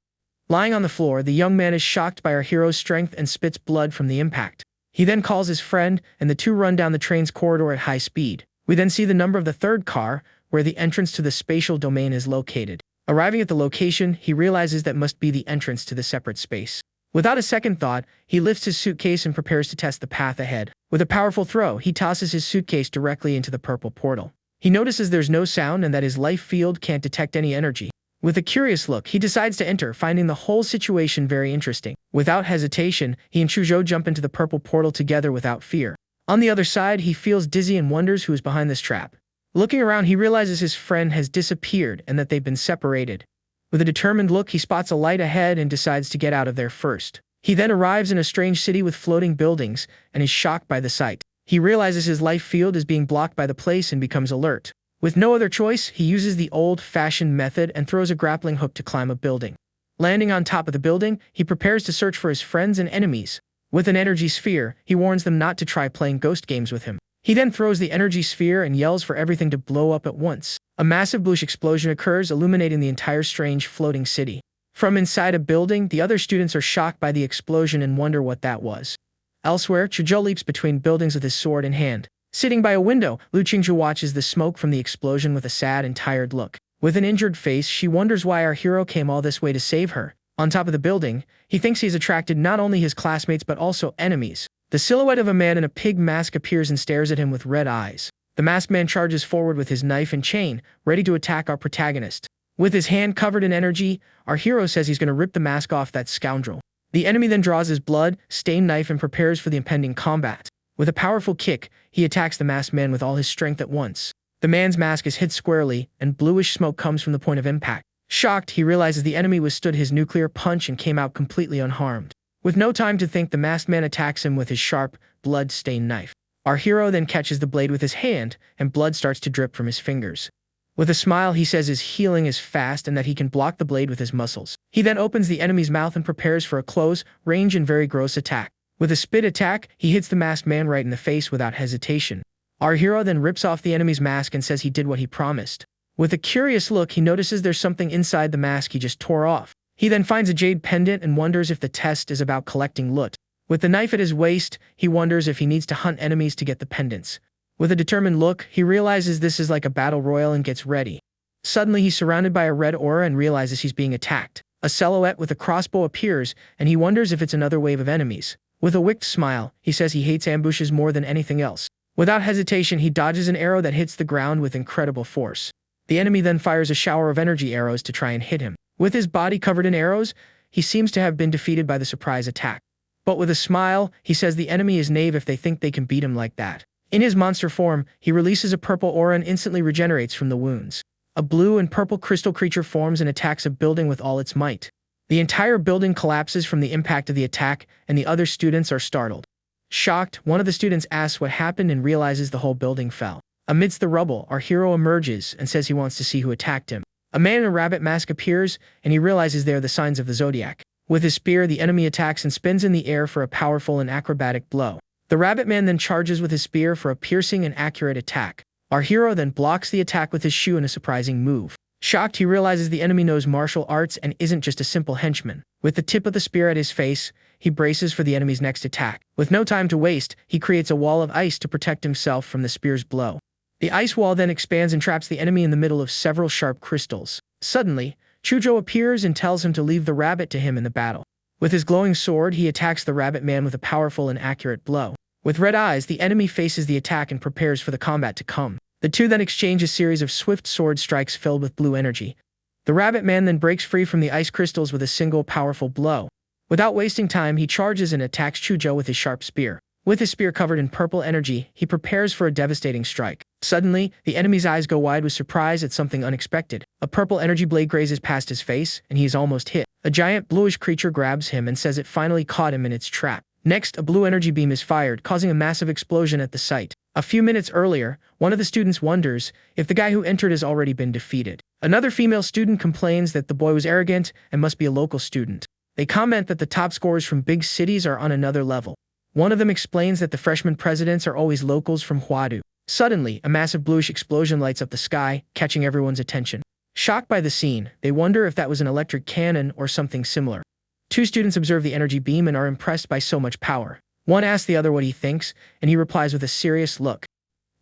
Lying on the floor, the young man is shocked by our hero's strength and spits blood from the impact. He then calls his friend, and the two run down the train's corridor at high speed. We then see the number of the third car, where the entrance to the spatial domain is located. Arriving at the location, he realizes that must be the entrance to the separate space. Without a second thought, he lifts his suitcase and prepares to test the path ahead. With a powerful throw, he tosses his suitcase directly into the purple portal. He notices there's no sound and that his life field can't detect any energy. With a curious look, he decides to enter, finding the whole situation very interesting. Without hesitation, he and Chuzhou jump into the purple portal together without fear. On the other side, he feels dizzy and wonders who is behind this trap. Looking around, he realizes his friend has disappeared and that they've been separated. With a determined look, he spots a light ahead and decides to get out of there first. He then arrives in a strange city with floating buildings and is shocked by the sight. He realizes his life field is being blocked by the place and becomes alert. With no other choice, he uses the old-fashioned method and throws a grappling hook to climb a building. Landing on top of the building, he prepares to search for his friends and enemies. With an energy sphere, he warns them not to try playing ghost games with him. He then throws the energy sphere and yells for everything to blow up at once. A massive bluish explosion occurs, illuminating the entire strange floating city. From inside a building, the other students are shocked by the explosion and wonder what that was. Elsewhere, Chuzhou leaps between buildings with his sword in hand. Sitting by a window, Lu Qingzhu watches the smoke from the explosion with a sad and tired look. With an injured face, she wonders why our hero came all this way to save her. On top of the building, he thinks he has attracted not only his classmates but also enemies. The silhouette of a man in a pig mask appears and stares at him with red eyes. The masked man charges forward with his knife and chain, ready to attack our protagonist. With his hand covered in energy, our hero says he's going to rip the mask off that scoundrel. The enemy then draws his blood-stained knife and prepares for the impending combat. With a powerful kick, he attacks the masked man with all his strength at once. The man's mask is hit squarely, and bluish smoke comes from the point of impact. Shocked, he realizes the enemy withstood his nuclear punch and came out completely unharmed. With no time to think, the masked man attacks him with his sharp, blood-stained knife. Our hero then catches the blade with his hand, and blood starts to drip from his fingers. With a smile, he says his healing is fast and that he can block the blade with his muscles. He then opens the enemy's mouth and prepares for a close, range, and very gross attack. With a spit attack, he hits the masked man right in the face without hesitation. Our hero then rips off the enemy's mask and says he did what he promised. With a curious look, he notices there's something inside the mask he just tore off. He then finds a jade pendant and wonders if the test is about collecting loot. With the knife at his waist, he wonders if he needs to hunt enemies to get the pendants. With a determined look, he realizes this is like a battle royal and gets ready. Suddenly, he's surrounded by a red aura and realizes he's being attacked. A silhouette with a crossbow appears, and he wonders if it's another wave of enemies. With a wicked smile, he says he hates ambushes more than anything else. Without hesitation, he dodges an arrow that hits the ground with incredible force. The enemy then fires a shower of energy arrows to try and hit him. With his body covered in arrows, he seems to have been defeated by the surprise attack. But with a smile, he says the enemy is naive if they think they can beat him like that. In his monster form, he releases a purple aura and instantly regenerates from the wounds. A blue and purple crystal creature forms and attacks a building with all its might. The entire building collapses from the impact of the attack, and the other students are startled. Shocked, one of the students asks what happened and realizes the whole building fell. Amidst the rubble, our hero emerges and says he wants to see who attacked him. A man in a rabbit mask appears, and he realizes they are the signs of the zodiac. With his spear, the enemy attacks and spins in the air for a powerful and acrobatic blow. The rabbit man then charges with his spear for a piercing and accurate attack. Our hero then blocks the attack with his shoe in a surprising move. Shocked, he realizes the enemy knows martial arts and isn't just a simple henchman. With the tip of the spear at his face, he braces for the enemy's next attack. With no time to waste, he creates a wall of ice to protect himself from the spear's blow. The ice wall then expands and traps the enemy in the middle of several sharp crystals. Suddenly, Chuzhou appears and tells him to leave the rabbit to him in the battle. With his glowing sword, he attacks the rabbit man with a powerful and accurate blow. With red eyes, the enemy faces the attack and prepares for the combat to come. The two then exchange a series of swift sword strikes filled with blue energy. The rabbit man then breaks free from the ice crystals with a single powerful blow. Without wasting time, he charges and attacks Chuzhou with his sharp spear. With his spear covered in purple energy, he prepares for a devastating strike. Suddenly, the enemy's eyes go wide with surprise at something unexpected. A purple energy blade grazes past his face, and he is almost hit. A giant bluish creature grabs him and says it finally caught him in its trap. Next, a blue energy beam is fired, causing a massive explosion at the site. A few minutes earlier, one of the students wonders if the guy who entered has already been defeated. Another female student complains that the boy was arrogant and must be a local student. They comment that the top scorers from big cities are on another level. One of them explains that the freshman presidents are always locals from Huadu. Suddenly, a massive bluish explosion lights up the sky, catching everyone's attention. Shocked by the scene, they wonder if that was an electric cannon or something similar. Two students observe the energy beam and are impressed by so much power. One asks the other what he thinks, and he replies with a serious look.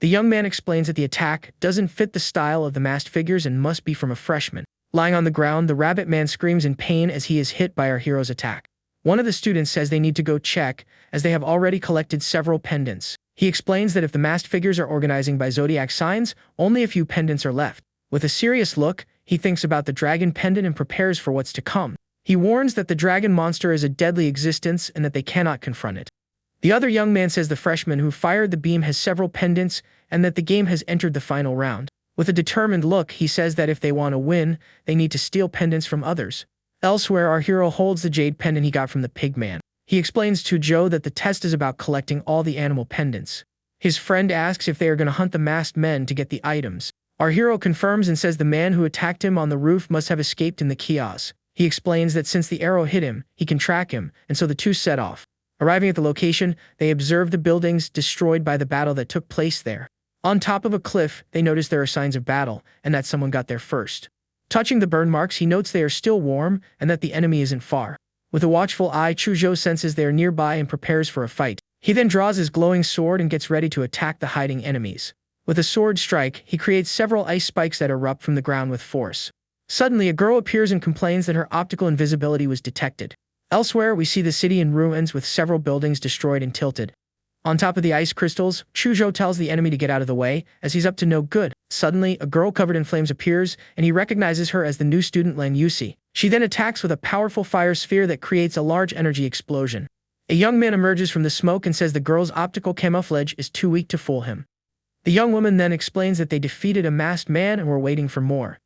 The young man explains that the attack doesn't fit the style of the masked figures and must be from a freshman. Lying on the ground, the rabbit man screams in pain as he is hit by our hero's attack. One of the students says they need to go check, as they have already collected several pendants. He explains that if the masked figures are organizing by zodiac signs, only a few pendants are left. With a serious look, he thinks about the dragon pendant and prepares for what's to come. He warns that the dragon monster is a deadly existence and that they cannot confront it. The other young man says the freshman who fired the beam has several pendants and that the game has entered the final round. With a determined look, he says that if they want to win, they need to steal pendants from others. Elsewhere, our hero holds the jade pendant he got from the pig man. He explains to Joe that the test is about collecting all the animal pendants. His friend asks if they are going to hunt the masked men to get the items. Our hero confirms and says the man who attacked him on the roof must have escaped in the kiosk. He explains that since the arrow hit him, he can track him, and so the two set off. Arriving at the location, they observe the buildings destroyed by the battle that took place there. On top of a cliff, they notice there are signs of battle, and that someone got there first. Touching the burn marks, he notes they are still warm, and that the enemy isn't far. With a watchful eye, Chuzhou senses they are nearby and prepares for a fight. He then draws his glowing sword and gets ready to attack the hiding enemies. With a sword strike, he creates several ice spikes that erupt from the ground with force. Suddenly, a girl appears and complains that her optical invisibility was detected. Elsewhere, we see the city in ruins with several buildings destroyed and tilted. On top of the ice crystals, Chuzhou tells the enemy to get out of the way, as he's up to no good. Suddenly, a girl covered in flames appears, and he recognizes her as the new student Lan Yusi. She then attacks with a powerful fire sphere that creates a large energy explosion. A young man emerges from the smoke and says the girl's optical camouflage is too weak to fool him. The young woman then explains that they defeated a masked man and were waiting for more.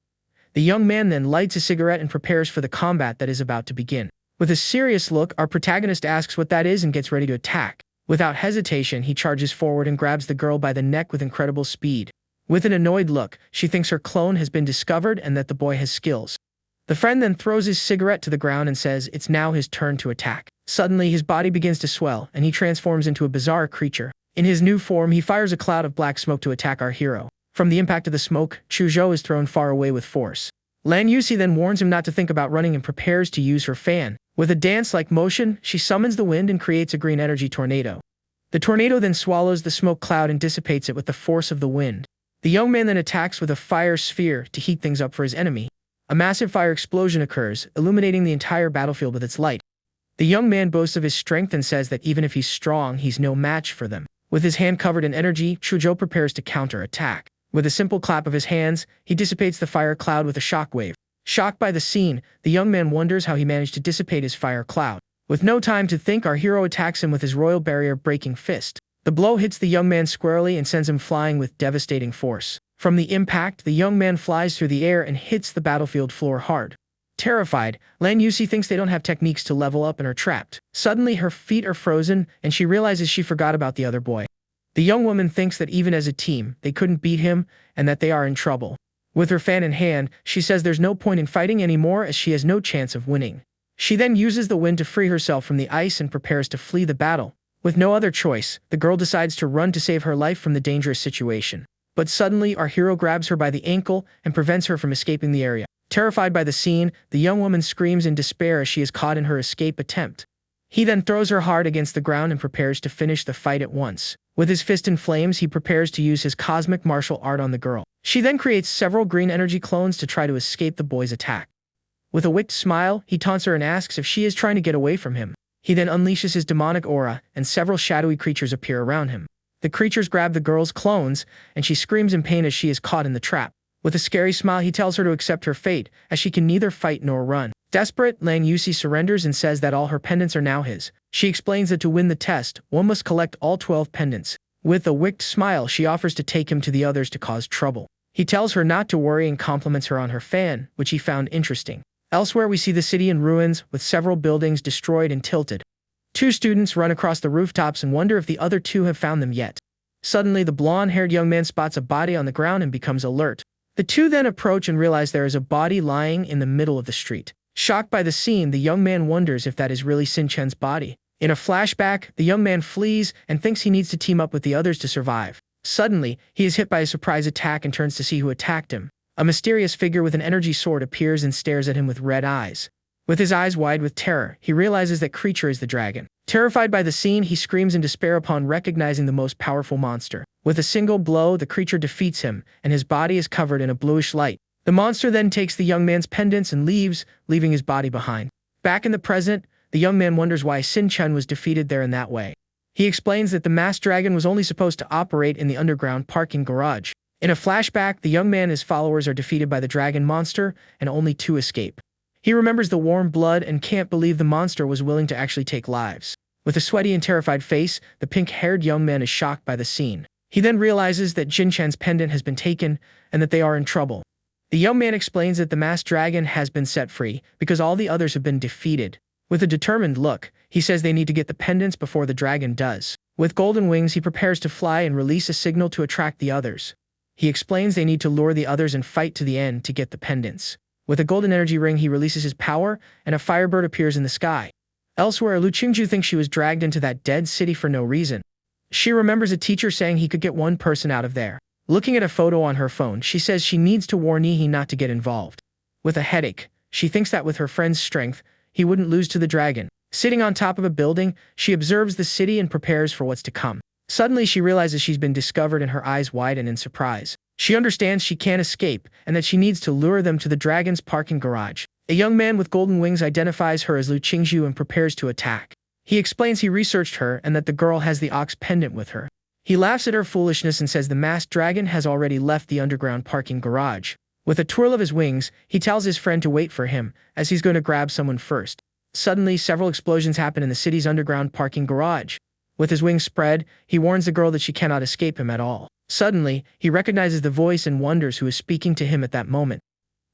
The young man then lights a cigarette and prepares for the combat that is about to begin. With a serious look, our protagonist asks what that is and gets ready to attack. Without hesitation, he charges forward and grabs the girl by the neck with incredible speed. With an annoyed look, she thinks her clone has been discovered and that the boy has skills. The friend then throws his cigarette to the ground and says it's now his turn to attack. Suddenly, his body begins to swell, and he transforms into a bizarre creature. In his new form, he fires a cloud of black smoke to attack our hero. From the impact of the smoke, Chuzhou is thrown far away with force. Lan Yusi then warns him not to think about running and prepares to use her fan. With a dance-like motion, she summons the wind and creates a green energy tornado. The tornado then swallows the smoke cloud and dissipates it with the force of the wind. The young man then attacks with a fire sphere to heat things up for his enemy. A massive fire explosion occurs, illuminating the entire battlefield with its light. The young man boasts of his strength and says that even if he's strong, he's no match for them. With his hand covered in energy, Chuzhou prepares to counter-attack. With a simple clap of his hands, he dissipates the fire cloud with a shockwave. Shocked by the scene, the young man wonders how he managed to dissipate his fire cloud. With no time to think, our hero attacks him with his royal barrier-breaking fist. The blow hits the young man squarely and sends him flying with devastating force. From the impact, the young man flies through the air and hits the battlefield floor hard. Terrified, Lan Yusi thinks they don't have techniques to level up and are trapped. Suddenly, her feet are frozen, and she realizes she forgot about the other boy. The young woman thinks that even as a team, they couldn't beat him, and that they are in trouble. With her fan in hand, she says there's no point in fighting anymore as she has no chance of winning. She then uses the wind to free herself from the ice and prepares to flee the battle. With no other choice, the girl decides to run to save her life from the dangerous situation. But suddenly, our hero grabs her by the ankle and prevents her from escaping the area. Terrified by the scene, the young woman screams in despair as she is caught in her escape attempt. He then throws her hard against the ground and prepares to finish the fight at once. With his fist in flames, he prepares to use his cosmic martial art on the girl. She then creates several green energy clones to try to escape the boy's attack. With a wicked smile, he taunts her and asks if she is trying to get away from him. He then unleashes his demonic aura, and several shadowy creatures appear around him. The creatures grab the girl's clones, and she screams in pain as she is caught in the trap. With a scary smile, he tells her to accept her fate, as she can neither fight nor run. Desperate, Lan Yusi surrenders and says that all her pendants are now his. She explains that to win the test, one must collect all 12 pendants. With a wicked smile, she offers to take him to the others to cause trouble. He tells her not to worry and compliments her on her fan, which he found interesting. Elsewhere, we see the city in ruins, with several buildings destroyed and tilted. Two students run across the rooftops and wonder if the other two have found them yet. Suddenly, the blonde-haired young man spots a body on the ground and becomes alert. The two then approach and realize there is a body lying in the middle of the street. Shocked by the scene, the young man wonders if that is really Sin Chen's body. In a flashback, the young man flees and thinks he needs to team up with the others to survive. Suddenly, he is hit by a surprise attack and turns to see who attacked him. A mysterious figure with an energy sword appears and stares at him with red eyes. With his eyes wide with terror, he realizes that creature is the dragon. Terrified by the scene, he screams in despair upon recognizing the most powerful monster. With a single blow, the creature defeats him, and his body is covered in a bluish light. The monster then takes the young man's pendants and leaves, leaving his body behind. Back in the present, the young man wonders why Sin-chun was defeated there in that way. He explains that the masked dragon was only supposed to operate in the underground parking garage. In a flashback, the young man and his followers are defeated by the dragon monster, and only 2 escape. He remembers the warm blood and can't believe the monster was willing to actually take lives. With a sweaty and terrified face, the pink-haired young man is shocked by the scene. He then realizes that Jin-chan's pendant has been taken and that they are in trouble. The young man explains that the masked dragon has been set free because all the others have been defeated. With a determined look, he says they need to get the pendants before the dragon does. With golden wings, he prepares to fly and release a signal to attract the others. He explains they need to lure the others and fight to the end to get the pendants. With a golden energy ring, he releases his power, and a firebird appears in the sky. Elsewhere, Lu Qingju thinks she was dragged into that dead city for no reason. She remembers a teacher saying he could get one person out of there. Looking at a photo on her phone, she says she needs to warn Nihi not to get involved. With a headache, she thinks that with her friend's strength, he wouldn't lose to the dragon. Sitting on top of a building, she observes the city and prepares for what's to come. Suddenly, she realizes she's been discovered and her eyes widen in surprise. She understands she can't escape and that she needs to lure them to the dragon's parking garage. A young man with golden wings identifies her as Lu Qingju and prepares to attack. He explains he researched her and that the girl has the ox pendant with her. He laughs at her foolishness and says the masked dragon has already left the underground parking garage. With a twirl of his wings, he tells his friend to wait for him, as he's going to grab someone first. Suddenly, several explosions happen in the city's underground parking garage. With his wings spread, he warns the girl that she cannot escape him at all. Suddenly, he recognizes the voice and wonders who is speaking to him at that moment.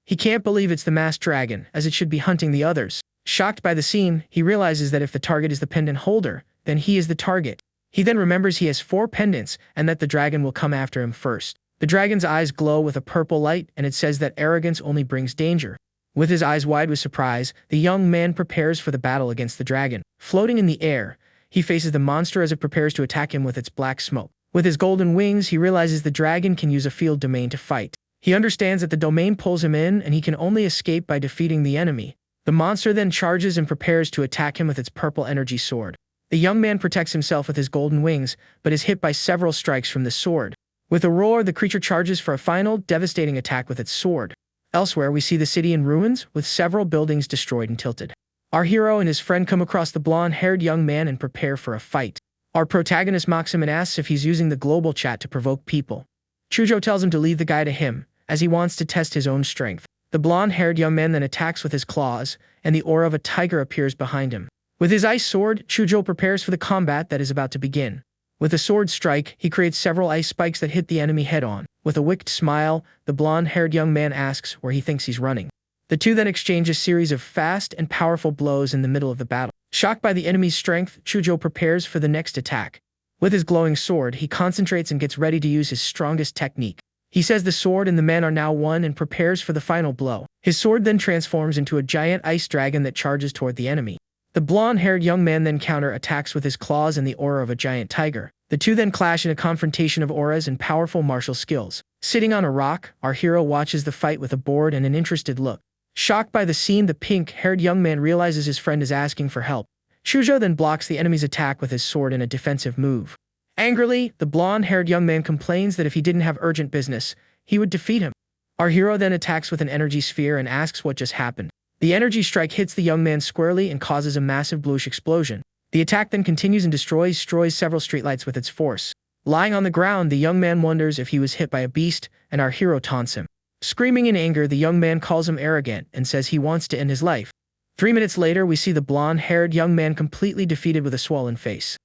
He can't believe it's the masked dragon, as it should be hunting the others. Shocked by the scene, he realizes that if the target is the pendant holder, then he is the target. He then remembers he has 4 pendants and that the dragon will come after him first. The dragon's eyes glow with a purple light, and it says that arrogance only brings danger. With his eyes wide with surprise, the young man prepares for the battle against the dragon. Floating in the air, he faces the monster as it prepares to attack him with its black smoke. With his golden wings, he realizes the dragon can use a field domain to fight. He understands that the domain pulls him in and he can only escape by defeating the enemy. The monster then charges and prepares to attack him with its purple energy sword. The young man protects himself with his golden wings, but is hit by several strikes from the sword. With a roar, the creature charges for a final, devastating attack with its sword. Elsewhere, we see the city in ruins, with several buildings destroyed and tilted. Our hero and his friend come across the blonde-haired young man and prepare for a fight. Our protagonist mocks him and asks if he's using the global chat to provoke people. Chujo tells him to leave the guy to him, as he wants to test his own strength. The blonde-haired young man then attacks with his claws, and the aura of a tiger appears behind him. With his ice sword, Chujo prepares for the combat that is about to begin. With a sword strike, he creates several ice spikes that hit the enemy head-on. With a wicked smile, the blonde-haired young man asks where he thinks he's running. The two then exchange a series of fast and powerful blows in the middle of the battle. Shocked by the enemy's strength, Chujo prepares for the next attack. With his glowing sword, he concentrates and gets ready to use his strongest technique. He says the sword and the man are now one and prepares for the final blow. His sword then transforms into a giant ice dragon that charges toward the enemy. The blonde-haired young man then counter-attacks with his claws and the aura of a giant tiger. The two then clash in a confrontation of auras and powerful martial skills. Sitting on a rock, our hero watches the fight with a bored and an interested look. Shocked by the scene, the pink-haired young man realizes his friend is asking for help. Chujo then blocks the enemy's attack with his sword in a defensive move. Angrily, the blonde-haired young man complains that if he didn't have urgent business, he would defeat him. Our hero then attacks with an energy sphere and asks what just happened. The energy strike hits the young man squarely and causes a massive bluish explosion. The attack then continues and destroys several streetlights with its force. Lying on the ground, the young man wonders if he was hit by a beast, and our hero taunts him. Screaming in anger, the young man calls him arrogant and says he wants to end his life. 3 minutes later, we see the blonde-haired young man completely defeated with a swollen face.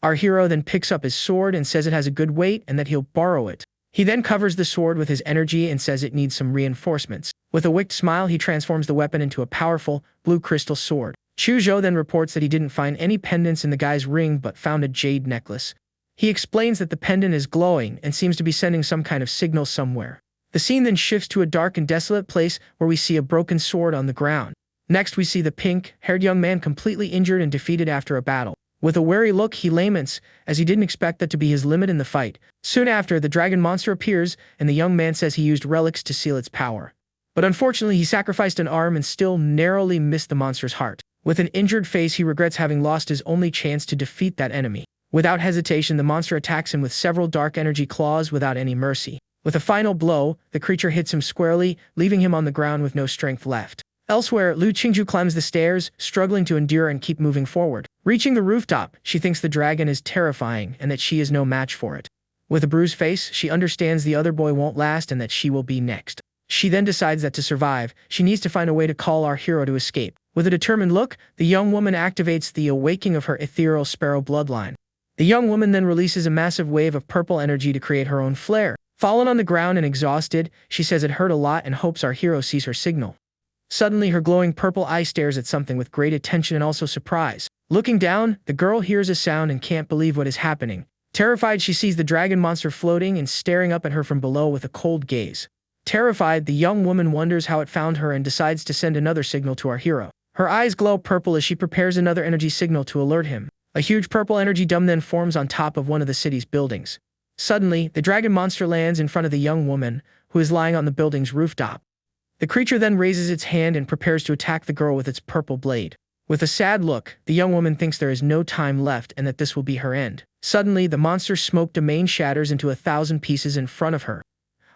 Our hero then picks up his sword and says it has a good weight and that he'll borrow it. He then covers the sword with his energy and says it needs some reinforcements. With a wicked smile, he transforms the weapon into a powerful, blue crystal sword. Chujo then reports that he didn't find any pendants in the guy's ring but found a jade necklace. He explains that the pendant is glowing and seems to be sending some kind of signal somewhere. The scene then shifts to a dark and desolate place where we see a broken sword on the ground. Next, we see the pink-haired young man completely injured and defeated after a battle. With a wary look, he laments, as he didn't expect that to be his limit in the fight. Soon after, the dragon monster appears, and the young man says he used relics to seal its power. But unfortunately, he sacrificed an arm and still narrowly missed the monster's heart. With an injured face, he regrets having lost his only chance to defeat that enemy. Without hesitation, the monster attacks him with several dark energy claws without any mercy. With a final blow, the creature hits him squarely, leaving him on the ground with no strength left. Elsewhere, Lu Qingju climbs the stairs, struggling to endure and keep moving forward. Reaching the rooftop, she thinks the dragon is terrifying and that she is no match for it. With a bruised face, she understands the other boy won't last and that she will be next. She then decides that to survive, she needs to find a way to call our hero to escape. With a determined look, the young woman activates the awakening of her ethereal sparrow bloodline. The young woman then releases a massive wave of purple energy to create her own flare. Fallen on the ground and exhausted, she says it hurt a lot and hopes our hero sees her signal. Suddenly, her glowing purple eye stares at something with great attention and also surprise. Looking down, the girl hears a sound and can't believe what is happening. Terrified, she sees the dragon monster floating and staring up at her from below with a cold gaze. Terrified, the young woman wonders how it found her and decides to send another signal to our hero. Her eyes glow purple as she prepares another energy signal to alert him. A huge purple energy dome then forms on top of one of the city's buildings. Suddenly, the dragon monster lands in front of the young woman, who is lying on the building's rooftop. The creature then raises its hand and prepares to attack the girl with its purple blade. With a sad look, the young woman thinks there is no time left and that this will be her end. Suddenly, the monster's smoke domain shatters into 1,000 pieces in front of her.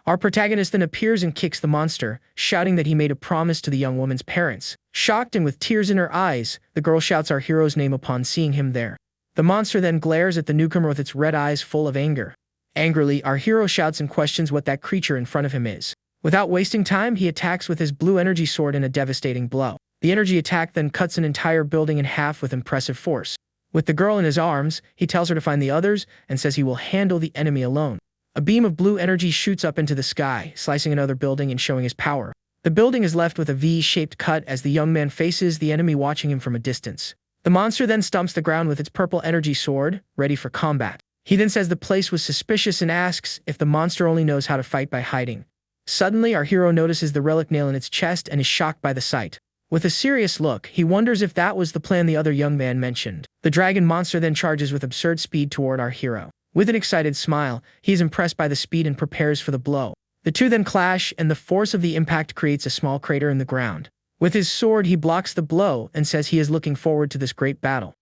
Our protagonist then appears and kicks the monster, shouting that he made a promise to the young woman's parents. Shocked and with tears in her eyes, the girl shouts our hero's name upon seeing him there. The monster then glares at the newcomer with its red eyes full of anger. Angrily, our hero shouts and questions what that creature in front of him is. Without wasting time, he attacks with his blue energy sword in a devastating blow. The energy attack then cuts an entire building in half with impressive force. With the girl in his arms, he tells her to find the others and says he will handle the enemy alone. A beam of blue energy shoots up into the sky, slicing another building and showing his power. The building is left with a V-shaped cut as the young man faces the enemy watching him from a distance. The monster then stumps the ground with its purple energy sword, ready for combat. He then says the place was suspicious and asks if the monster only knows how to fight by hiding. Suddenly, our hero notices the relic nail in its chest and is shocked by the sight. With a serious look, he wonders if that was the plan the other young man mentioned. The dragon monster then charges with absurd speed toward our hero. With an excited smile, he is impressed by the speed and prepares for the blow. The two then clash, and the force of the impact creates a small crater in the ground. With his sword, he blocks the blow and says he is looking forward to this great battle.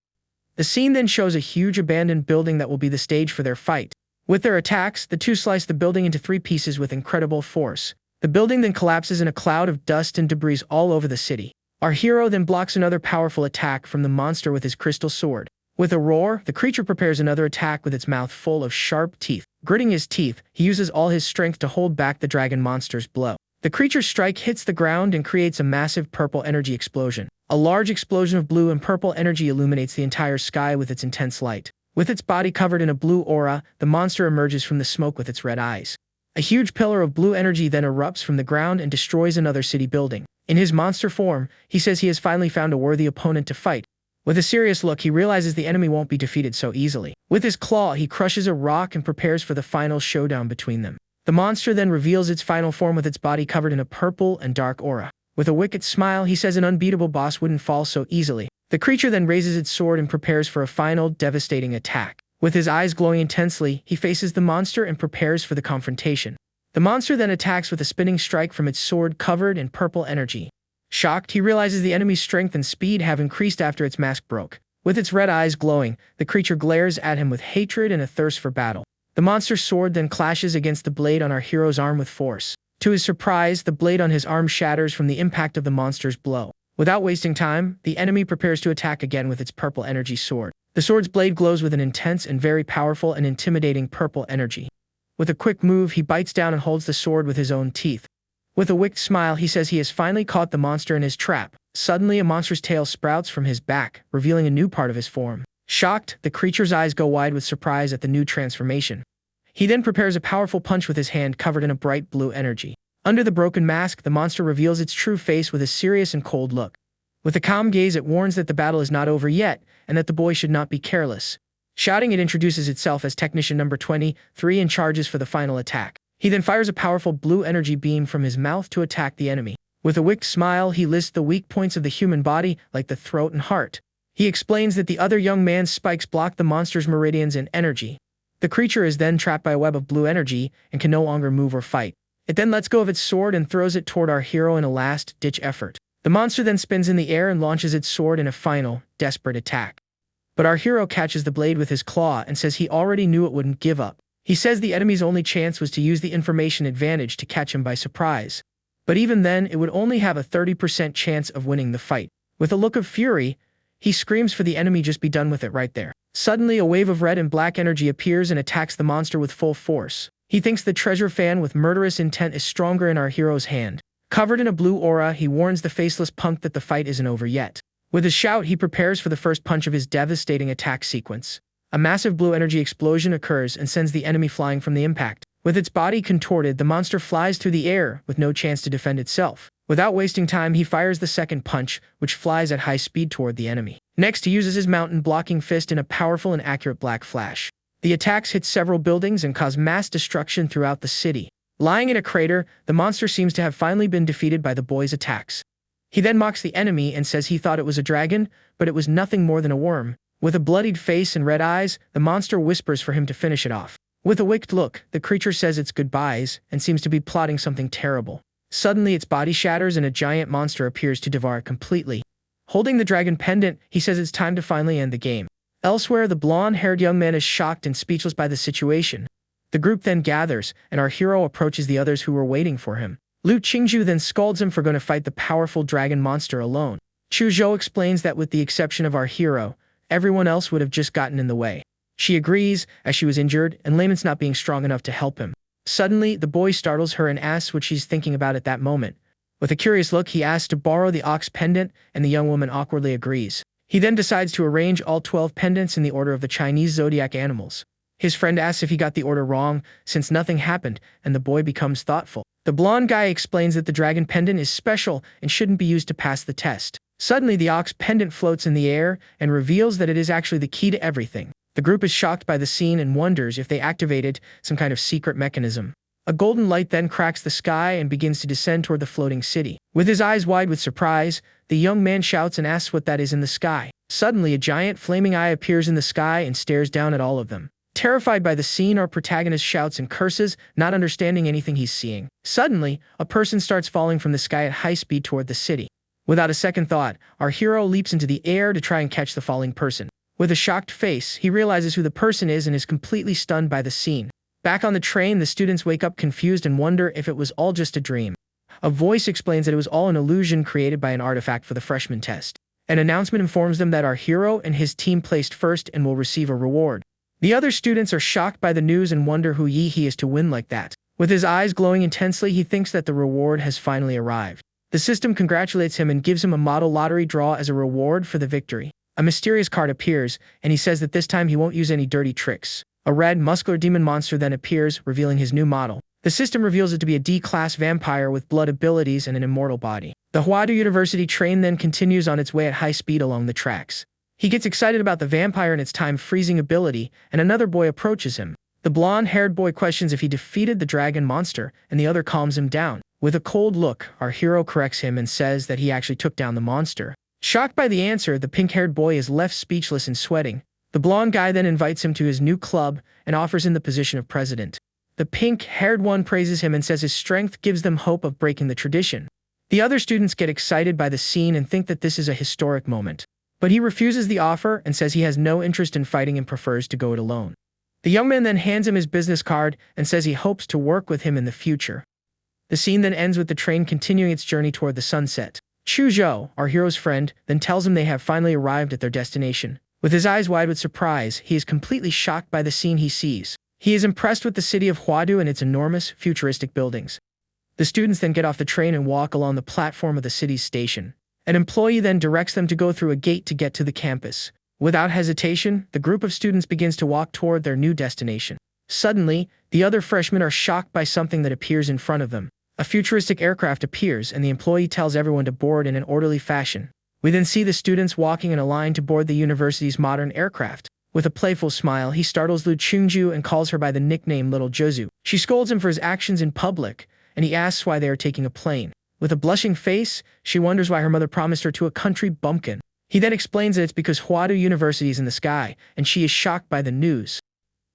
The scene then shows a huge abandoned building that will be the stage for their fight. With their attacks, the two slice the building into 3 pieces with incredible force. The building then collapses in a cloud of dust and debris all over the city. Our hero then blocks another powerful attack from the monster with his crystal sword. With a roar, the creature prepares another attack with its mouth full of sharp teeth. Gritting his teeth, he uses all his strength to hold back the dragon monster's blow. The creature's strike hits the ground and creates a massive purple energy explosion. A large explosion of blue and purple energy illuminates the entire sky with its intense light. With its body covered in a blue aura, the monster emerges from the smoke with its red eyes. A huge pillar of blue energy then erupts from the ground and destroys another city building. In his monster form, he says he has finally found a worthy opponent to fight. With a serious look, he realizes the enemy won't be defeated so easily. With his claw, he crushes a rock and prepares for the final showdown between them. The monster then reveals its final form with its body covered in a purple and dark aura. With a wicked smile, he says an unbeatable boss wouldn't fall so easily. The creature then raises its sword and prepares for a final, devastating attack. With his eyes glowing intensely, he faces the monster and prepares for the confrontation. The monster then attacks with a spinning strike from its sword covered in purple energy. Shocked, he realizes the enemy's strength and speed have increased after its mask broke. With its red eyes glowing, the creature glares at him with hatred and a thirst for battle. The monster's sword then clashes against the blade on our hero's arm with force. To his surprise, the blade on his arm shatters from the impact of the monster's blow. Without wasting time, the enemy prepares to attack again with its purple energy sword. The sword's blade glows with an intense and very powerful and intimidating purple energy. With a quick move, he bites down and holds the sword with his own teeth. With a wicked smile, he says he has finally caught the monster in his trap. Suddenly, a monster's tail sprouts from his back, revealing a new part of his form. Shocked, the creature's eyes go wide with surprise at the new transformation. He then prepares a powerful punch with his hand covered in a bright blue energy. Under the broken mask, the monster reveals its true face with a serious and cold look. With a calm gaze, it warns that the battle is not over yet, and that the boy should not be careless. Shouting, it introduces itself as Technician Number 23 and charges for the final attack. He then fires a powerful blue energy beam from his mouth to attack the enemy. With a wicked smile, he lists the weak points of the human body, like the throat and heart. He explains that the other young man's spikes block the monster's meridians and energy. The creature is then trapped by a web of blue energy and can no longer move or fight. It then lets go of its sword and throws it toward our hero in a last-ditch effort. The monster then spins in the air and launches its sword in a final, desperate attack. But our hero catches the blade with his claw and says he already knew it wouldn't give up. He says the enemy's only chance was to use the information advantage to catch him by surprise. But even then, it would only have a 30% chance of winning the fight. With a look of fury, he screams for the enemy just be done with it right there. Suddenly, a wave of red and black energy appears and attacks the monster with full force. He thinks the treasure fan with murderous intent is stronger in our hero's hand. Covered in a blue aura, he warns the faceless punk that the fight isn't over yet. With a shout, he prepares for the first punch of his devastating attack sequence. A massive blue energy explosion occurs and sends the enemy flying from the impact. With its body contorted, the monster flies through the air with no chance to defend itself. Without wasting time, he fires the second punch, which flies at high speed toward the enemy. Next, he uses his mountain-blocking fist in a powerful and accurate black flash. The attacks hit several buildings and cause mass destruction throughout the city. Lying in a crater, the monster seems to have finally been defeated by the boy's attacks. He then mocks the enemy and says he thought it was a dragon, but it was nothing more than a worm. With a bloodied face and red eyes, the monster whispers for him to finish it off. With a wicked look, the creature says its goodbyes and seems to be plotting something terrible. Suddenly, its body shatters and a giant monster appears to devour it completely. Holding the dragon pendant, he says it's time to finally end the game. Elsewhere, the blonde-haired young man is shocked and speechless by the situation. The group then gathers, and our hero approaches the others who were waiting for him. Lu Qingju then scolds him for going to fight the powerful dragon monster alone. Chu Zhou explains that with the exception of our hero, everyone else would have just gotten in the way. She agrees, as she was injured, and Layman's not being strong enough to help him. Suddenly, the boy startles her and asks what she's thinking about at that moment. With a curious look, he asks to borrow the ox pendant, and the young woman awkwardly agrees. He then decides to arrange all 12 pendants in the order of the Chinese zodiac animals. His friend asks if he got the order wrong, since nothing happened, and the boy becomes thoughtful. The blonde guy explains that the dragon pendant is special and shouldn't be used to pass the test. Suddenly, the ox pendant floats in the air and reveals that it is actually the key to everything. The group is shocked by the scene and wonders if they activated some kind of secret mechanism. A golden light then cracks the sky and begins to descend toward the floating city. With his eyes wide with surprise, the young man shouts and asks what that is in the sky. Suddenly, a giant flaming eye appears in the sky and stares down at all of them. Terrified by the scene, our protagonist shouts and curses, not understanding anything he's seeing. Suddenly, a person starts falling from the sky at high speed toward the city. Without a second thought, our hero leaps into the air to try and catch the falling person. With a shocked face, he realizes who the person is and is completely stunned by the scene. Back on the train, the students wake up confused and wonder if it was all just a dream. A voice explains that it was all an illusion created by an artifact for the freshman test. An announcement informs them that our hero and his team placed first and will receive a reward. The other students are shocked by the news and wonder who he is to win like that. With his eyes glowing intensely, he thinks that the reward has finally arrived. The system congratulates him and gives him a model lottery draw as a reward for the victory. A mysterious card appears, and he says that this time he won't use any dirty tricks. A red, muscular demon monster then appears, revealing his new model. The system reveals it to be a D-class vampire with blood abilities and an immortal body. The Huadu University train then continues on its way at high speed along the tracks. He gets excited about the vampire and its time-freezing ability, and another boy approaches him. The blonde-haired boy questions if he defeated the dragon monster, and the other calms him down. With a cold look, our hero corrects him and says that he actually took down the monster. Shocked by the answer, the pink-haired boy is left speechless and sweating. The blonde guy then invites him to his new club and offers him the position of president. The pink-haired one praises him and says his strength gives them hope of breaking the tradition. The other students get excited by the scene and think that this is a historic moment. But he refuses the offer and says he has no interest in fighting and prefers to go it alone. The young man then hands him his business card and says he hopes to work with him in the future. The scene then ends with the train continuing its journey toward the sunset. Chu Zhou, our hero's friend, then tells him they have finally arrived at their destination. With his eyes wide with surprise, he is completely shocked by the scene he sees. He is impressed with the city of Huadu and its enormous, futuristic buildings. The students then get off the train and walk along the platform of the city's station. An employee then directs them to go through a gate to get to the campus. Without hesitation, the group of students begins to walk toward their new destination. Suddenly, the other freshmen are shocked by something that appears in front of them. A futuristic aircraft appears, and the employee tells everyone to board in an orderly fashion. We then see the students walking in a line to board the university's modern aircraft. With a playful smile, he startles Lu Qingju and calls her by the nickname Little Jozu. She scolds him for his actions in public, and he asks why they are taking a plane. With a blushing face, she wonders why her mother promised her to a country bumpkin. He then explains that it's because Huadu University is in the sky, and she is shocked by the news.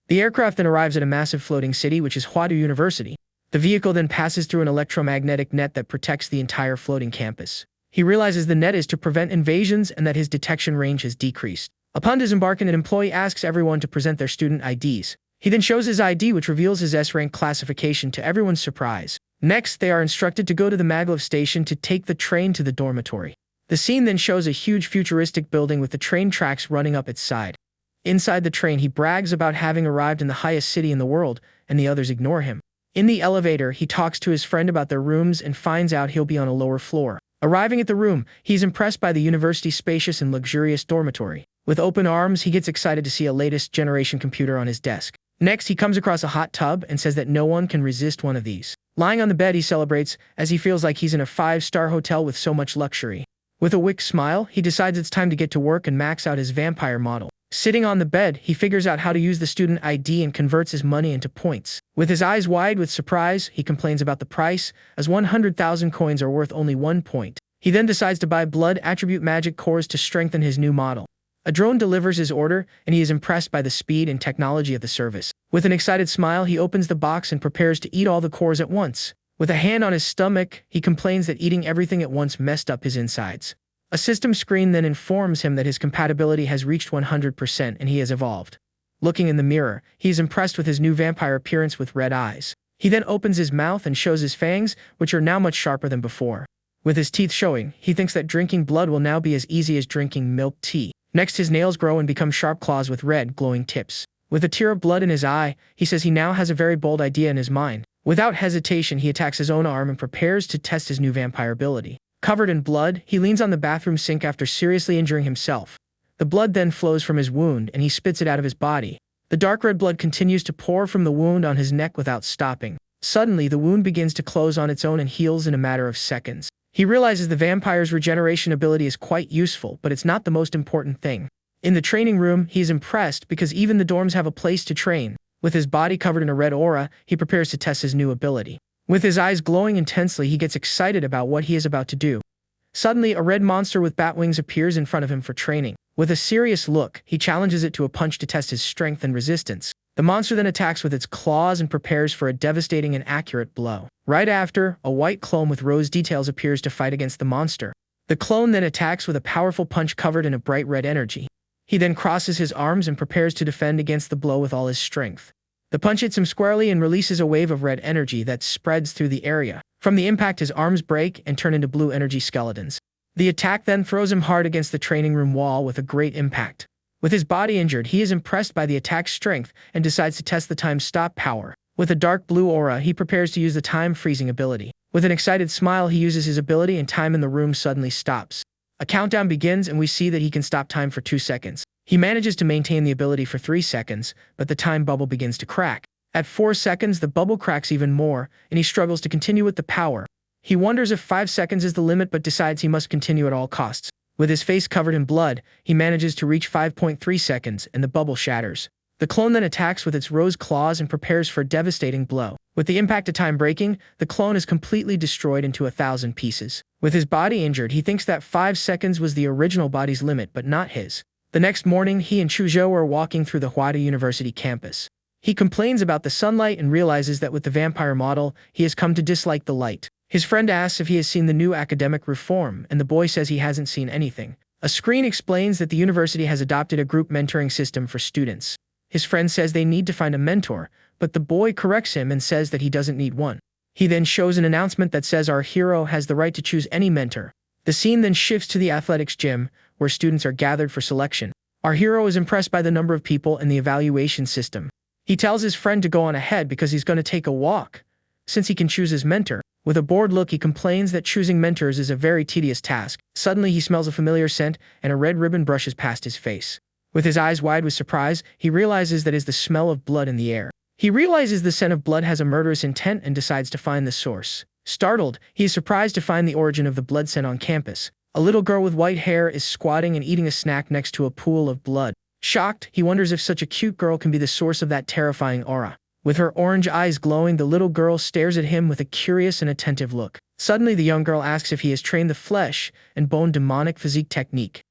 The aircraft then arrives at a massive floating city, which is Huadu University. The vehicle then passes through an electromagnetic net that protects the entire floating campus. He realizes the net is to prevent invasions and that his detection range has decreased. Upon disembarking, an employee asks everyone to present their student IDs. He then shows his ID, which reveals his S-rank classification to everyone's surprise. Next, they are instructed to go to the maglev station to take the train to the dormitory. The scene then shows a huge futuristic building with the train tracks running up its side. Inside the train, he brags about having arrived in the highest city in the world, and the others ignore him. In the elevator, he talks to his friend about their rooms and finds out he'll be on a lower floor. Arriving at the room, he's impressed by the university's spacious and luxurious dormitory. With open arms, he gets excited to see a latest generation computer on his desk. Next, he comes across a hot tub and says that no one can resist one of these. Lying on the bed, he celebrates as he feels like he's in a 5-star hotel with so much luxury. With a wicked smile, he decides it's time to get to work and max out his vampire model. Sitting on the bed, he figures out how to use the student ID and converts his money into points. With his eyes wide with surprise, he complains about the price, as 100,000 coins are worth only 1 point. He then decides to buy blood attribute magic cores to strengthen his new model. A drone delivers his order, and he is impressed by the speed and technology of the service. With an excited smile, he opens the box and prepares to eat all the cores at once. With a hand on his stomach, he complains that eating everything at once messed up his insides. A system screen then informs him that his compatibility has reached 100% and he has evolved. Looking in the mirror, he is impressed with his new vampire appearance with red eyes. He then opens his mouth and shows his fangs, which are now much sharper than before. With his teeth showing, he thinks that drinking blood will now be as easy as drinking milk tea. Next, his nails grow and become sharp claws with red, glowing tips. With a tear of blood in his eye, he says he now has a very bold idea in his mind. Without hesitation, he attacks his own arm and prepares to test his new vampire ability. Covered in blood, he leans on the bathroom sink after seriously injuring himself. The blood then flows from his wound, and he spits it out of his body. The dark red blood continues to pour from the wound on his neck without stopping. Suddenly, the wound begins to close on its own and heals in a matter of seconds. He realizes the vampire's regeneration ability is quite useful, but it's not the most important thing. In the training room, he is impressed because even the dorms have a place to train. With his body covered in a red aura, he prepares to test his new ability. With his eyes glowing intensely, he gets excited about what he is about to do. Suddenly, a red monster with bat wings appears in front of him for training. With a serious look, he challenges it to a punch to test his strength and resistance. The monster then attacks with its claws and prepares for a devastating and accurate blow. Right after, a white clone with rose details appears to fight against the monster. The clone then attacks with a powerful punch covered in a bright red energy. He then crosses his arms and prepares to defend against the blow with all his strength. The punch hits him squarely and releases a wave of red energy that spreads through the area. From the impact, his arms break and turn into blue energy skeletons. The attack then throws him hard against the training room wall with a great impact. With his body injured, he is impressed by the attack's strength and decides to test the time stop power. With a dark blue aura, he prepares to use the time freezing ability. With an excited smile, he uses his ability and time in the room suddenly stops. A countdown begins and we see that he can stop time for 2 seconds. He manages to maintain the ability for 3 seconds, but the time bubble begins to crack. At 4 seconds, the bubble cracks even more, and he struggles to continue with the power. He wonders if 5 seconds is the limit but decides he must continue at all costs. With his face covered in blood, he manages to reach 5.3 seconds and the bubble shatters. The clone then attacks with its rose claws and prepares for a devastating blow. With the impact of time breaking, the clone is completely destroyed into 1,000 pieces. With his body injured, he thinks that 5 seconds was the original body's limit but not his. The next morning, he and Chuzhou are walking through the Huadu University campus. He complains about the sunlight and realizes that with the vampire model, he has come to dislike the light. His friend asks if he has seen the new academic reform, and the boy says he hasn't seen anything. A screen explains that the university has adopted a group mentoring system for students. His friend says they need to find a mentor, but the boy corrects him and says that he doesn't need one. He then shows an announcement that says our hero has the right to choose any mentor. The scene then shifts to the athletics gym, where students are gathered for selection. Our hero is impressed by the number of people and the evaluation system. He tells his friend to go on ahead because he's going to take a walk, since he can choose his mentor. With a bored look, he complains that choosing mentors is a very tedious task. Suddenly, he smells a familiar scent, and a red ribbon brushes past his face. With his eyes wide with surprise, he realizes that it is the smell of blood in the air. He realizes the scent of blood has a murderous intent and decides to find the source. Startled, he is surprised to find the origin of the blood scent on campus. A little girl with white hair is squatting and eating a snack next to a pool of blood. Shocked, he wonders if such a cute girl can be the source of that terrifying aura. With her orange eyes glowing, the little girl stares at him with a curious and attentive look. Suddenly, the young girl asks if he has trained the flesh and bone demonic physique technique.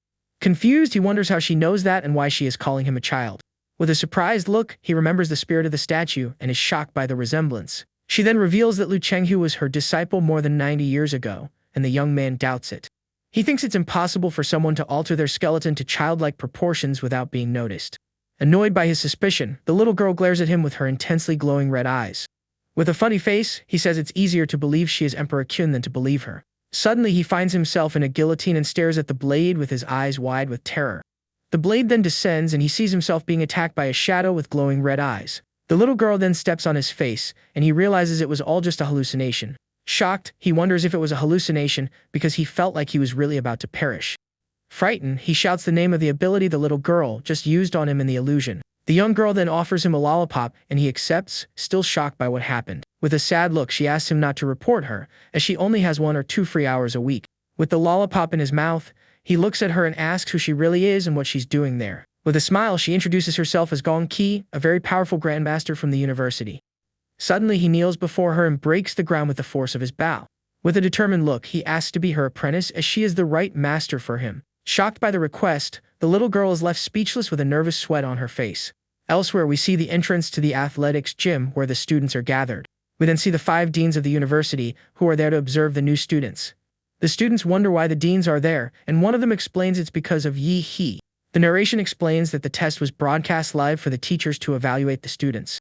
Confused, he wonders how she knows that and why she is calling him a child. With a surprised look, he remembers the spirit of the statue and is shocked by the resemblance. She then reveals that Lu Chenghu was her disciple more than 90 years ago, and the young man doubts it. He thinks it's impossible for someone to alter their skeleton to childlike proportions without being noticed. Annoyed by his suspicion, the little girl glares at him with her intensely glowing red eyes. With a funny face, he says it's easier to believe she is Emperor Qun than to believe her. Suddenly, he finds himself in a guillotine and stares at the blade with his eyes wide with terror. The blade then descends and he sees himself being attacked by a shadow with glowing red eyes. The little girl then steps on his face, and he realizes it was all just a hallucination. Shocked, he wonders if it was a hallucination because he felt like he was really about to perish. Frightened, he shouts the name of the ability the little girl just used on him in the illusion. The young girl then offers him a lollipop, and he accepts, still shocked by what happened. With a sad look, she asks him not to report her, as she only has 1 or 2 free hours a week. With the lollipop in his mouth, he looks at her and asks who she really is and what she's doing there. With a smile, she introduces herself as Gong Qi, a very powerful grandmaster from the university. Suddenly, he kneels before her and breaks the ground with the force of his bow. With a determined look, he asks to be her apprentice as she is the right master for him. Shocked by the request, the little girl is left speechless with a nervous sweat on her face. Elsewhere, we see the entrance to the athletics gym where the students are gathered. We then see the 5 deans of the university who are there to observe the new students. The students wonder why the deans are there, and one of them explains it's because of Yi He. The narration explains that the test was broadcast live for the teachers to evaluate the students.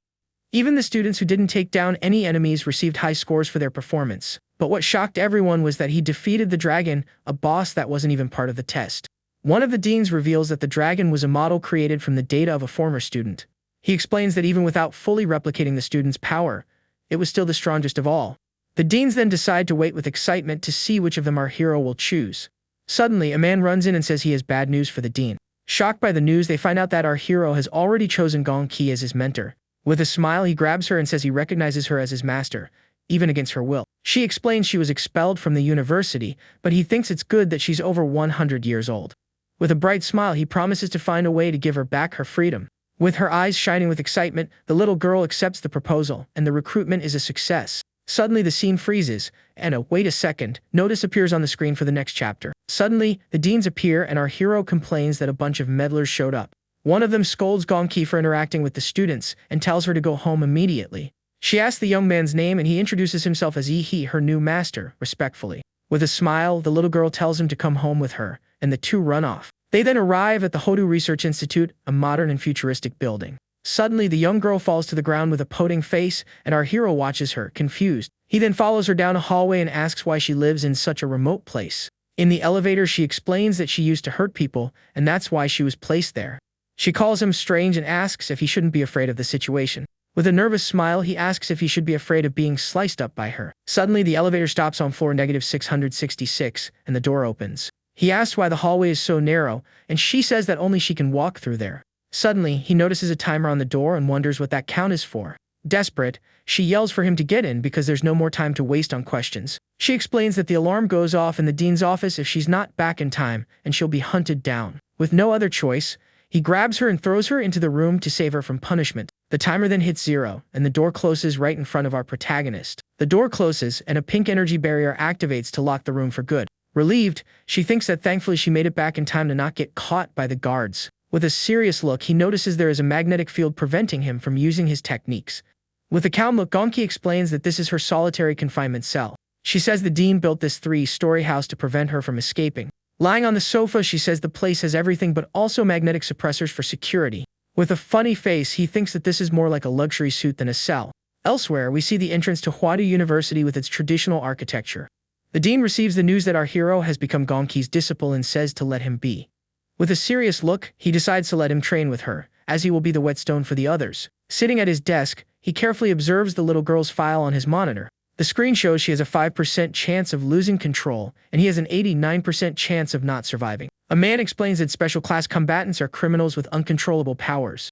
Even the students who didn't take down any enemies received high scores for their performance. But what shocked everyone was that he defeated the dragon, a boss that wasn't even part of the test. One of the deans reveals that the dragon was a model created from the data of a former student. He explains that even without fully replicating the student's power, it was still the strongest of all. The deans then decide to wait with excitement to see which of them our hero will choose. Suddenly, a man runs in and says he has bad news for the dean. Shocked by the news, they find out that our hero has already chosen Gong Qi as his mentor. With a smile, he grabs her and says he recognizes her as his master, even against her will. She explains she was expelled from the university, but he thinks it's good that she's over 100 years old. With a bright smile, he promises to find a way to give her back her freedom. With her eyes shining with excitement, the little girl accepts the proposal, and the recruitment is a success. Suddenly, the scene freezes, and a "wait a second" notice appears on the screen for the next chapter. Suddenly, the deans appear, and our hero complains that a bunch of meddlers showed up. One of them scolds Gong Qi for interacting with the students and tells her to go home immediately. She asks the young man's name, and he introduces himself as Yi He, her new master, respectfully. With a smile, the little girl tells him to come home with her, and the two run off. They then arrive at the Hodu Research Institute, a modern and futuristic building. Suddenly, the young girl falls to the ground with a pouting face, and our hero watches her, confused. He then follows her down a hallway and asks why she lives in such a remote place. In the elevator, she explains that she used to hurt people, and that's why she was placed there. She calls him strange and asks if he shouldn't be afraid of the situation. With a nervous smile, he asks if he should be afraid of being sliced up by her. Suddenly, the elevator stops on floor -666, and the door opens. He asks why the hallway is so narrow, and she says that only she can walk through there. Suddenly, he notices a timer on the door and wonders what that count is for. Desperate, she yells for him to get in because there's no more time to waste on questions. She explains that the alarm goes off in the dean's office if she's not back in time, and she'll be hunted down. With no other choice, he grabs her and throws her into the room to save her from punishment. The timer then hits 0, and the door closes right in front of our protagonist. The door closes, and a pink energy barrier activates to lock the room for good. Relieved, she thinks that thankfully she made it back in time to not get caught by the guards. With a serious look, he notices there is a magnetic field preventing him from using his techniques. With a calm look, Gong Qi explains that this is her solitary confinement cell. She says the dean built this 3-story house to prevent her from escaping. Lying on the sofa, she says the place has everything but also magnetic suppressors for security. With a funny face, he thinks that this is more like a luxury suite than a cell. Elsewhere, we see the entrance to Huadu University with its traditional architecture. The dean receives the news that our hero has become Gong Qi's disciple and says to let him be. With a serious look, he decides to let him train with her, as he will be the whetstone for the others. Sitting at his desk, he carefully observes the little girl's file on his monitor. The screen shows she has a 5% chance of losing control, and he has an 89% chance of not surviving. A man explains that special class combatants are criminals with uncontrollable powers.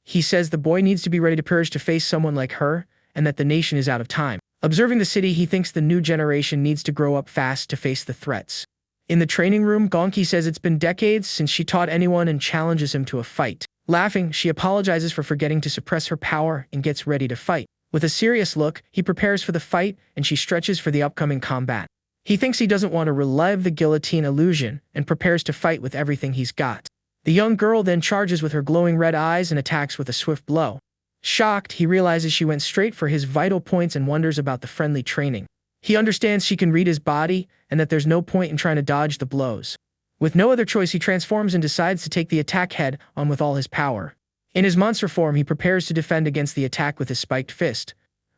He says the boy needs to be ready to purge to face someone like her, and that the nation is out of time. Observing the city, he thinks the new generation needs to grow up fast to face the threats. In the training room, Gong Qi says it's been decades since she taught anyone and challenges him to a fight. Laughing, she apologizes for forgetting to suppress her power and gets ready to fight. With a serious look, he prepares for the fight, and she stretches for the upcoming combat. He thinks he doesn't want to relive the guillotine illusion and prepares to fight with everything he's got. The young girl then charges with her glowing red eyes and attacks with a swift blow. Shocked, he realizes she went straight for his vital points and wonders about the friendly training. He understands she can read his body and that there's no point in trying to dodge the blows. With no other choice, he transforms and decides to take the attack head on with all his power. In his monster form, he prepares to defend against the attack with his spiked fist.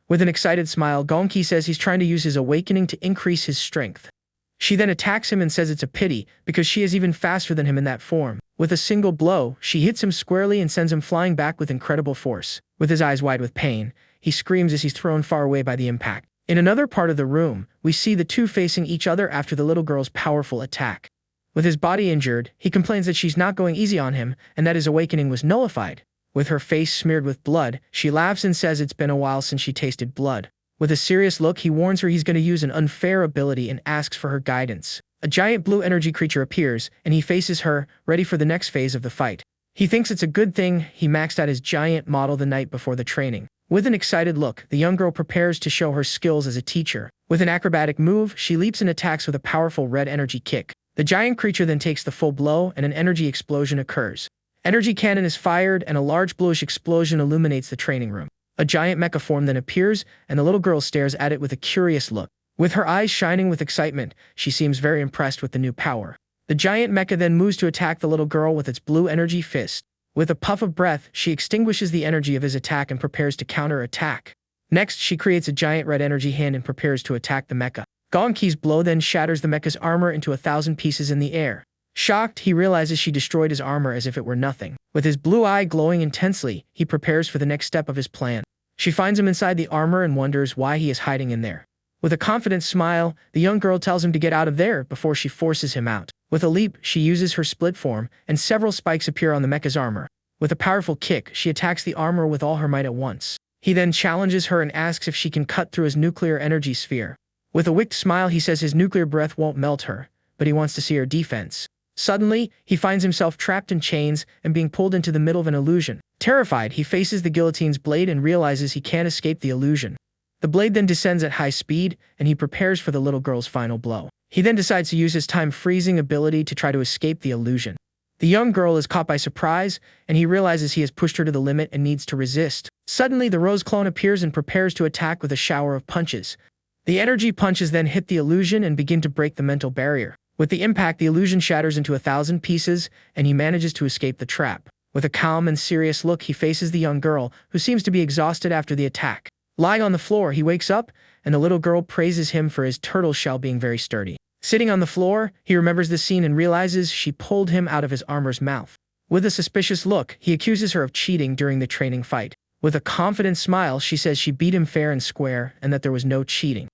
With an excited smile, Gonki says he's trying to use his awakening to increase his strength. She then attacks him and says it's a pity because she is even faster than him in that form. With a single blow, she hits him squarely and sends him flying back with incredible force. With his eyes wide with pain, he screams as he's thrown far away by the impact. In another part of the room, we see the two facing each other after the little girl's powerful attack. With his body injured, he complains that she's not going easy on him and that his awakening was nullified. With her face smeared with blood, she laughs and says it's been a while since she tasted blood. With a serious look, he warns her he's going to use an unfair ability and asks for her guidance. A giant blue energy creature appears, and he faces her, ready for the next phase of the fight. He thinks it's a good thing he maxed out his giant model the night before the training. With an excited look, the young girl prepares to show her skills as a teacher. With an acrobatic move, she leaps and attacks with a powerful red energy kick. The giant creature then takes the full blow, and an energy explosion occurs. Energy cannon is fired, and a large bluish explosion illuminates the training room. A giant mecha form then appears, and the little girl stares at it with a curious look. With her eyes shining with excitement, she seems very impressed with the new power. The giant mecha then moves to attack the little girl with its blue energy fist. With a puff of breath, she extinguishes the energy of his attack and prepares to counter-attack. Next, she creates a giant red energy hand and prepares to attack the mecha. Gonki's blow then shatters the mecha's armor into 1,000 pieces in the air. Shocked, he realizes she destroyed his armor as if it were nothing. With his blue eye glowing intensely, he prepares for the next step of his plan. She finds him inside the armor and wonders why he is hiding in there. With a confident smile, the young girl tells him to get out of there before she forces him out. With a leap, she uses her split form, and several spikes appear on the mecha's armor. With a powerful kick, she attacks the armor with all her might at once. He then challenges her and asks if she can cut through his nuclear energy sphere. With a wicked smile, he says his nuclear breath won't melt her, but he wants to see her defense. Suddenly, he finds himself trapped in chains and being pulled into the middle of an illusion. Terrified, he faces the guillotine's blade and realizes he can't escape the illusion. The blade then descends at high speed, and he prepares for the little girl's final blow. He then decides to use his time-freezing ability to try to escape the illusion. The young girl is caught by surprise, and he realizes he has pushed her to the limit and needs to resist. Suddenly, the Rose clone appears and prepares to attack with a shower of punches. The energy punches then hit the illusion and begin to break the mental barrier. With the impact, the illusion shatters into 1,000 pieces, and he manages to escape the trap. With a calm and serious look, he faces the young girl, who seems to be exhausted after the attack. Lying on the floor, he wakes up, and the little girl praises him for his turtle shell being very sturdy. Sitting on the floor, he remembers the scene and realizes she pulled him out of his armor's mouth. With a suspicious look, he accuses her of cheating during the training fight. With a confident smile, she says she beat him fair and square and that there was no cheating.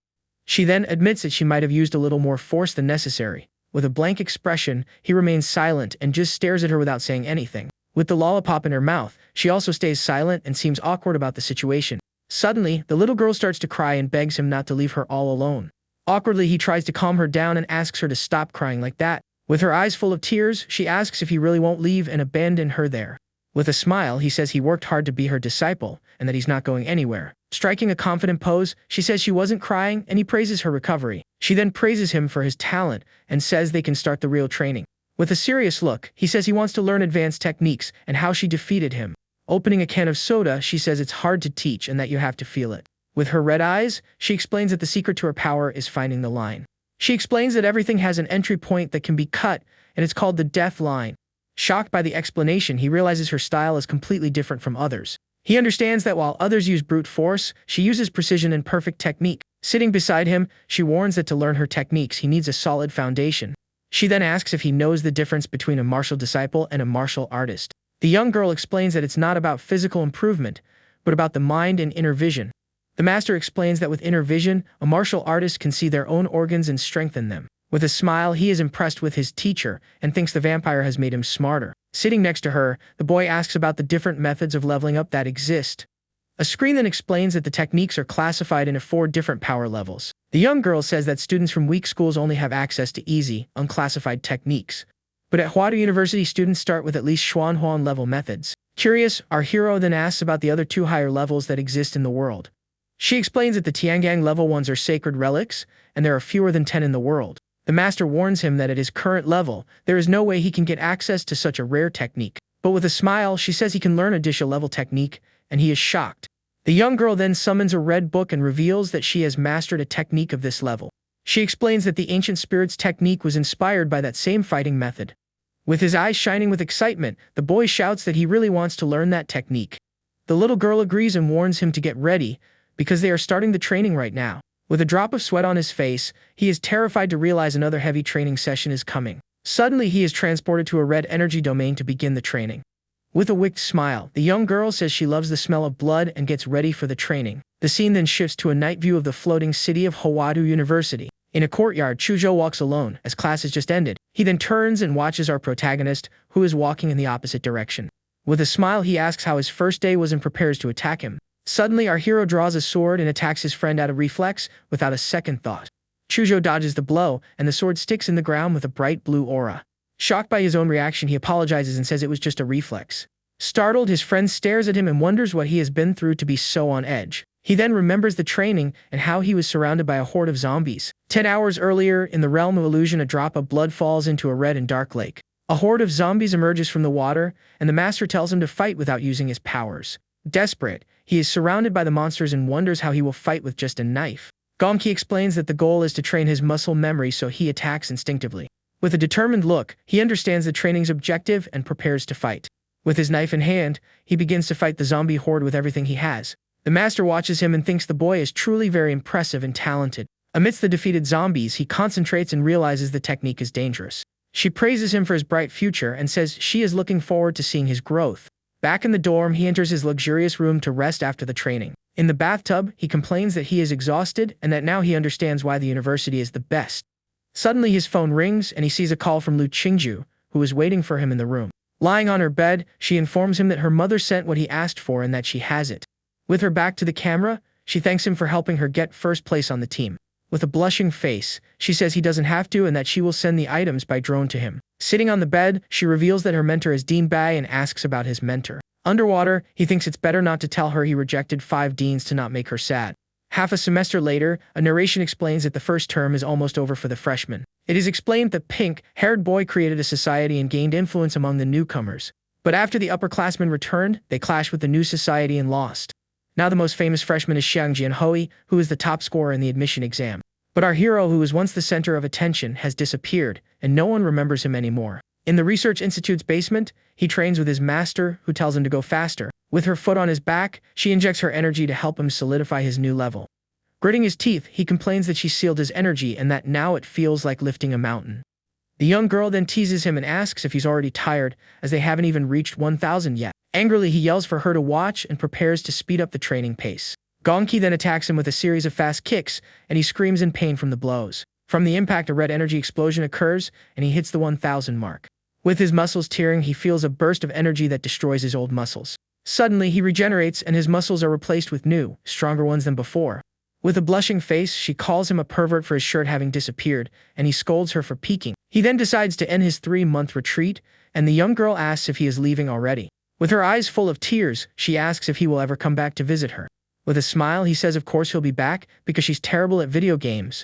She then admits that she might have used a little more force than necessary. With a blank expression, he remains silent and just stares at her without saying anything. With the lollipop in her mouth, she also stays silent and seems awkward about the situation. Suddenly, the little girl starts to cry and begs him not to leave her all alone. Awkwardly, he tries to calm her down and asks her to stop crying like that. With her eyes full of tears, she asks if he really won't leave and abandon her there. With a smile, he says he worked hard to be her disciple and that he's not going anywhere. Striking a confident pose, she says she wasn't crying and he praises her recovery. She then praises him for his talent and says they can start the real training. With a serious look, he says he wants to learn advanced techniques and how she defeated him. Opening a can of soda, she says it's hard to teach and that you have to feel it. With her red eyes, she explains that the secret to her power is finding the line. She explains that everything has an entry point that can be cut, and it's called the death line. Shocked by the explanation, he realizes her style is completely different from others. He understands that while others use brute force, she uses precision and perfect technique. Sitting beside him, she warns that to learn her techniques, he needs a solid foundation. She then asks if he knows the difference between a martial disciple and a martial artist. The young girl explains that it's not about physical improvement, but about the mind and inner vision. The master explains that with inner vision, a martial artist can see their own organs and strengthen them. With a smile, he is impressed with his teacher and thinks the vampire has made him smarter. Sitting next to her, the boy asks about the different methods of leveling up that exist. A screen then explains that the techniques are classified into 4 different power levels. The young girl says that students from weak schools only have access to easy, unclassified techniques. But at Huadu University, students start with at least Xuanhuan level methods. Curious, our hero then asks about the other 2 higher levels that exist in the world. She explains that the Tiangang level ones are sacred relics, and there are fewer than 10 in the world. The master warns him that at his current level, there is no way he can get access to such a rare technique. But with a smile, she says he can learn a Disha-level technique, and he is shocked. The young girl then summons a red book and reveals that she has mastered a technique of this level. She explains that the ancient spirit's technique was inspired by that same fighting method. With his eyes shining with excitement, the boy shouts that he really wants to learn that technique. The little girl agrees and warns him to get ready, because they are starting the training right now. With a drop of sweat on his face, he is terrified to realize another heavy training session is coming. Suddenly, he is transported to a red energy domain to begin the training. With a wicked smile, the young girl says she loves the smell of blood and gets ready for the training. The scene then shifts to a night view of the floating city of Hawadu University. In a courtyard, Chujo walks alone, as class has just ended. He then turns and watches our protagonist, who is walking in the opposite direction. With a smile, he asks how his first day was and prepares to attack him. Suddenly, our hero draws a sword and attacks his friend out of reflex, without a second thought. Chujo dodges the blow, and the sword sticks in the ground with a bright blue aura. Shocked by his own reaction, he apologizes and says it was just a reflex. Startled, his friend stares at him and wonders what he has been through to be so on edge. He then remembers the training and how he was surrounded by a horde of zombies. 10 hours earlier, in the realm of illusion, a drop of blood falls into a red and dark lake. A horde of zombies emerges from the water, and the master tells him to fight without using his powers. Desperate, he is surrounded by the monsters and wonders how he will fight with just a knife. Gonki explains that the goal is to train his muscle memory, so he attacks instinctively. With a determined look, he understands the training's objective and prepares to fight. With his knife in hand, he begins to fight the zombie horde with everything he has. The master watches him and thinks the boy is truly very impressive and talented. Amidst the defeated zombies, he concentrates and realizes the technique is dangerous. She praises him for his bright future and says she is looking forward to seeing his growth. Back in the dorm, he enters his luxurious room to rest after the training. In the bathtub, he complains that he is exhausted and that now he understands why the university is the best. Suddenly, his phone rings and he sees a call from Lu Qingju, who is waiting for him in the room. Lying on her bed, she informs him that her mother sent what he asked for and that she has it. With her back to the camera, she thanks him for helping her get first place on the team. With a blushing face, she says he doesn't have to and that she will send the items by drone to him. Sitting on the bed, she reveals that her mentor is Dean Bai and asks about his mentor. Underwater, he thinks it's better not to tell her he rejected 5 deans to not make her sad. Half a semester later, a narration explains that the first term is almost over for the freshmen. It is explained that pink-haired boy created a society and gained influence among the newcomers. But after the upperclassmen returned, they clashed with the new society and lost. Now the most famous freshman is Xiang Jianhui, who is the top scorer in the admission exam. But our hero, who was once the center of attention, has disappeared, and no one remembers him anymore. In the Research Institute's basement, he trains with his master, who tells him to go faster. With her foot on his back, she injects her energy to help him solidify his new level. Gritting his teeth, he complains that she sealed his energy and that now it feels like lifting a mountain. The young girl then teases him and asks if he's already tired, as they haven't even reached 1,000 yet. Angrily, he yells for her to watch and prepares to speed up the training pace. Gonki then attacks him with a series of fast kicks, and he screams in pain from the blows. From the impact, a red energy explosion occurs, and he hits the 1,000 mark. With his muscles tearing, he feels a burst of energy that destroys his old muscles. Suddenly, he regenerates, and his muscles are replaced with new, stronger ones than before. With a blushing face, she calls him a pervert for his shirt having disappeared, and he scolds her for peeking. He then decides to end his 3-month retreat, and the young girl asks if he is leaving already. With her eyes full of tears, she asks if he will ever come back to visit her. With a smile, he says of course he'll be back, because she's terrible at video games.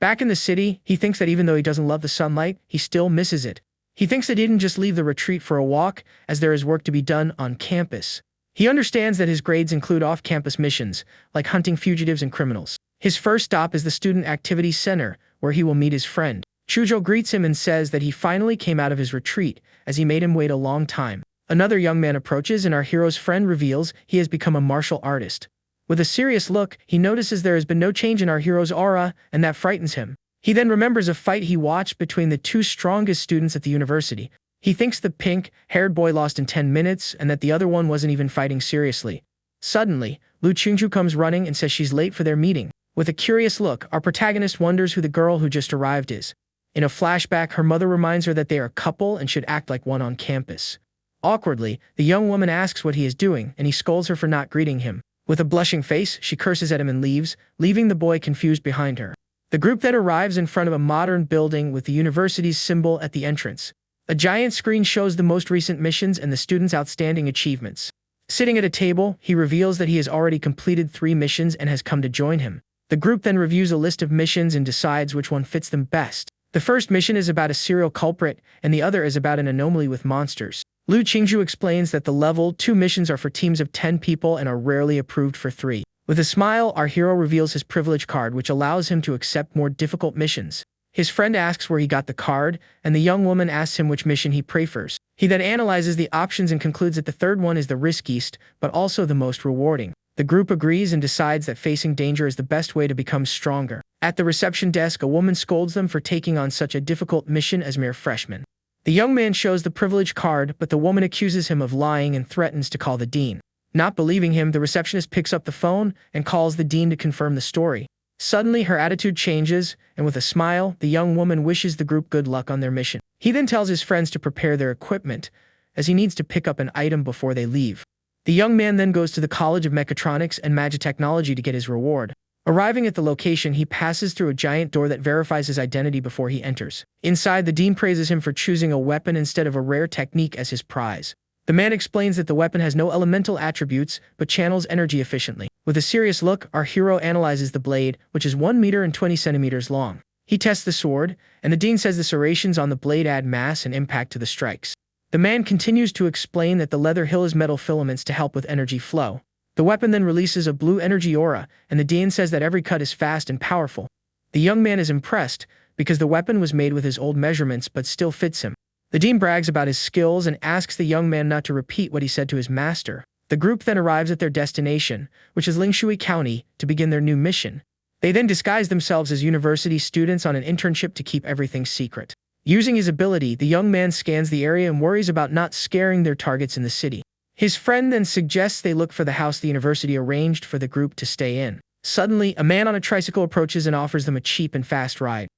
Back in the city, he thinks that even though he doesn't love the sunlight, he still misses it. He thinks that he didn't just leave the retreat for a walk, as there is work to be done on campus. He understands that his grades include off-campus missions, like hunting fugitives and criminals. His first stop is the Student Activity Center, where he will meet his friend. Chujo greets him and says that he finally came out of his retreat, as he made him wait a long time. Another young man approaches and our hero's friend reveals he has become a martial artist. With a serious look, he notices there has been no change in our hero's aura, and that frightens him. He then remembers a fight he watched between the 2 strongest students at the university. He thinks the pink-haired boy lost in 10 minutes and that the other one wasn't even fighting seriously. Suddenly, Lu Qingju comes running and says she's late for their meeting. With a curious look, our protagonist wonders who the girl who just arrived is. In a flashback, her mother reminds her that they are a couple and should act like one on campus. Awkwardly, the young woman asks what he is doing, and he scolds her for not greeting him. With a blushing face, she curses at him and leaves, leaving the boy confused behind her. The group then arrives in front of a modern building with the university's symbol at the entrance. A giant screen shows the most recent missions and the students' outstanding achievements. Sitting at a table, he reveals that he has already completed 3 missions and has come to join him. The The group then reviews a list of missions and decides which one fits them best. The first mission is about a serial culprit, and the other is about an anomaly with monsters. Liu Qingzhu explains that the level 2 missions are for teams of 10 people and are rarely approved for 3. With a smile, our hero reveals his privilege card, which allows him to accept more difficult missions. His friend asks where he got the card, and the young woman asks him which mission he prefers. He then analyzes the options and concludes that the third one is the riskiest, but also the most rewarding. The group agrees and decides that facing danger is the best way to become stronger. At the reception desk, a woman scolds them for taking on such a difficult mission as mere freshmen. The young man shows the privilege card, but the woman accuses him of lying and threatens to call the dean. Not believing him, the receptionist picks up the phone and calls the dean to confirm the story. Suddenly, her attitude changes, and with a smile, the young woman wishes the group good luck on their mission. He then tells his friends to prepare their equipment, as he needs to pick up an item before they leave. The young man then goes to the College of Mechatronics and Magitechnology to get his reward. Arriving at the location, he passes through a giant door that verifies his identity before he enters. Inside, the dean praises him for choosing a weapon instead of a rare technique as his prize. The man explains that the weapon has no elemental attributes, but channels energy efficiently. With a serious look, our hero analyzes the blade, which is 1 meter and 20 centimeters long. He tests the sword, and the dean says the serrations on the blade add mass and impact to the strikes. The man continues to explain that the leather hill is metal filaments to help with energy flow. The weapon then releases a blue energy aura, and the dean says that every cut is fast and powerful. The young man is impressed, because the weapon was made with his old measurements but still fits him. The dean brags about his skills and asks the young man not to repeat what he said to his master. The group then arrives at their destination, which is Lingshui County, to begin their new mission. They then disguise themselves as university students on an internship to keep everything secret. Using his ability, the young man scans the area and worries about not scaring their targets in the city. His friend then suggests they look for the house the university arranged for the group to stay in. Suddenly, a man on a tricycle approaches and offers them a cheap and fast ride.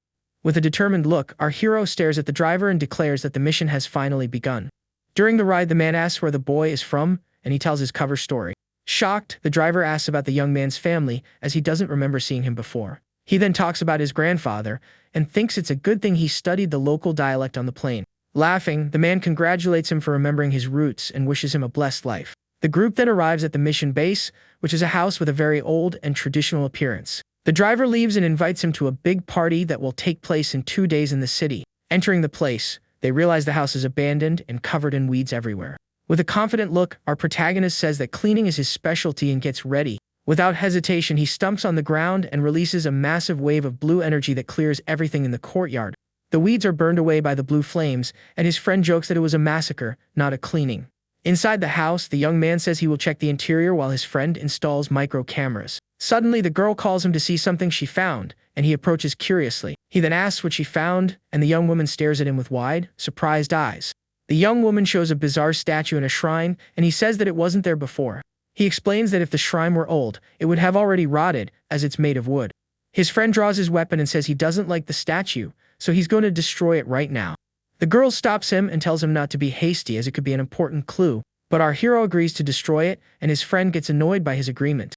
With a determined look, our hero stares at the driver and declares that the mission has finally begun. During the ride, the man asks where the boy is from, and he tells his cover story. Shocked, the driver asks about the young man's family, as he doesn't remember seeing him before. He then talks about his grandfather, and thinks it's a good thing he studied the local dialect on the plane. Laughing, the man congratulates him for remembering his roots and wishes him a blessed life. The group then arrives at the mission base, which is a house with a very old and traditional appearance. The driver leaves and invites him to a big party that will take place in 2 days in the city. Entering the place, they realize the house is abandoned and covered in weeds everywhere. With a confident look, our protagonist says that cleaning is his specialty and gets ready. Without hesitation, he stumps on the ground and releases a massive wave of blue energy that clears everything in the courtyard. The weeds are burned away by the blue flames, and his friend jokes that it was a massacre, not a cleaning. Inside the house, the young man says he will check the interior while his friend installs micro cameras. Suddenly, the girl calls him to see something she found, and he approaches curiously. He then asks what she found, and the young woman stares at him with wide, surprised eyes. The young woman shows a bizarre statue in a shrine, and he says that it wasn't there before. He explains that if the shrine were old, it would have already rotted, as it's made of wood. His friend draws his weapon and says he doesn't like the statue, so he's going to destroy it right now. The girl stops him and tells him not to be hasty, as it could be an important clue, but our hero agrees to destroy it, and his friend gets annoyed by his agreement.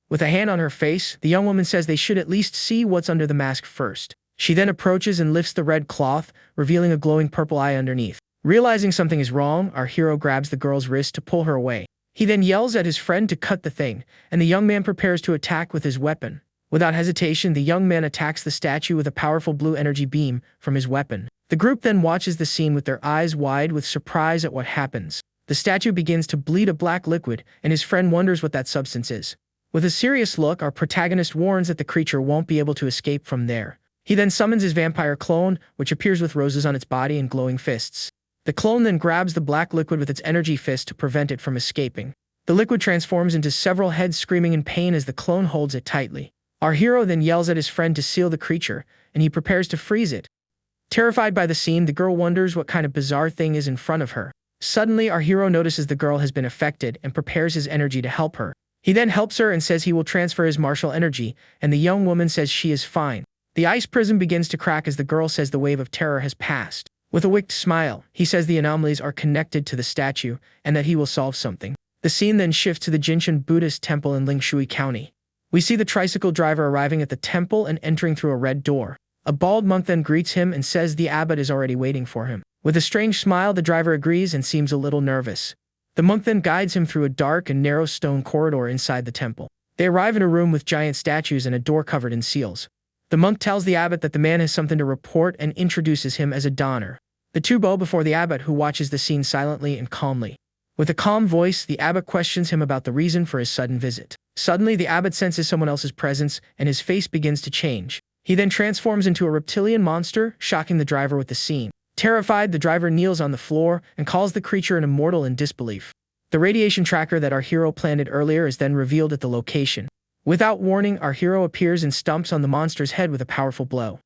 With a hand on her face, the young woman says they should at least see what's under the mask first. She then approaches and lifts the red cloth, revealing a glowing purple eye underneath. Realizing something is wrong, our hero grabs the girl's wrist to pull her away. He then yells at his friend to cut the thing, and the young man prepares to attack with his weapon. Without hesitation, the young man attacks the statue with a powerful blue energy beam from his weapon. The group then watches the scene with their eyes wide with surprise at what happens. The statue begins to bleed a black liquid, and his friend wonders what that substance is. With a serious look, our protagonist warns that the creature won't be able to escape from there. He then summons his vampire clone, which appears with roses on its body and glowing fists. The clone then grabs the black liquid with its energy fist to prevent it from escaping. The liquid transforms into several heads screaming in pain as the clone holds it tightly. Our hero then yells at his friend to seal the creature, and he prepares to freeze it. Terrified by the scene, the girl wonders what kind of bizarre thing is in front of her. Suddenly, our hero notices the girl has been affected and prepares his energy to help her. He then helps her and says he will transfer his martial energy, and the young woman says she is fine. The ice prism begins to crack as the girl says the wave of terror has passed. With a wicked smile, he says the anomalies are connected to the statue and that he will solve something. The scene then shifts to the Jinshan Buddhist temple in Lingshui County. We see the tricycle driver arriving at the temple and entering through a red door. A bald monk then greets him and says the abbot is already waiting for him. With a strange smile, the driver agrees and seems a little nervous. The monk then guides him through a dark and narrow stone corridor inside the temple. They arrive in a room with giant statues and a door covered in seals. The monk tells the abbot that the man has something to report and introduces him as a donor. The two bow before the abbot, who watches the scene silently and calmly. With a calm voice, the abbot questions him about the reason for his sudden visit. Suddenly, the abbot senses someone else's presence, and his face begins to change. He then transforms into a reptilian monster, shocking the driver with the scene. Terrified, the driver kneels on the floor and calls the creature an immortal in disbelief. The radiation tracker that our hero planted earlier is then revealed at the location. Without warning, our hero appears and stomps on the monster's head with a powerful blow.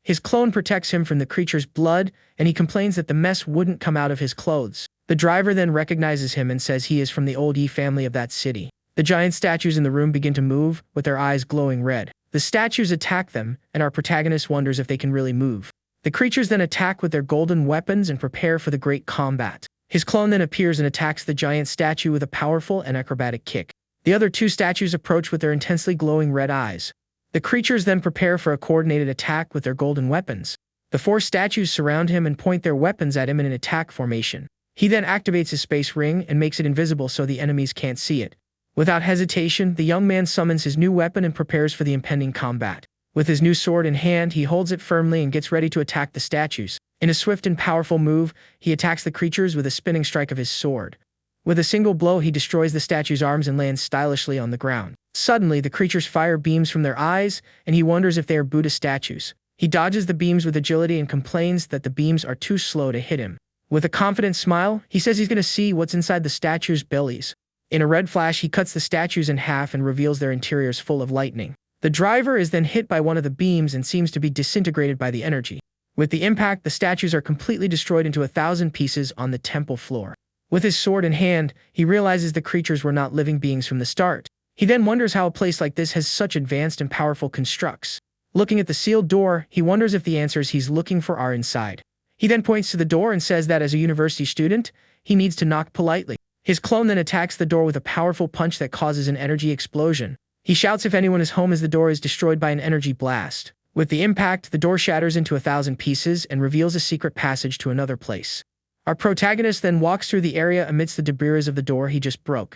His clone protects him from the creature's blood, and he complains that the mess wouldn't come out of his clothes. The driver then recognizes him and says he is from the old Yi family of that city. The giant statues in the room begin to move, with their eyes glowing red. The statues attack them, and our protagonist wonders if they can really move. The creatures then attack with their golden weapons and prepare for the great combat. His clone then appears and attacks the giant statue with a powerful and acrobatic kick. The other two statues approach with their intensely glowing red eyes. The creatures then prepare for a coordinated attack with their golden weapons. The four statues surround him and point their weapons at him in an attack formation. He then activates his space ring and makes it invisible so the enemies can't see it. Without hesitation, the young man summons his new weapon and prepares for the impending combat. With his new sword in hand, he holds it firmly and gets ready to attack the statues. In a swift and powerful move, he attacks the creatures with a spinning strike of his sword. With a single blow, he destroys the statue's arms and lands stylishly on the ground. Suddenly, the creatures fire beams from their eyes, and he wonders if they are Buddha statues. He dodges the beams with agility and complains that the beams are too slow to hit him. With a confident smile, he says he's going to see what's inside the statues' bellies. In a red flash, he cuts the statues in half and reveals their interiors full of lightning. The driver is then hit by one of the beams and seems to be disintegrated by the energy. With the impact, the statues are completely destroyed into 1,000 pieces on the temple floor. With his sword in hand, he realizes the creatures were not living beings from the start. He then wonders how a place like this has such advanced and powerful constructs. Looking at the sealed door, he wonders if the answers he's looking for are inside. He then points to the door and says that as a university student, he needs to knock politely. His clone then attacks the door with a powerful punch that causes an energy explosion. He shouts if anyone is home as the door is destroyed by an energy blast. With the impact, the door shatters into 1,000 pieces and reveals a secret passage to another place. Our protagonist then walks through the area amidst the debris of the door he just broke.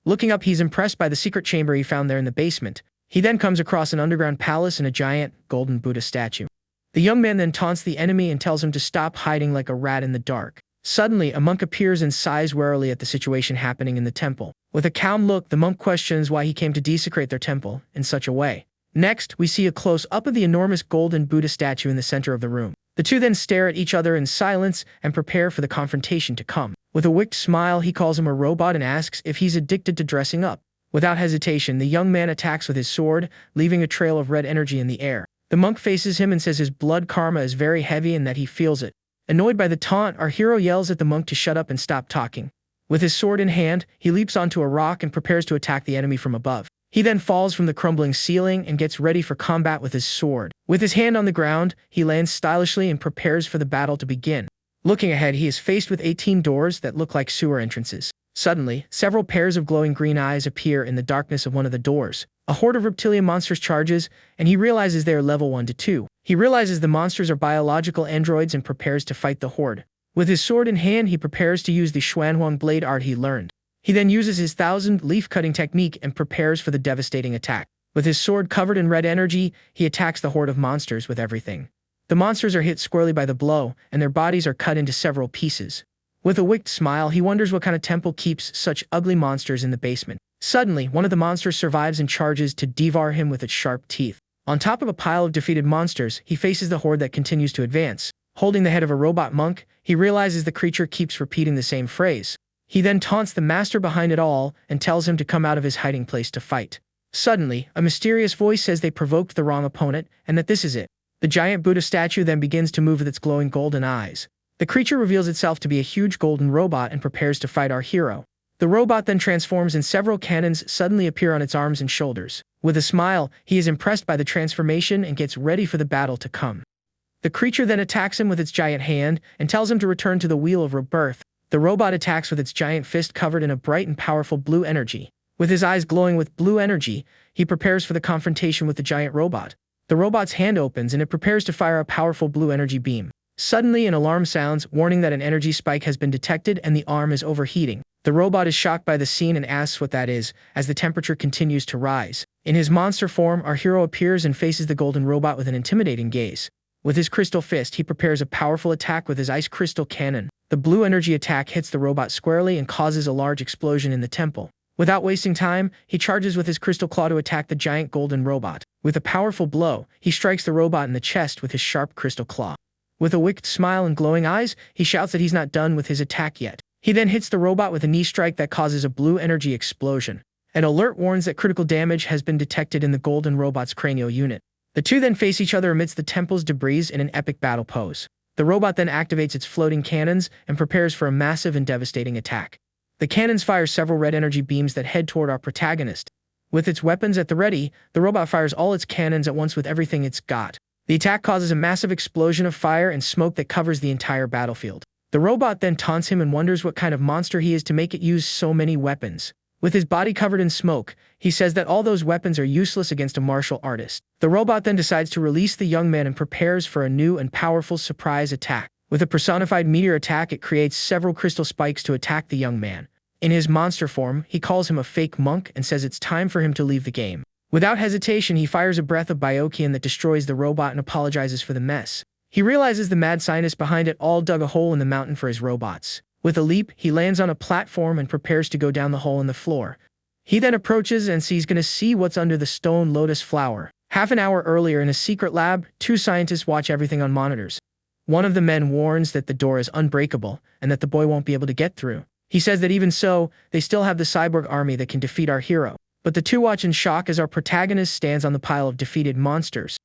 Looking up, he's impressed by the secret chamber he found there in the basement. He then comes across an underground palace and a giant, golden Buddha statue. The young man then taunts the enemy and tells him to stop hiding like a rat in the dark. Suddenly, a monk appears and sighs warily at the situation happening in the temple. With a calm look, the monk questions why he came to desecrate their temple in such a way. Next, we see a close-up of the enormous golden Buddha statue in the center of the room. The two then stare at each other in silence and prepare for the confrontation to come. With a wicked smile, he calls him a robot and asks if he's addicted to dressing up. Without hesitation, the young man attacks with his sword, leaving a trail of red energy in the air. The monk faces him and says his blood karma is very heavy and that he feels it. Annoyed by the taunt, our hero yells at the monk to shut up and stop talking. With his sword in hand, he leaps onto a rock and prepares to attack the enemy from above. He then falls from the crumbling ceiling and gets ready for combat with his sword. With his hand on the ground, he lands stylishly and prepares for the battle to begin. Looking ahead, he is faced with 18 doors that look like sewer entrances. Suddenly, several pairs of glowing green eyes appear in the darkness of one of the doors. A horde of reptilian monsters charges, and he realizes they are level 1 to 2. He realizes the monsters are biological androids and prepares to fight the horde. With his sword in hand, he prepares to use the Xuanhuang blade art he learned. He then uses his 1,000-leaf cutting technique and prepares for the devastating attack. With his sword covered in red energy, he attacks the horde of monsters with everything. The monsters are hit squarely by the blow, and their bodies are cut into several pieces. With a wicked smile, he wonders what kind of temple keeps such ugly monsters in the basement. Suddenly, one of the monsters survives and charges to devour him with its sharp teeth. On top of a pile of defeated monsters, he faces the horde that continues to advance. Holding the head of a robot monk, he realizes the creature keeps repeating the same phrase. He then taunts the master behind it all and tells him to come out of his hiding place to fight. Suddenly, a mysterious voice says they provoked the wrong opponent and that this is it. The giant Buddha statue then begins to move with its glowing golden eyes. The creature reveals itself to be a huge golden robot and prepares to fight our hero. The robot then transforms and several cannons suddenly appear on its arms and shoulders. With a smile, he is impressed by the transformation and gets ready for the battle to come. The creature then attacks him with its giant hand and tells him to return to the Wheel of Rebirth. The robot attacks with its giant fist covered in a bright and powerful blue energy. With his eyes glowing with blue energy, he prepares for the confrontation with the giant robot. The robot's hand opens and it prepares to fire a powerful blue energy beam. Suddenly, an alarm sounds, warning that an energy spike has been detected and the arm is overheating. The robot is shocked by the scene and asks what that is, as the temperature continues to rise. In his monster form, our hero appears and faces the golden robot with an intimidating gaze. With his crystal fist, he prepares a powerful attack with his ice crystal cannon. The blue energy attack hits the robot squarely and causes a large explosion in the temple. Without wasting time, he charges with his crystal claw to attack the giant golden robot. With a powerful blow, he strikes the robot in the chest with his sharp crystal claw. With a wicked smile and glowing eyes, he shouts that he's not done with his attack yet. He then hits the robot with a knee strike that causes a blue energy explosion. An alert warns that critical damage has been detected in the golden robot's cranial unit. The two then face each other amidst the temple's debris in an epic battle pose. The robot then activates its floating cannons and prepares for a massive and devastating attack. The cannons fire several red energy beams that head toward our protagonist. With its weapons at the ready, the robot fires all its cannons at once with everything it's got. The attack causes a massive explosion of fire and smoke that covers the entire battlefield. The robot then taunts him and wonders what kind of monster he is to make it use so many weapons. With his body covered in smoke, he says that all those weapons are useless against a martial artist. The robot then decides to release the young man and prepares for a new and powerful surprise attack. With a personified meteor attack, it creates several crystal spikes to attack the young man. In his monster form, he calls him a fake monk and says it's time for him to leave the game. Without hesitation, he fires a breath of biokian that destroys the robot and apologizes for the mess. He realizes the mad scientist behind it all dug a hole in the mountain for his robots. With a leap, he lands on a platform and prepares to go down the hole in the floor. He then approaches and he's gonna see what's under the stone lotus flower. Half an hour earlier in a secret lab, two scientists watch everything on monitors. One of the men warns that the door is unbreakable and that the boy won't be able to get through. He says that even so, they still have the cyborg army that can defeat our hero. But the two watch in shock as our protagonist stands on the pile of defeated monsters.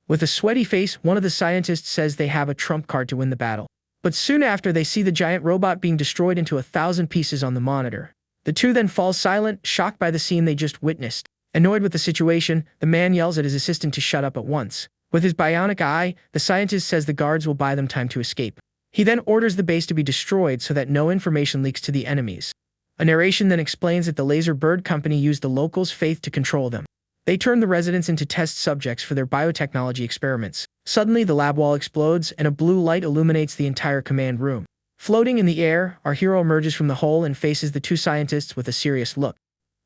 With a sweaty face, one of the scientists says they have a trump card to win the battle. But soon after, they see the giant robot being destroyed into 1,000 pieces on the monitor. The two then fall silent, shocked by the scene they just witnessed. Annoyed with the situation, the man yells at his assistant to shut up at once. With his bionic eye, the scientist says the guards will buy them time to escape. He then orders the base to be destroyed so that no information leaks to the enemies. A narration then explains that the laser bird company used the locals' faith to control them. They turned the residents into test subjects for their biotechnology experiments. Suddenly, the lab wall explodes and a blue light illuminates the entire command room. Floating in the air, our hero emerges from the hole and faces the two scientists with a serious look.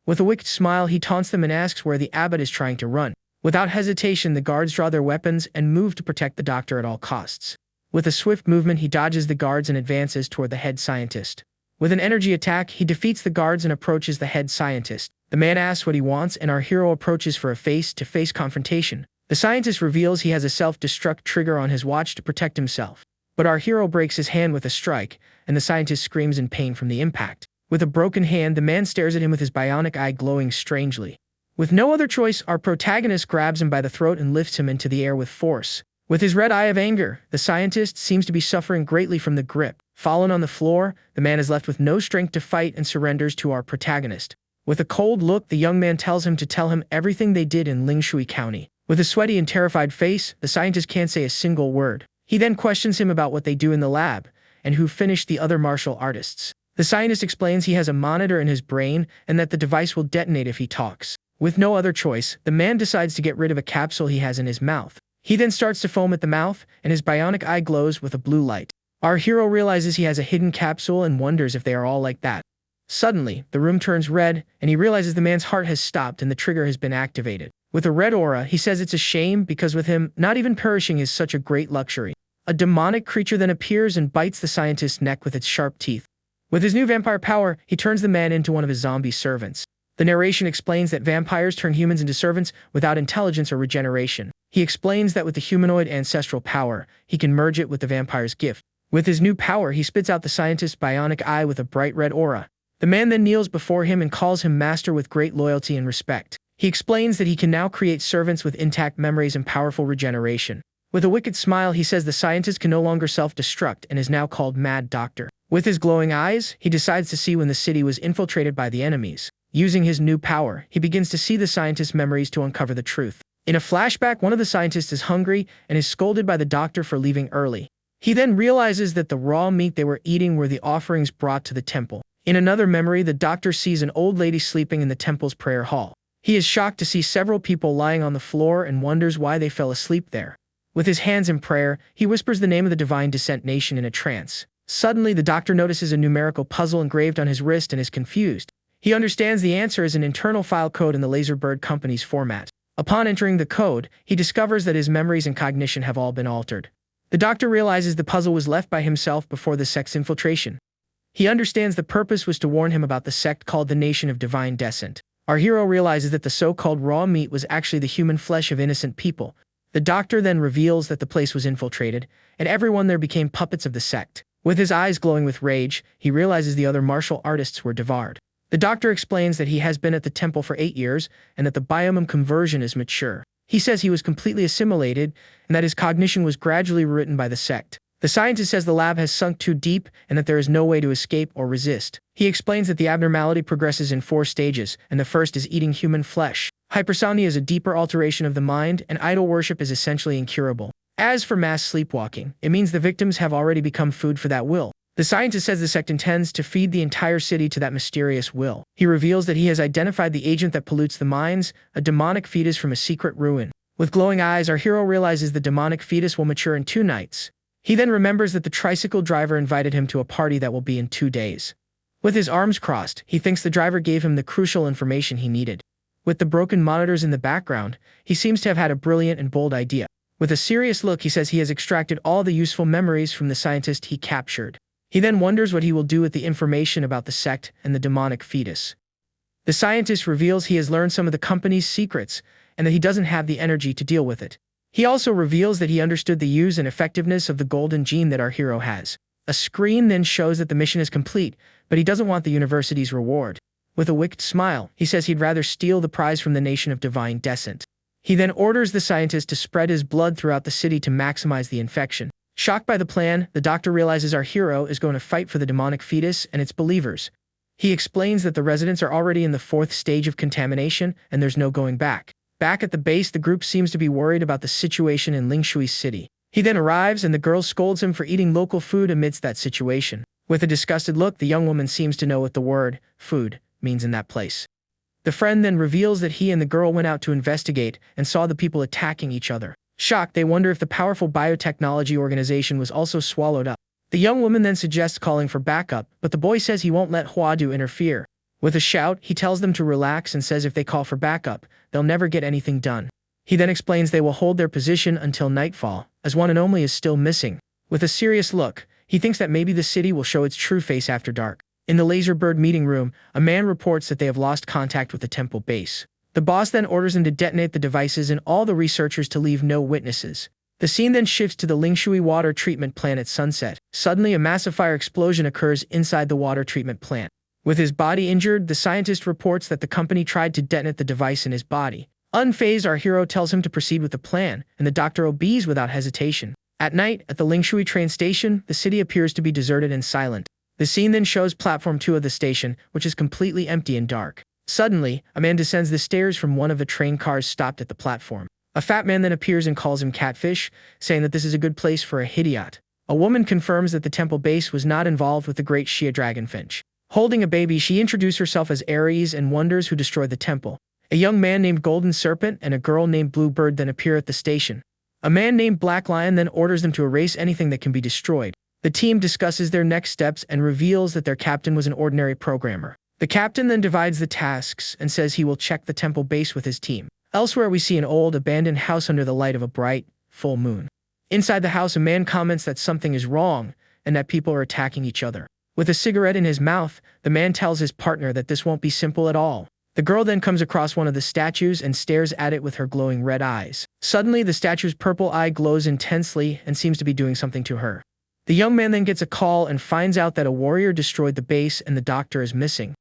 With a wicked smile, he taunts them and asks where the abbot is trying to run. Without hesitation, the guards draw their weapons and move to protect the doctor at all costs. With a swift movement, he dodges the guards and advances toward the head scientist. With an energy attack, he defeats the guards and approaches the head scientist. The man asks what he wants, and our hero approaches for a face-to-face confrontation. The scientist reveals he has a self-destruct trigger on his watch to protect himself. But our hero breaks his hand with a strike, and the scientist screams in pain from the impact. With a broken hand, the man stares at him with his bionic eye glowing strangely. With no other choice, our protagonist grabs him by the throat and lifts him into the air with force. With his red eye of anger, the scientist seems to be suffering greatly from the grip. Fallen on the floor, the man is left with no strength to fight and surrenders to our protagonist. With a cold look, the young man tells him to tell him everything they did in Lingshui County. With a sweaty and terrified face, the scientist can't say a single word. He then questions him about what they do in the lab, and who finished the other martial artists. The scientist explains he has a monitor in his brain and that the device will detonate if he talks. With no other choice, the man decides to get rid of a capsule he has in his mouth. He then starts to foam at the mouth, and his bionic eye glows with a blue light. Our hero realizes he has a hidden capsule and wonders if they are all like that. Suddenly, the room turns red, and he realizes the man's heart has stopped and the trigger has been activated. With a red aura, he says it's a shame because with him, not even perishing is such a great luxury. A demonic creature then appears and bites the scientist's neck with its sharp teeth. With his new vampire power, he turns the man into one of his zombie servants. The narration explains that vampires turn humans into servants without intelligence or regeneration. He explains that with the humanoid ancestral power, he can merge it with the vampire's gift. With his new power, he spits out the scientist's bionic eye with a bright red aura. The man then kneels before him and calls him master with great loyalty and respect. He explains that he can now create servants with intact memories and powerful regeneration. With a wicked smile, he says the scientist can no longer self-destruct and is now called Mad Doctor. With his glowing eyes, he decides to see when the city was infiltrated by the enemies. Using his new power, he begins to see the scientist's memories to uncover the truth. In a flashback, one of the scientists is hungry and is scolded by the doctor for leaving early. He then realizes that the raw meat they were eating were the offerings brought to the temple. In another memory, the doctor sees an old lady sleeping in the temple's prayer hall. He is shocked to see several people lying on the floor and wonders why they fell asleep there. With his hands in prayer, he whispers the name of the divine descent nation in a trance. Suddenly, the doctor notices a numerical puzzle engraved on his wrist and is confused. He understands the answer is an internal file code in the Laserbird company's format. Upon entering the code, he discovers that his memories and cognition have all been altered. The doctor realizes the puzzle was left by himself before the sect's infiltration. He understands the purpose was to warn him about the sect called the Nation of Divine Descent. Our hero realizes that the so-called raw meat was actually the human flesh of innocent people. The doctor then reveals that the place was infiltrated, and everyone there became puppets of the sect. With his eyes glowing with rage, he realizes the other martial artists were devoured. The doctor explains that he has been at the temple for 8 years and that the biome conversion is mature. He says he was completely assimilated and that his cognition was gradually rewritten by the sect. The scientist says the lab has sunk too deep and that there is no way to escape or resist. He explains that the abnormality progresses in 4 stages, and the first is eating human flesh. Hypersomnia is a deeper alteration of the mind, and idol worship is essentially incurable. As for mass sleepwalking, it means the victims have already become food for that will. The scientist says the sect intends to feed the entire city to that mysterious will. He reveals that he has identified the agent that pollutes the minds, a demonic fetus from a secret ruin. With glowing eyes, our hero realizes the demonic fetus will mature in 2 nights. He then remembers that the tricycle driver invited him to a party that will be in 2 days. With his arms crossed, he thinks the driver gave him the crucial information he needed. With the broken monitors in the background, he seems to have had a brilliant and bold idea. With a serious look, he says he has extracted all the useful memories from the scientist he captured. He then wonders what he will do with the information about the sect and the demonic fetus. The scientist reveals he has learned some of the company's secrets and that he doesn't have the energy to deal with it. He also reveals that he understood the use and effectiveness of the golden gene that our hero has. A screen then shows that the mission is complete, but he doesn't want the university's reward. With a wicked smile, he says he'd rather steal the prize from the Nation of Divine Descent. He then orders the scientist to spread his blood throughout the city to maximize the infection. Shocked by the plan, the doctor realizes our hero is going to fight for the demonic fetus and its believers. He explains that the residents are already in the 4th stage of contamination and there's no going back. Back at the base, the group seems to be worried about the situation in Lingshui City. He then arrives and the girl scolds him for eating local food amidst that situation. With a disgusted look, the young woman seems to know what the word food means in that place. The friend then reveals that he and the girl went out to investigate and saw the people attacking each other. Shocked, they wonder if the powerful biotechnology organization was also swallowed up. The young woman then suggests calling for backup, but the boy says he won't let Huadu interfere. With a shout, he tells them to relax and says if they call for backup, they'll never get anything done. He then explains they will hold their position until nightfall, as one and only is still missing. With a serious look, he thinks that maybe the city will show its true face after dark. In the Laserbird meeting room, a man reports that they have lost contact with the temple base. The boss then orders him to detonate the devices and all the researchers to leave no witnesses. The scene then shifts to the Lingshui water treatment plant at sunset. Suddenly, a massive fire explosion occurs inside the water treatment plant. With his body injured, the scientist reports that the company tried to detonate the device in his body. Unfazed, our hero tells him to proceed with the plan, and the doctor obeys without hesitation. At night, at the Lingshui train station, the city appears to be deserted and silent. The scene then shows platform 2 of the station, which is completely empty and dark. Suddenly, a man descends the stairs from one of the train cars stopped at the platform. A fat man then appears and calls him Catfish, saying that this is a good place for a idiot. A woman confirms that the temple base was not involved with the great Shia Dragonfinch. Holding a baby, she introduces herself as Ares and wonders who destroyed the temple. A young man named Golden Serpent and a girl named Bluebird then appear at the station. A man named Black Lion then orders them to erase anything that can be destroyed. The team discusses their next steps and reveals that their captain was an ordinary programmer. The captain then divides the tasks and says he will check the temple base with his team. Elsewhere, we see an old, abandoned house under the light of a bright, full moon. Inside the house, a man comments that something is wrong and that people are attacking each other. With a cigarette in his mouth, the man tells his partner that this won't be simple at all. The girl then comes across one of the statues and stares at it with her glowing red eyes. Suddenly, the statue's purple eye glows intensely and seems to be doing something to her. The young man then gets a call and finds out that a warrior destroyed the base and the doctor is missing.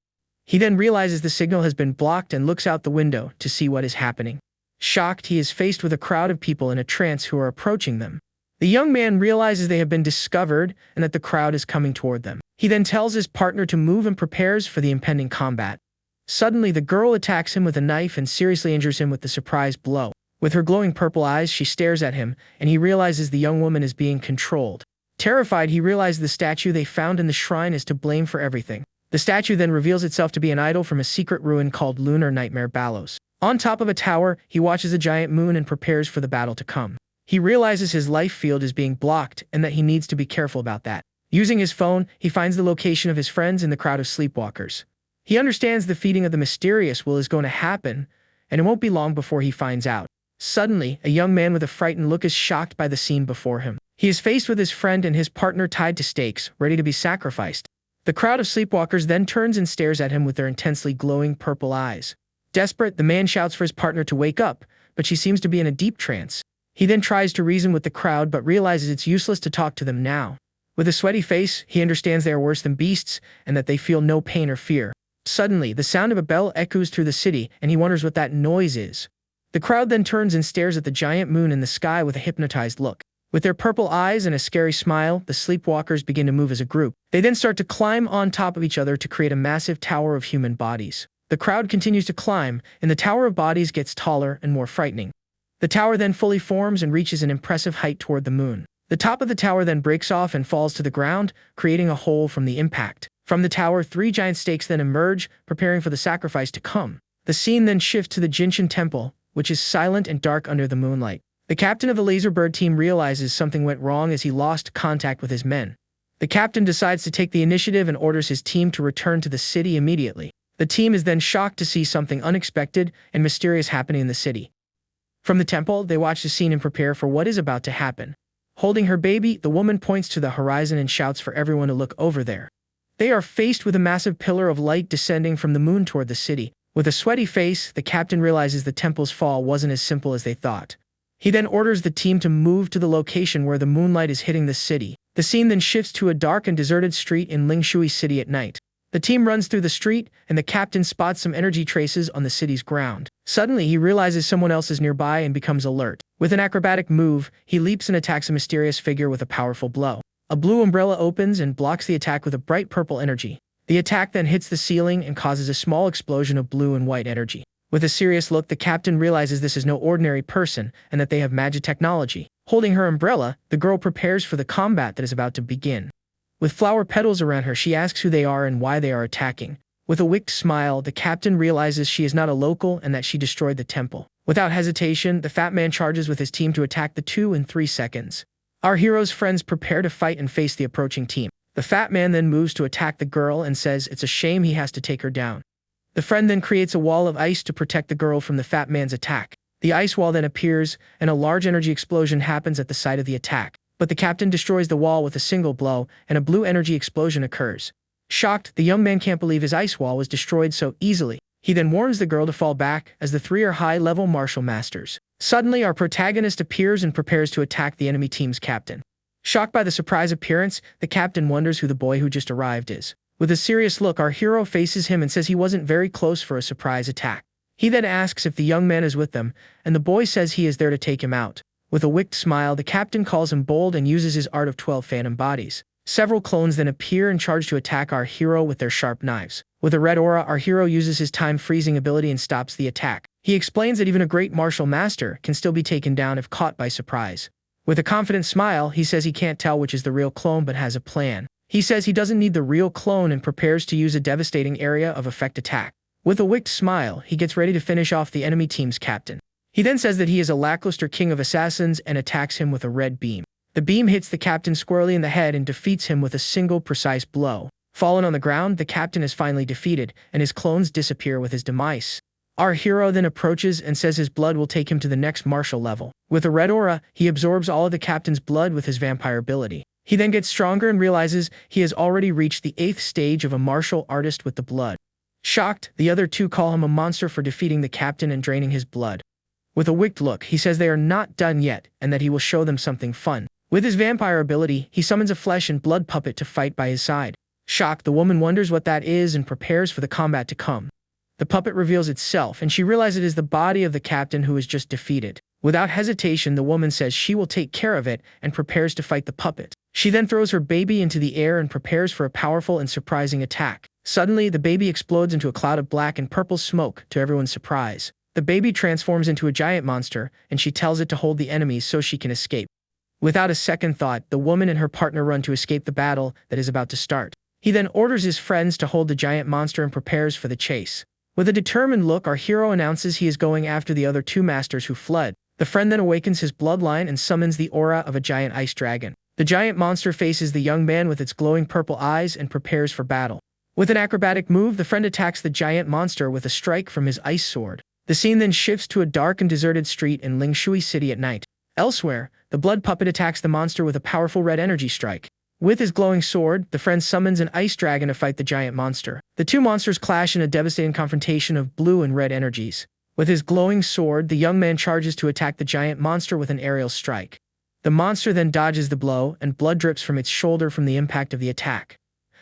He then realizes the signal has been blocked and looks out the window to see what is happening. Shocked, he is faced with a crowd of people in a trance who are approaching them. The young man realizes they have been discovered and that the crowd is coming toward them. He then tells his partner to move and prepares for the impending combat. Suddenly, the girl attacks him with a knife and seriously injures him with the surprise blow. With her glowing purple eyes, she stares at him, and he realizes the young woman is being controlled. Terrified, he realizes the statue they found in the shrine is to blame for everything. The statue then reveals itself to be an idol from a secret ruin called Lunar Nightmare Balos. On top of a tower, he watches a giant moon and prepares for the battle to come. He realizes his life field is being blocked and that he needs to be careful about that. Using his phone, he finds the location of his friends in the crowd of sleepwalkers. He understands the feeding of the mysterious will is going to happen, and it won't be long before he finds out. Suddenly, a young man with a frightened look is shocked by the scene before him. He is faced with his friend and his partner tied to stakes, ready to be sacrificed. The crowd of sleepwalkers then turns and stares at him with their intensely glowing purple eyes. Desperate, the man shouts for his partner to wake up, but she seems to be in a deep trance. He then tries to reason with the crowd but realizes it's useless to talk to them now. With a sweaty face, he understands they are worse than beasts and that they feel no pain or fear. Suddenly, the sound of a bell echoes through the city, and he wonders what that noise is. The crowd then turns and stares at the giant moon in the sky with a hypnotized look. With their purple eyes and a scary smile, the sleepwalkers begin to move as a group. They then start to climb on top of each other to create a massive tower of human bodies. The crowd continues to climb, and the tower of bodies gets taller and more frightening. The tower then fully forms and reaches an impressive height toward the moon. The top of the tower then breaks off and falls to the ground, creating a hole from the impact. From the tower, 3 giant stakes then emerge, preparing for the sacrifice to come. The scene then shifts to the Jinshin Temple, which is silent and dark under the moonlight. The captain of the Laserbird team realizes something went wrong as he lost contact with his men. The captain decides to take the initiative and orders his team to return to the city immediately. The team is then shocked to see something unexpected and mysterious happening in the city. From the temple, they watch the scene and prepare for what is about to happen. Holding her baby, the woman points to the horizon and shouts for everyone to look over there. They are faced with a massive pillar of light descending from the moon toward the city. With a sweaty face, the captain realizes the temple's fall wasn't as simple as they thought. He then orders the team to move to the location where the moonlight is hitting the city. The scene then shifts to a dark and deserted street in Lingshui City at night. The team runs through the street, and the captain spots some energy traces on the city's ground. Suddenly, he realizes someone else is nearby and becomes alert. With an acrobatic move, he leaps and attacks a mysterious figure with a powerful blow. A blue umbrella opens and blocks the attack with a bright purple energy. The attack then hits the ceiling and causes a small explosion of blue and white energy. With a serious look, the captain realizes this is no ordinary person and that they have magic technology. Holding her umbrella, the girl prepares for the combat that is about to begin. With flower petals around her, she asks who they are and why they are attacking. With a wicked smile, the captain realizes she is not a local and that she destroyed the temple. Without hesitation, the fat man charges with his team to attack the two in 3 seconds. Our hero's friends prepare to fight and face the approaching team. The fat man then moves to attack the girl and says it's a shame he has to take her down. The friend then creates a wall of ice to protect the girl from the fat man's attack. The ice wall then appears, and a large energy explosion happens at the site of the attack. But the captain destroys the wall with a single blow, and a blue energy explosion occurs. Shocked, the young man can't believe his ice wall was destroyed so easily. He then warns the girl to fall back, as the 3 are high-level martial masters. Suddenly, our protagonist appears and prepares to attack the enemy team's captain. Shocked by the surprise appearance, the captain wonders who the boy who just arrived is. With a serious look, our hero faces him and says he wasn't very close for a surprise attack. He then asks if the young man is with them, and the boy says he is there to take him out. With a wicked smile, the captain calls him bold and uses his art of 12 phantom bodies. Several clones then appear and charge to attack our hero with their sharp knives. With a red aura, our hero uses his time-freezing ability and stops the attack. He explains that even a great martial master can still be taken down if caught by surprise. With a confident smile, he says he can't tell which is the real clone but has a plan. He says he doesn't need the real clone and prepares to use a devastating area of effect attack. With a wicked smile, he gets ready to finish off the enemy team's captain. He then says that he is a lackluster king of assassins and attacks him with a red beam. The beam hits the captain squarely in the head and defeats him with a single precise blow. Fallen on the ground, the captain is finally defeated, and his clones disappear with his demise. Our hero then approaches and says his blood will take him to the next martial level. With a red aura, he absorbs all of the captain's blood with his vampire ability. He then gets stronger and realizes he has already reached the 8th stage of a martial artist with the blood. Shocked, the other 2 call him a monster for defeating the captain and draining his blood. With a wicked look, he says they are not done yet and that he will show them something fun. With his vampire ability, he summons a flesh and blood puppet to fight by his side. Shocked, the woman wonders what that is and prepares for the combat to come. The puppet reveals itself, and she realizes it is the body of the captain who is just defeated. Without hesitation, the woman says she will take care of it and prepares to fight the puppet. She then throws her baby into the air and prepares for a powerful and surprising attack. Suddenly, the baby explodes into a cloud of black and purple smoke, to everyone's surprise. The baby transforms into a giant monster, and she tells it to hold the enemies so she can escape. Without a second thought, the woman and her partner run to escape the battle that is about to start. He then orders his friends to hold the giant monster and prepares for the chase. With a determined look, our hero announces he is going after the other 2 masters who fled. The friend then awakens his bloodline and summons the aura of a giant ice dragon. The giant monster faces the young man with its glowing purple eyes and prepares for battle. With an acrobatic move, the friend attacks the giant monster with a strike from his ice sword. The scene then shifts to a dark and deserted street in Lingshui City at night. Elsewhere, the blood puppet attacks the monster with a powerful red energy strike. With his glowing sword, the friend summons an ice dragon to fight the giant monster. The two monsters clash in a devastating confrontation of blue and red energies. With his glowing sword, the young man charges to attack the giant monster with an aerial strike. The monster then dodges the blow, and blood drips from its shoulder from the impact of the attack.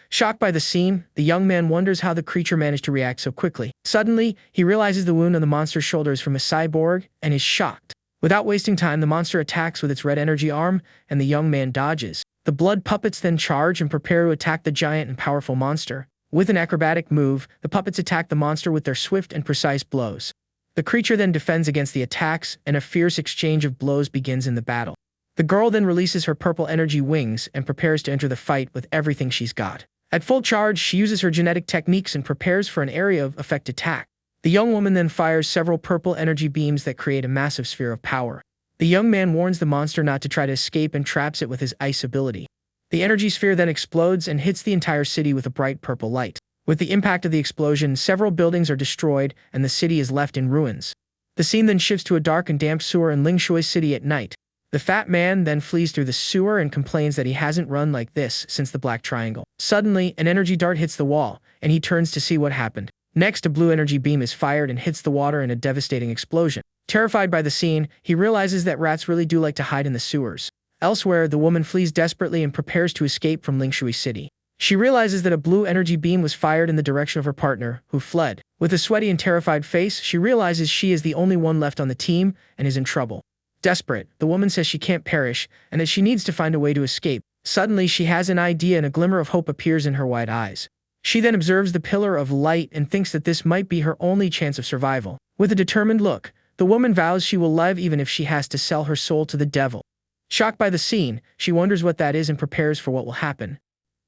Shocked by the scene, the young man wonders how the creature managed to react so quickly. Suddenly, he realizes the wound on the monster's shoulder is from a cyborg, and is shocked. Without wasting time, the monster attacks with its red energy arm, and the young man dodges. The blood puppets then charge and prepare to attack the giant and powerful monster. With an acrobatic move, the puppets attack the monster with their swift and precise blows. The creature then defends against the attacks, and a fierce exchange of blows begins in the battle. The girl then releases her purple energy wings and prepares to enter the fight with everything she's got. At full charge, she uses her genetic techniques and prepares for an area of effect attack. The young woman then fires several purple energy beams that create a massive sphere of power. The young man warns the monster not to try to escape and traps it with his ice ability. The energy sphere then explodes and hits the entire city with a bright purple light. With the impact of the explosion, several buildings are destroyed and the city is left in ruins. The scene then shifts to a dark and damp sewer in Lingshui City at night. The fat man then flees through the sewer and complains that he hasn't run like this since the Black Triangle. Suddenly, an energy dart hits the wall, and he turns to see what happened. Next, a blue energy beam is fired and hits the water in a devastating explosion. Terrified by the scene, he realizes that rats really do like to hide in the sewers. Elsewhere, the woman flees desperately and prepares to escape from Lingshui City. She realizes that a blue energy beam was fired in the direction of her partner, who fled. With a sweaty and terrified face, she realizes she is the only one left on the team and is in trouble. Desperate, the woman says she can't perish and that she needs to find a way to escape. Suddenly, she has an idea and a glimmer of hope appears in her wide eyes. She then observes the pillar of light and thinks that this might be her only chance of survival. With a determined look, the woman vows she will live even if she has to sell her soul to the devil. Shocked by the scene, she wonders what that is and prepares for what will happen.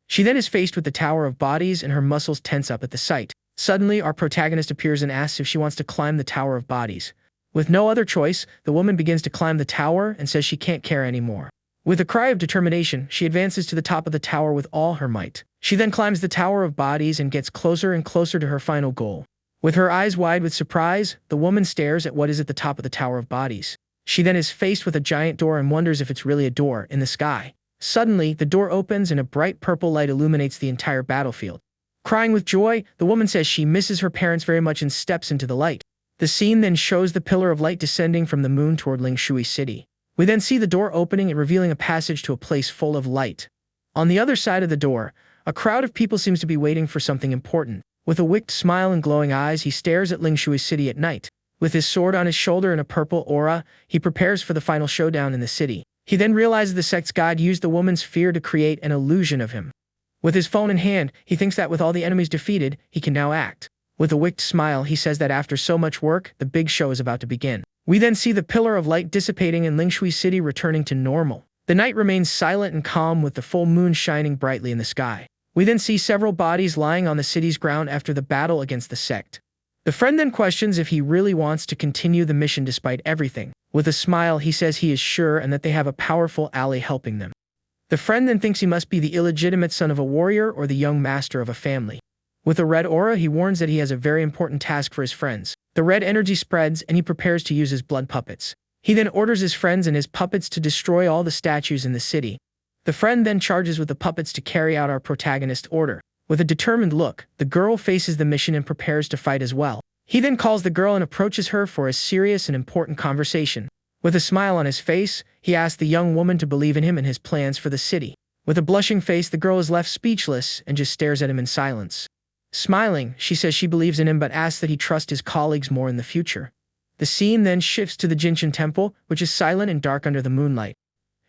She then is faced with the Tower of Bodies and her muscles tense up at the sight. Suddenly, our protagonist appears and asks if she wants to climb the Tower of Bodies. With no other choice, the woman begins to climb the tower and says she can't care anymore. With a cry of determination, she advances to the top of the tower with all her might. She then climbs the Tower of Bodies and gets closer and closer to her final goal. With her eyes wide with surprise, the woman stares at what is at the top of the Tower of Bodies. She then is faced with a giant door and wonders if it's really a door in the sky. Suddenly, the door opens and a bright purple light illuminates the entire battlefield. Crying with joy, the woman says she misses her parents very much and steps into the light. The scene then shows the pillar of light descending from the moon toward Lingshui City. We then see the door opening and revealing a passage to a place full of light. On the other side of the door, a crowd of people seems to be waiting for something important. With a wicked smile and glowing eyes, he stares at Lingshui City at night. With his sword on his shoulder and a purple aura, he prepares for the final showdown in the city. He then realizes the sect's god used the woman's fear to create an illusion of him. With his phone in hand, he thinks that with all the enemies defeated, he can now act. With a wicked smile, he says that after so much work, the big show is about to begin. We then see the pillar of light dissipating and Lingshui City returning to normal. The night remains silent and calm with the full moon shining brightly in the sky. We then see several bodies lying on the city's ground after the battle against the sect. The friend then questions if he really wants to continue the mission despite everything. With a smile, he says he is sure and that they have a powerful ally helping them. The friend then thinks he must be the illegitimate son of a warrior or the young master of a family. With a red aura, he warns that he has a very important task for his friends. The red energy spreads and he prepares to use his blood puppets. He then orders his friends and his puppets to destroy all the statues in the city. The friend then charges with the puppets to carry out our protagonist's order. With a determined look, the girl faces the mission and prepares to fight as well. He then calls the girl and approaches her for a serious and important conversation. With a smile on his face, he asks the young woman to believe in him and his plans for the city. With a blushing face, the girl is left speechless and just stares at him in silence. Smiling, she says she believes in him but asks that he trust his colleagues more in the future. The scene then shifts to the Jinshin Temple, which is silent and dark under the moonlight.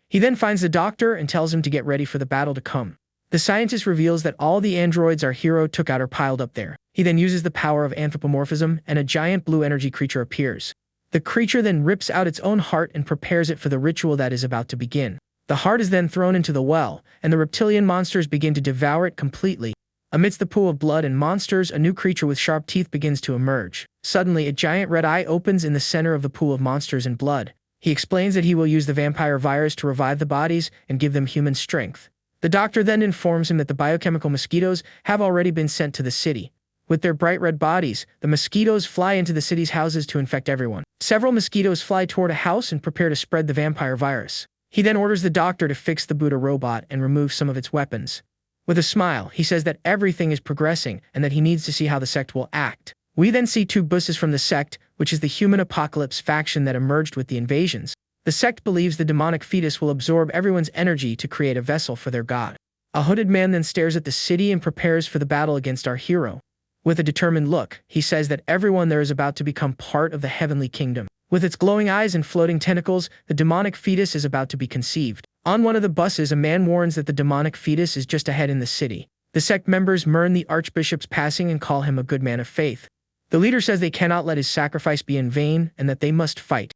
He then finds the doctor and tells him to get ready for the battle to come. The scientist reveals that all the androids our hero took out are piled up there. He then uses the power of anthropomorphism and a giant blue energy creature appears. The creature then rips out its own heart and prepares it for the ritual that is about to begin. The heart is then thrown into the well, and the reptilian monsters begin to devour it completely. Amidst the pool of blood and monsters, a new creature with sharp teeth begins to emerge. Suddenly, a giant red eye opens in the center of the pool of monsters and blood. He explains that he will use the vampire virus to revive the bodies and give them human strength. The doctor then informs him that the biochemical mosquitoes have already been sent to the city. With their bright red bodies, the mosquitoes fly into the city's houses to infect everyone. Several mosquitoes fly toward a house and prepare to spread the vampire virus. He then orders the doctor to fix the Buddha robot and remove some of its weapons. With a smile, he says that everything is progressing and that he needs to see how the sect will act. We then see two buses from the sect, which is the human apocalypse faction that emerged with the invasions. The sect believes the demonic fetus will absorb everyone's energy to create a vessel for their god. A hooded man then stares at the city and prepares for the battle against our hero. With a determined look, he says that everyone there is about to become part of the heavenly kingdom. With its glowing eyes and floating tentacles, the demonic fetus is about to be conceived. On one of the buses, a man warns that the demonic fetus is just ahead in the city. The sect members mourn the archbishop's passing and call him a good man of faith. The leader says they cannot let his sacrifice be in vain and that they must fight.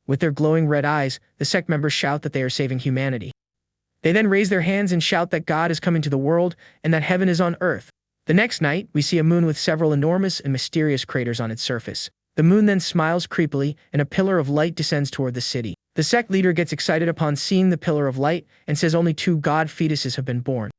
With their glowing red eyes, the sect members shout that they are saving humanity. They then raise their hands and shout that God is coming to the world and that heaven is on earth. The next night, we see a moon with several enormous and mysterious craters on its surface. The moon then smiles creepily, and a pillar of light descends toward the city. The sect leader gets excited upon seeing the pillar of light and says only 2 god fetuses have been born.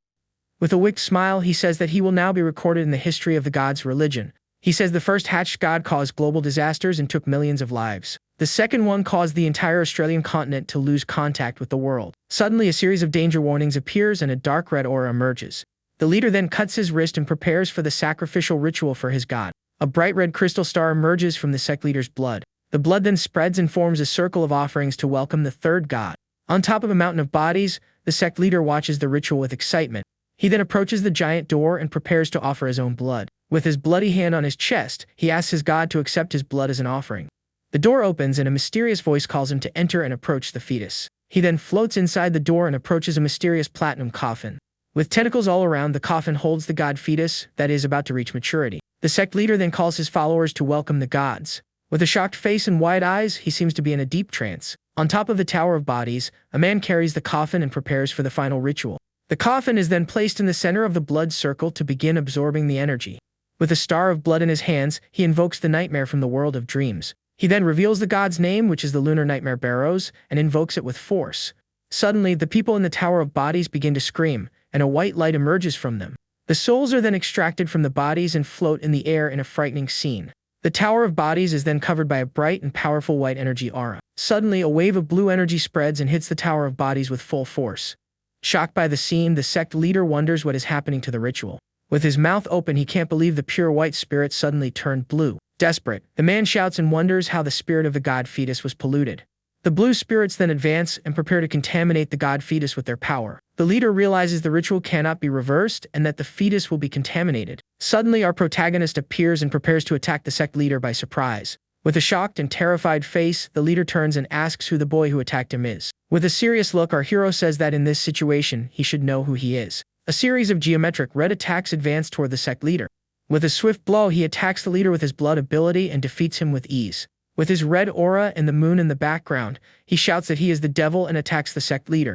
With a wicked smile, he says that he will now be recorded in the history of the god's religion. He says the first hatched god caused global disasters and took millions of lives. The second one caused the entire Australian continent to lose contact with the world. Suddenly, a series of danger warnings appears and a dark red aura emerges. The leader then cuts his wrist and prepares for the sacrificial ritual for his god. A bright red crystal star emerges from the sect leader's blood. The blood then spreads and forms a circle of offerings to welcome the third god. On top of a mountain of bodies, the sect leader watches the ritual with excitement. He then approaches the giant door and prepares to offer his own blood. With his bloody hand on his chest, he asks his god to accept his blood as an offering. The door opens and a mysterious voice calls him to enter and approach the fetus. He then floats inside the door and approaches a mysterious platinum coffin. With tentacles all around, the coffin holds the god fetus that is about to reach maturity. The sect leader then calls his followers to welcome the gods. With a shocked face and wide eyes, he seems to be in a deep trance. On top of the Tower of Bodies, a man carries the coffin and prepares for the final ritual. The coffin is then placed in the center of the blood circle to begin absorbing the energy. With a star of blood in his hands, he invokes the nightmare from the world of dreams. He then reveals the god's name, which is the lunar nightmare Barrows, and invokes it with force. Suddenly, the people in the Tower of Bodies begin to scream, and a white light emerges from them. The souls are then extracted from the bodies and float in the air in a frightening scene. The Tower of Bodies is then covered by a bright and powerful white energy aura. Suddenly, a wave of blue energy spreads and hits the Tower of Bodies with full force. Shocked by the scene, the sect leader wonders what is happening to the ritual. With his mouth open, he can't believe the pure white spirit suddenly turned blue. Desperate, the man shouts and wonders how the spirit of the god fetus was polluted. The blue spirits then advance and prepare to contaminate the god fetus with their power. The leader realizes the ritual cannot be reversed and that the fetus will be contaminated. Suddenly, our protagonist appears and prepares to attack the sect leader by surprise. With a shocked and terrified face, the leader turns and asks who the boy who attacked him is. With a serious look, our hero says that in this situation, he should know who he is. A series of geometric red attacks advance toward the sect leader. With a swift blow, he attacks the leader with his blood ability and defeats him with ease. With his red aura and the moon in the background, he shouts that he is the devil and attacks the sect leader.